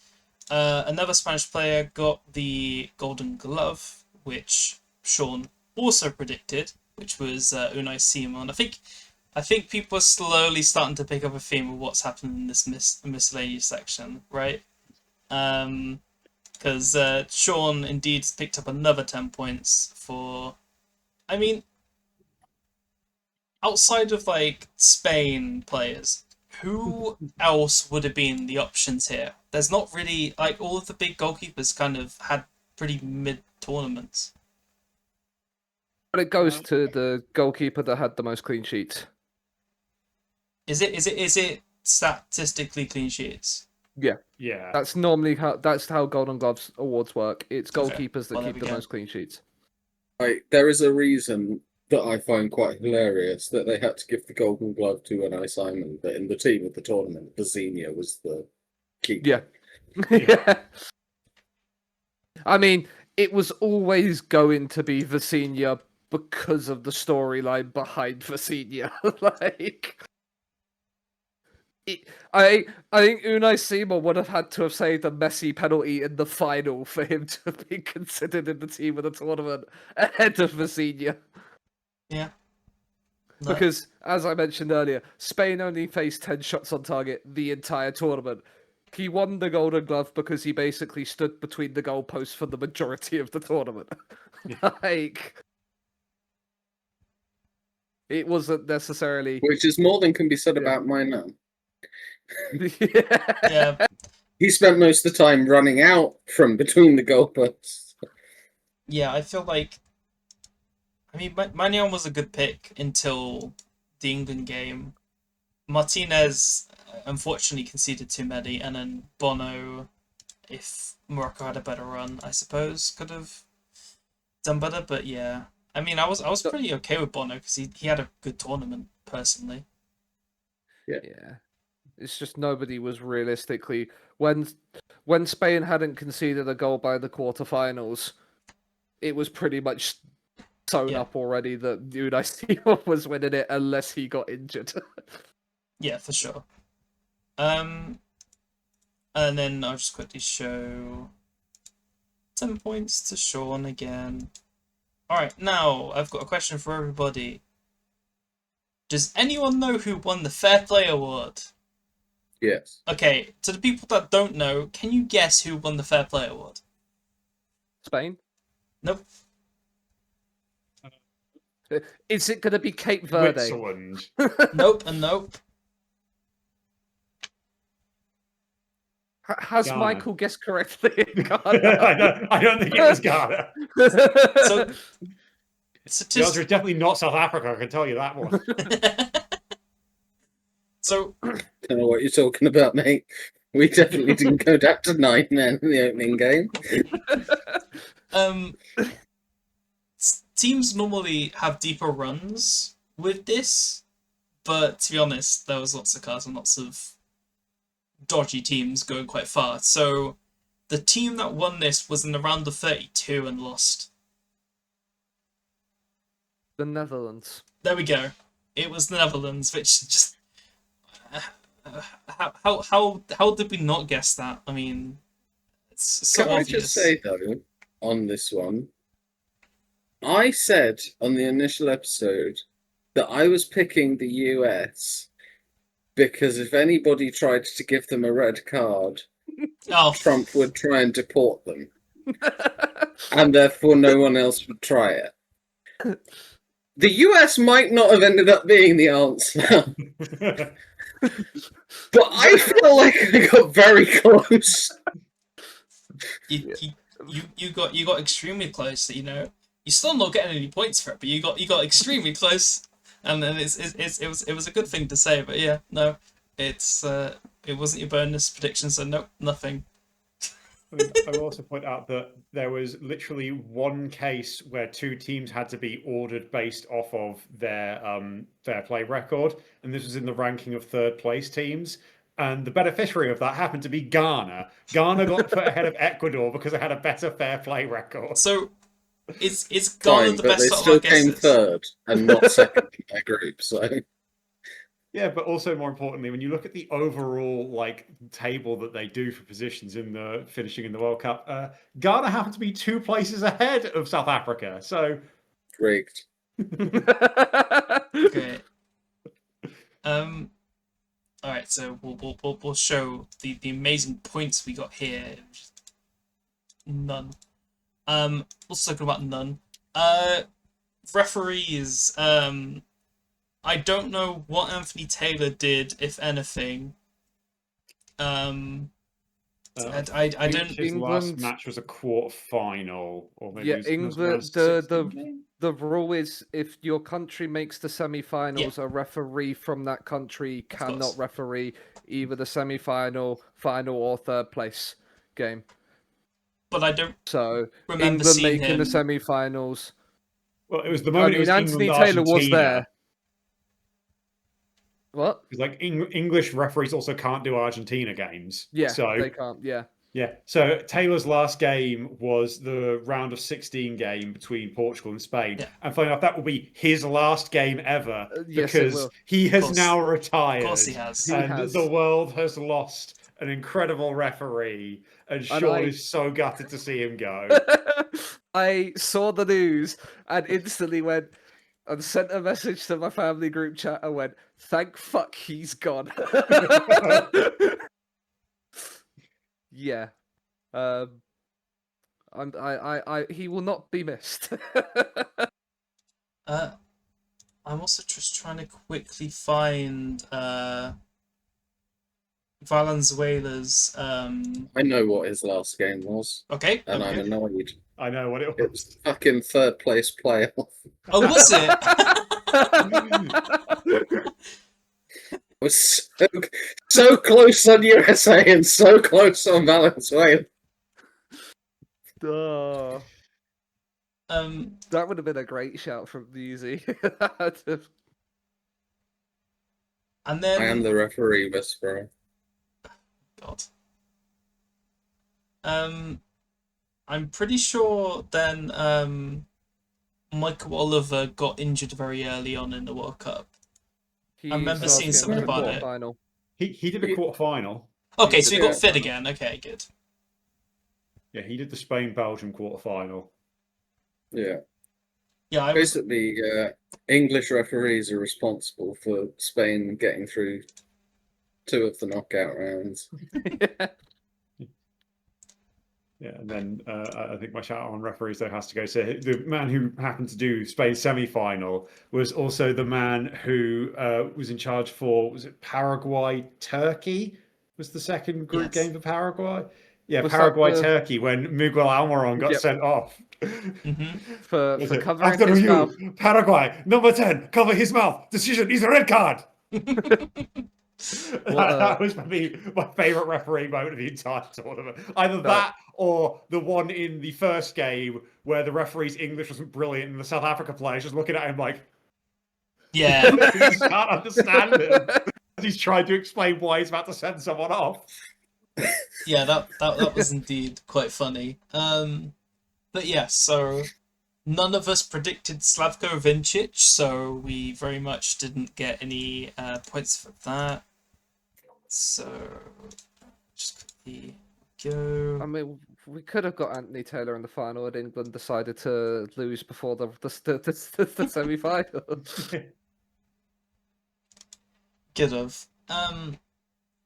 A: Another Spanish player got the Golden Glove, which Sean also predicted, which was Unai Simon. I think people are slowly starting to pick up a theme of what's happening in this miscellaneous section, right? Because Sean indeed picked up another 10 points for. I mean, outside of like Spain players, who else would have been the options here? There's not really, like, all of the big goalkeepers kind of had pretty mid tournaments.
B: But it goes to the goalkeeper that had the most clean sheets.
A: Is it statistically clean sheets?
B: Yeah.
C: Yeah.
B: That's normally how Golden Gloves awards work. It's
A: Okay.
B: goalkeepers that
A: Well, there
B: keep
A: we
B: the
A: go.
B: most clean sheets.
D: There is a reason that I find quite hilarious that they had to give the Golden Glove to Unai Simon, but in the team of the tournament, Bazinha was the keeper.
B: Yeah. I mean, it was always going to be Vecina because of the storyline behind Vecina. I think Unai Simon would have had to have saved a Messi penalty in the final for him to be considered in the team of the tournament ahead of Vecina.
A: Yeah. No.
B: Because, as I mentioned earlier, Spain only faced 10 shots on target the entire tournament. He won the Golden Glove because he basically stood between the goalposts for the majority of the tournament. Like, it wasn't necessarily.
D: Which is more than can be said about my nan.
A: Yeah.
D: He spent most of the time running out from between the goalposts.
A: Yeah, I feel like. I mean, Maignan was a good pick until the England game. Martinez unfortunately conceded too many, and then Bono, if Morocco had a better run, I suppose could have done better. But yeah, I mean, I was pretty okay with Bono because he had a good tournament personally.
B: Yeah. It's just nobody was realistically when Spain hadn't conceded a goal by the quarterfinals, it was pretty much sewn up already that Unai Simon was winning it unless he got injured.
A: Yeah, for sure. And then I'll just quickly show 10 points to Sean again. Alright, now I've got a question for everybody. Does anyone know who won the Fair Play Award?
D: Yes.
A: Okay, to the people that don't know, can you guess who won the Fair Play Award?
B: Spain.
A: Nope.
B: Is it going to be Cape Verde?
C: Switzerland.
A: Nope and nope.
B: Has
C: Ghana.
B: Michael guessed correctly?
C: I don't think it was Ghana.
A: So,
C: The answer is definitely not South Africa, I can tell you that one.
A: so
D: Don't know what you're talking about, mate. We definitely didn't go down to 9 then in the opening game.
A: Teams normally have deeper runs with this, but to be honest, there was lots of cards and lots of dodgy teams going quite far. So the team that won this was in the round of 32 and lost.
B: The Netherlands.
A: There we go. It was the Netherlands, which just how did we not guess that? I mean, it's so
D: Can I
A: obvious.
D: just say though, on this one, I said on the initial episode that I was picking the US because if anybody tried to give them a red card,
A: Oh,
D: Trump would try and deport them, and therefore no one else would try it. The US might not have ended up being the answer, but I feel like I got very close.
A: you got extremely close. You know, you're still not getting any points for it, but you got extremely close, and then it was a good thing to say. But yeah, no, it wasn't your bonus prediction, so nope, nothing.
C: I will also point out that there was literally one case where two teams had to be ordered based off of their fair play record, and this was in the ranking of third place teams. And the beneficiary of that happened to be Ghana. Ghana got put ahead of Ecuador because it had a better fair play record.
A: So, is Ghana
D: Fine,
A: the
D: but
A: best
D: they
A: out of
D: still
A: our
D: came
A: guesses?
D: third and not second in their group. So
C: Yeah, but also more importantly, when you look at the overall like table that they do for positions in the finishing in the World Cup, Ghana happened to be 2 places ahead of South Africa. So
D: rigged.
A: Great. All right, so we'll show the amazing points we got here. None. Let's talk about none. Referees. I don't know what Anthony Taylor did, if anything. I don't.
C: his last match was a quarter final, or maybe
B: Yeah,
C: it was
B: England.
C: round 16 game?
B: The rule is if your country makes the semi-finals, a referee from that country cannot referee either the semi-final, final, or third place game.
A: But I don't
B: So
A: remember
B: England
A: seeing
B: making
A: him.
B: the semi-finals.
C: Well, it was the moment it was
B: Anthony
C: England,
B: Taylor was
C: Argentina.
B: there. What?
C: Because like English referees also can't do Argentina games.
B: Yeah,
C: so
B: they can't. Yeah.
C: Yeah, so Taylor's last game was the round of 16 game between Portugal and Spain.
A: Yeah.
C: And funny enough, that will be his last game ever
B: Yes, it
C: because
B: will.
C: he has
A: course.
C: now retired.
A: Of course he has.
B: He
C: And
B: has.
C: the world has lost an incredible referee. And Sean is so gutted to see him go.
B: I saw the news and instantly went and sent a message to my family group chat and went, "Thank fuck he's gone." Yeah. He will not be missed.
A: I'm also just trying to quickly find Valenzuela's.
D: I know what his last game was,
A: Okay.
D: and
A: okay.
D: I'm annoyed.
C: I know what it
D: It
C: was.
D: was fucking third place playoff.
A: Oh, was it?
D: It was so close on USA and so close on Valenzuela.
B: Oh,
A: Um,
B: that would have been a great shout from Newsy.
A: and then
D: I am the referee whisperer.
A: God. I'm pretty sure then Michael Oliver got injured very early on in the World Cup. I remember seeing something about it.
B: Final.
C: He did a quarter final.
A: Okay, so he got
D: Yeah.
A: fit again. Okay, good.
C: Yeah, he did the Spain-Belgium quarter final.
D: Yeah.
A: Yeah, I was,
D: Basically, English referees are responsible for Spain getting through 2 of the knockout rounds.
C: Yeah, and then I think my shout out on referees though has to go. So the man who happened to do Spain's semi-final was also the man who was in charge for, was it Paraguay Turkey? Was the second group
A: Yes.
C: game for Paraguay? Yeah,
B: Was that
C: Paraguay
B: the-
C: Turkey when Miguel Almiron got
B: Yep.
C: sent off.
B: for
C: Was it,
B: covering
C: after
B: his
C: you,
B: mouth.
C: Paraguay number 10, cover his mouth. Decision is a red card. That was maybe my favourite refereeing moment of the entire tournament. Either that or the one in the first game where the referee's English wasn't brilliant and the South Africa players just looking at him like,
A: Yeah.
C: he just can't understand him. He's trying to explain why he's about to send someone off.
A: Yeah, that was indeed quite funny. But yeah, so none of us predicted Slavko Vincic, so we very much didn't get any points for that. So just quickly go.
B: I mean, we could have got Anthony Taylor in the final, and England decided to lose before the semi-final.
A: Could have. All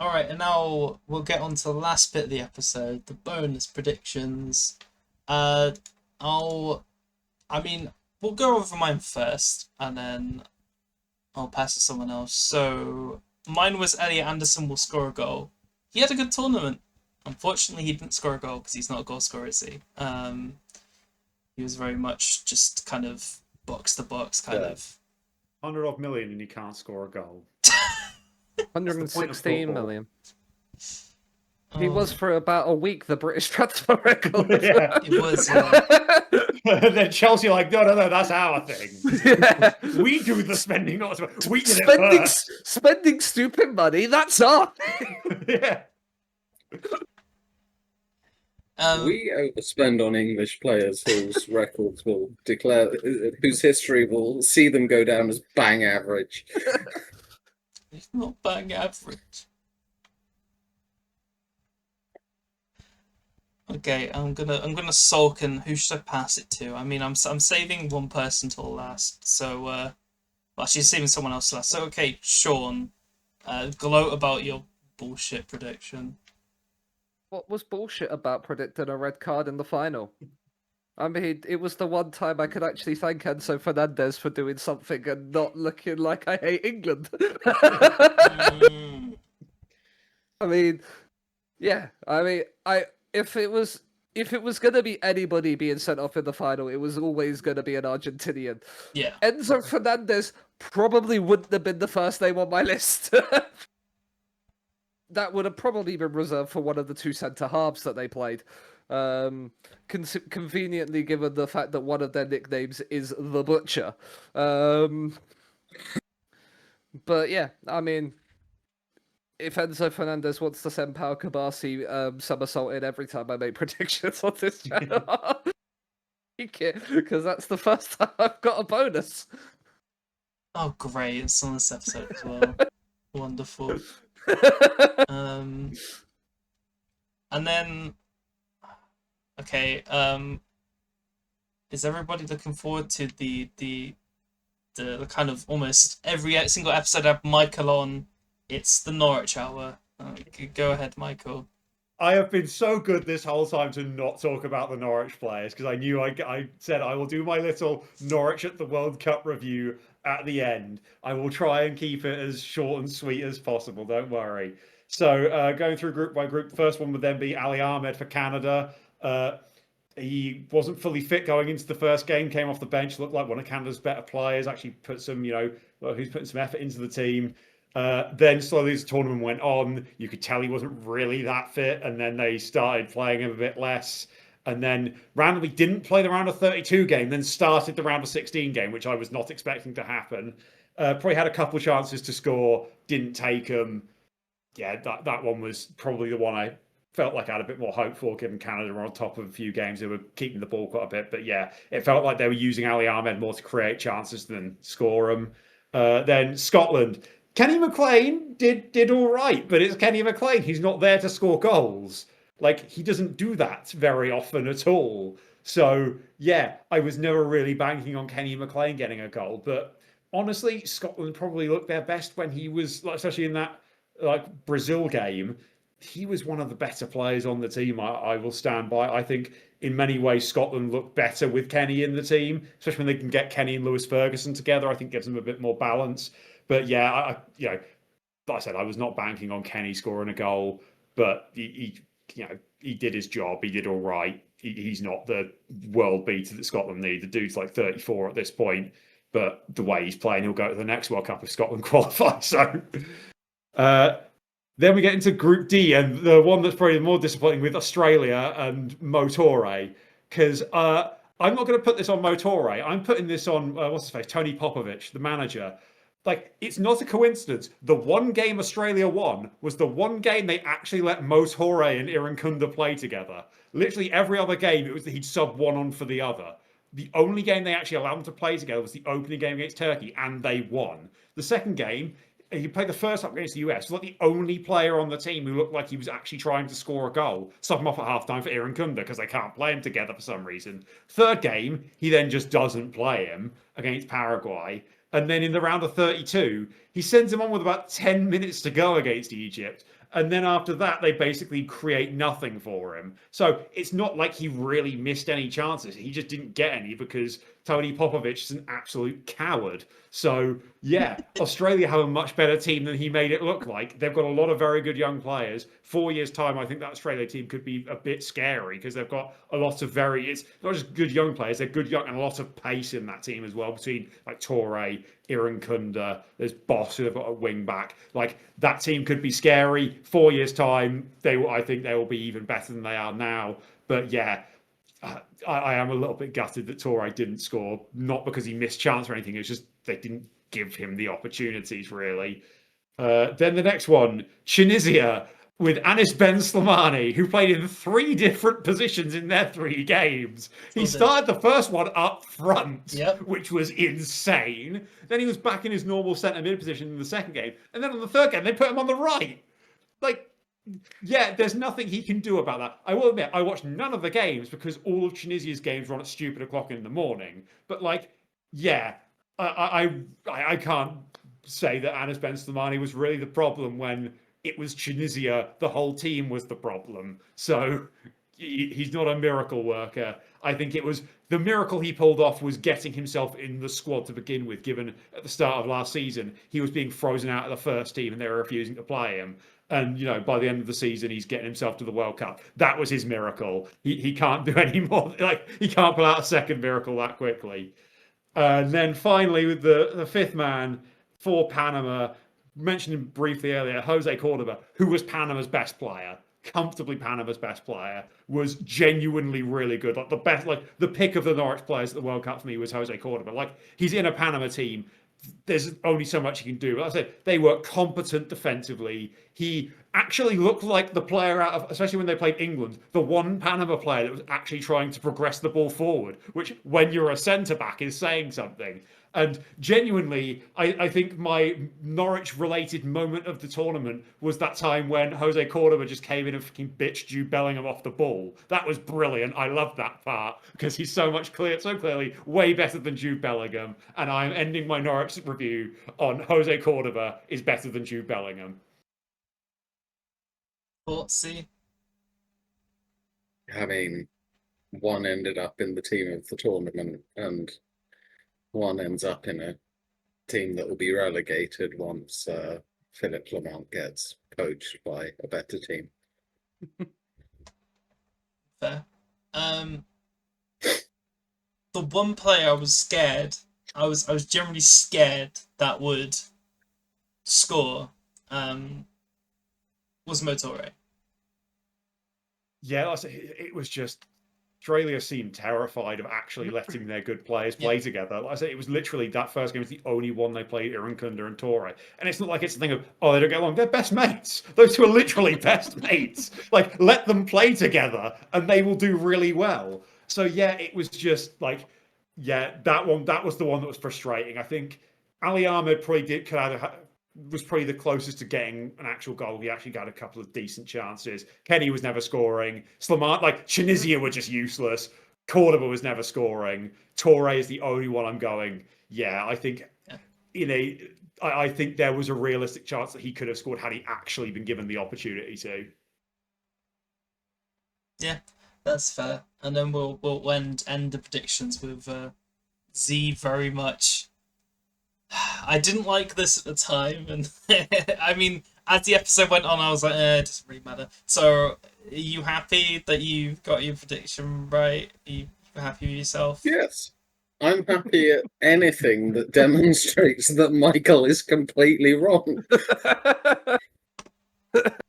A: right, and now we'll get on to the last bit of the episode, the bonus predictions. We'll go over mine first, and then I'll pass to someone else. So mine was Elliot Anderson will score a goal. He had a good tournament. Unfortunately, he didn't score a goal because he's not a goal scorer, is he? He was very much just kind of box to box, kind of.
C: 100 odd million and you can't score a goal.
B: 116 million. He
A: Oh,
B: was for about a week the British transfer record.
C: Yeah.
A: It was.
C: Then Chelsea like, no, that's our thing.
B: Yeah.
C: We do the spending, not we did
B: spending,
C: it first.
B: spending stupid money, that's our
C: Yeah.
D: We overspend on English players whose records will declare, whose history will see them go down as bang average.
A: It's not bang average. Okay, I'm gonna sulk, and who should I pass it to? I mean, I'm saving one person till last, so well, actually saving someone else last. So okay, Sean, gloat about your bullshit prediction.
B: What was bullshit about predicting a red card in the final? I mean, it was the one time I could actually thank Enzo Fernandez for doing something and not looking like I hate England.
A: Mm,
B: I mean, yeah. I mean, if it was gonna be anybody being sent off in the final, it was always gonna be an Argentinian.
A: yeah,
B: Enzo Fernandez probably wouldn't have been the first name on my list. That would have probably been reserved for one of the two centre halves that they played. Conveniently, given the fact that one of their nicknames is the Butcher. But yeah, I mean, if Enzo Fernandez wants to send Pau Kabasi somersaulted every time I make predictions on this channel, because that's the first time I've got a bonus.
A: Oh great, it's on this episode as well. Wonderful. And then okay, is everybody looking forward to the kind of almost every single episode I have Michael on? It's the Norwich Hour. Go ahead, Michael.
C: I have been so good this whole time to not talk about the Norwich players because I knew I said I will do my little Norwich at the World Cup review at the end. I will try and keep it as short and sweet as possible, don't worry. So going through group by group, first one would then be Ali Ahmed for Canada. He wasn't fully fit going into the first game, came off the bench, looked like one of Canada's better players, actually put some, who's putting some effort into the team. Then slowly as the tournament went on, you could tell he wasn't really that fit, and then they started playing him a bit less. And then randomly didn't play the round of 32 game, then started the round of 16 game, which I was not expecting to happen. Probably had a couple of chances to score, didn't take them. Yeah, that one was probably the one I felt like I had a bit more hope for, given Canada were on top of a few games. They were keeping the ball quite a bit. But yeah, it felt like they were using Ali Ahmed more to create chances than score them. Then Scotland. Kenny McLean did all right, but it's Kenny McLean. He's not there to score goals. Like, he doesn't do that very often at all. So, yeah, I was never really banking on Kenny McLean getting a goal. But honestly, Scotland probably looked their best when he was, especially in that like Brazil game, he was one of the better players on the team. I will stand by. I think in many ways Scotland look better with Kenny in the team, especially when they can get Kenny and Lewis Ferguson together. I think gives them a bit more balance. But yeah, like I said, I was not banking on Kenny scoring a goal, but he did his job. He did all right. He's not the world beater that Scotland need. The dude's like 34 at this point, but the way he's playing, he'll go to the next World Cup if Scotland qualify. So then we get into Group D, and the one that's probably more disappointing with Australia and Motore, because I'm not going to put this on Motore. I'm putting this on, what's his face, Tony Popovich, the manager. Like, it's not a coincidence. The one game Australia won was the one game they actually let Motore and Irankunda play together. Literally every other game, it was that he'd sub one on for the other. The only game they actually allowed them to play together was the opening game against Turkey, and they won. The second game, he played the first up against the US. He was like the only player on the team who looked like he was actually trying to score a goal. Sub him off at halftime for Irankunda because they can't play him together for some reason. Third game, he then just doesn't play him against Paraguay. And then in the round of 32, he sends him on with about 10 minutes to go against Egypt. And then after that, they basically create nothing for him. So it's not like he really missed any chances. He just didn't get any because Tony Popovich is an absolute coward. So, yeah, Australia have a much better team than he made it look like. They've got a lot of very good young players. 4 years' time, I think that Australia team could be a bit scary because they've got a lot of it's not just good young players, they're good young and a lot of pace in that team as well between like Toure, Irankunda, there's Boss who they've got a wing back. Like that team could be scary. 4 years' time, I think they will be even better than they are now. But yeah, I am a little bit gutted that Toure didn't score, not because he missed chance or anything. It's just they didn't give him the opportunities, really. Then the next one, Tunisia, with Anis Ben Slimani, who played in 3 different positions in their 3 games. He started the first one up front, which was insane. Then he was back in his normal centre mid position in the second game. And then on the third game, they put him on the right. Like, yeah, there's nothing he can do about that. I will admit, I watched none of the games because all of Tunisia's games were on at stupid o'clock in the morning. But like, yeah, I can't say that Anis Ben Slimani was really the problem when it was Tunisia. The whole team was the problem. So he's not a miracle worker. I think it was the miracle he pulled off was getting himself in the squad to begin with, given at the start of last season, he was being frozen out of the first team and they were refusing to play him. And, you know, by the end of the season, he's getting himself to the World Cup. That was his miracle. He can't do any more. Like, he can't pull out a second miracle that quickly. And then finally, with the fifth man for Panama, mentioned him briefly earlier, Jose Cordoba, who was Panama's best player, comfortably Panama's best player, was genuinely really good. Like the best, like the pick of the Norwich players at the World Cup for me was Jose Cordoba. Like he's in a Panama team. There's only so much he can do. But like I said, they were competent defensively. He actually looked like the player out of, especially when they played England, the one Panama player that was actually trying to progress the ball forward, which when you're a centre-back is saying something. And genuinely, I think my Norwich-related moment of the tournament was that time when Jose Cordoba just came in and fucking bitched Jude Bellingham off the ball. That was brilliant. I love that part because he's so clearly way better than Jude Bellingham. And I'm ending my Norwich review on Jose Cordoba is better than Jude Bellingham.
A: See?
D: I mean, one ended up in the team of the tournament and one ends up in a team that will be relegated once Philip Lamont gets poached by a better team.
A: Fair. The one player I was scared, I was generally scared that would score, was Motore.
C: Yeah, it was just Australia seemed terrified of actually letting their good players play together. Like I said, it was literally that first game was the only one they played, Irankunda and Toure. And it's not like it's a thing of, oh, they don't get along. They're best mates. Those two are literally best mates. Like, let them play together and they will do really well. So, yeah, it was just like, yeah, that was the one that was frustrating. I think Ali Ahmed was probably the closest to getting an actual goal. He actually got a couple of decent chances. Kenny was never scoring. Slimani, like Tunisia were just useless. Cordoba was never scoring. Toure is the only one I'm going, yeah, I think I think there was a realistic chance that he could have scored had he actually been given the opportunity to.
A: Yeah, that's fair. And then we'll end the predictions with Z very much. I didn't like this at the time, and I mean, as the episode went on, I was like, it doesn't really matter. So, are you happy that you got your prediction right? Are you happy with yourself?
D: Yes. I'm happy at anything that demonstrates that Michael is completely wrong.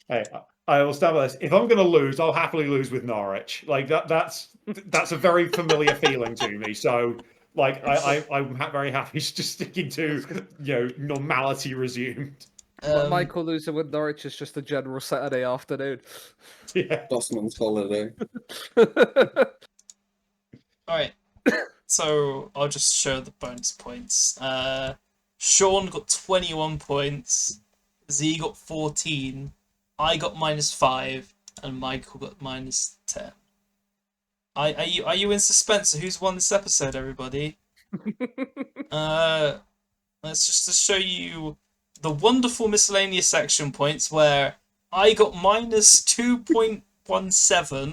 C: Hey, I will stand by this. If I'm going to lose, I'll happily lose with Norwich. Like that's a very familiar feeling to me. So, like, I'm very happy just sticking to normality resumed.
B: Michael losing with Norwich is just a general Saturday afternoon.
C: Yeah.
D: Bossman's holiday.
A: Alright. So I'll just show the bonus points. Sean got 21 points, Z got 14, I got -5, and Michael got -10. Are you in suspense? Who's won this episode, everybody? Let's just to show you the wonderful miscellaneous section points where I got -2.17.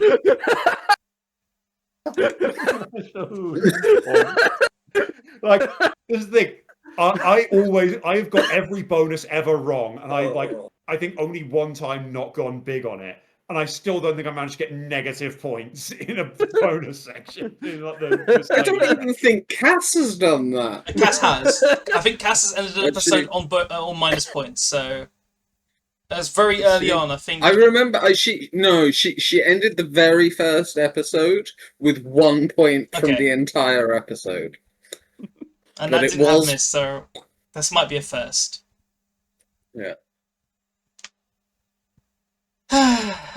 C: Like, this is the thing. I've got every bonus ever wrong, and I think only one time not gone big on it, and I still don't think I managed to get negative points in a bonus section.
D: I don't even think Cass has done that.
A: Cass has. I think Cass has ended an episode on minus points, so that's very early on. I think.
D: I remember. She ended the very first episode with 1 point from the entire episode.
A: And that didn't have miss, so this might be a first.
D: Yeah.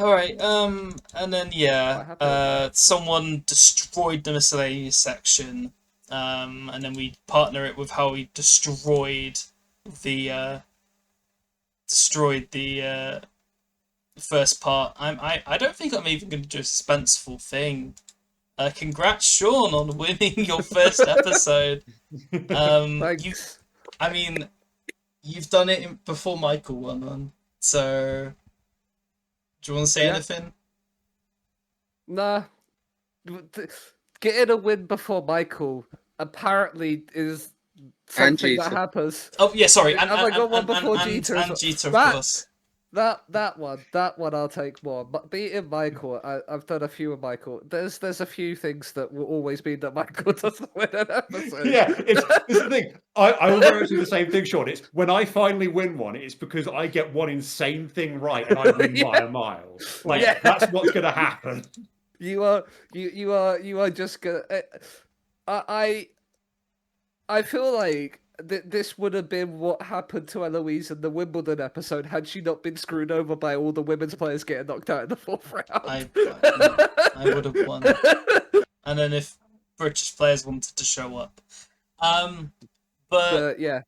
A: Alright, and then someone destroyed the miscellaneous section, and then we partner it with how we destroyed the first part. I don't think I'm even going to do a suspenseful thing. Congrats, Sean, on winning your first episode.
B: Thanks.
A: You've done it before Michael won one, so do you want to say anything?
B: Nah. Getting a win before Michael apparently is something that happens.
A: Oh yeah, sorry. And
B: I got one before Jeter.
A: And Jeter, of course.
B: That one I'll take more. But beating Michael, I've done a few with Michael. There's a few things that will always mean that Michael doesn't win an episode.
C: Yeah, it's the thing. I will go through the same thing, Sean. It's when I finally win one, it's because I get one insane thing right and I win by a mile. Like that's what's gonna happen.
B: You are just gonna. I feel like this would have been what happened to Eloise in the Wimbledon episode had she not been screwed over by all the women's players getting knocked out in the fourth round.
A: I would have won. And then if British players wanted to show up. But yeah.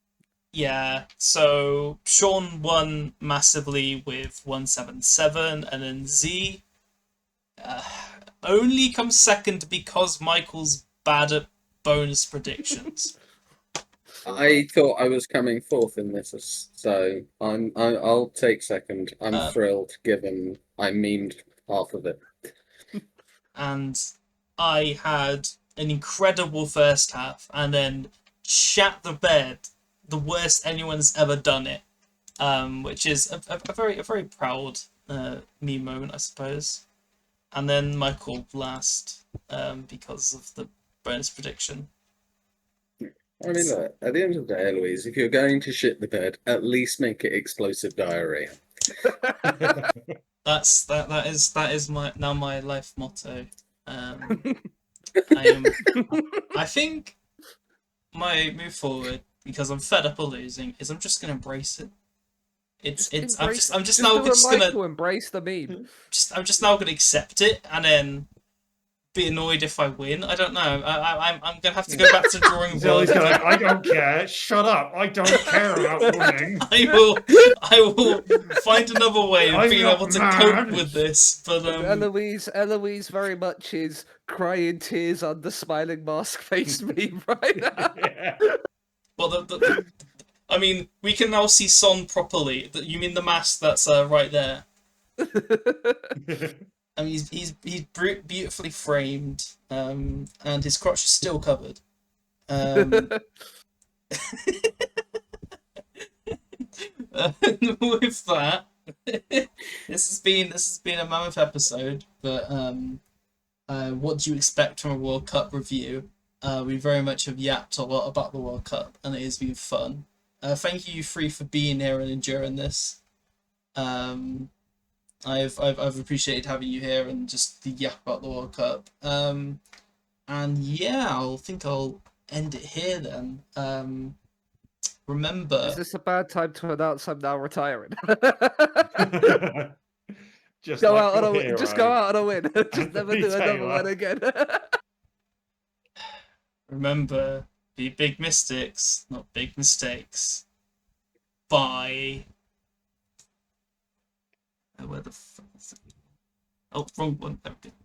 A: So Sean won massively with 177, and then Z only comes second because Michael's bad at bonus predictions.
D: I thought I was coming fourth in this, so I'll take second. I'm thrilled, given I memed half of it.
A: And I had an incredible first half, and then shat the bed, the worst anyone's ever done it, which is a very proud me moment, I suppose. And then Michael last, because of the bonus prediction.
D: I mean, look, at the end of the day, Eloise, if you're going to shit the bed, at least make it explosive diarrhea.
A: That is my life motto. I think my move forward, because I'm fed up of losing, is I'm just gonna embrace it. I'm just gonna
B: embrace the meme.
A: I'm just now gonna accept it and then be annoyed if I win. I don't know. I'm gonna have to go back to drawing board.
C: I don't care. Shut up. I don't care about winning.
A: I will find another way of being able to cope with this. But
B: Eloise very much is crying tears on the smiling mask face meme right now.
C: Yeah.
A: Well, I mean, we can now see Son properly. You mean the mask that's right there? I mean, beautifully framed, and his crotch is still covered. With that, this has been a mammoth episode. But what do you expect from a World Cup review? We very much have yapped a lot about the World Cup, and it has been fun. Thank you three for being here and enduring this. I've appreciated having you here and just the yap about the World Cup. And yeah, think I'll end it here then. Remember,
B: Is this a bad time to announce I'm now retiring?
C: Just
B: Go
C: like
B: out on
C: your
B: a win. Just go
C: hero,
B: out on a win. Just never do
C: Anthony
B: another
C: Taylor.
B: one again.
A: remember, be big mystics, not big mistakes. Bye. Where the fuck is it? Oh, wrong one. There we go.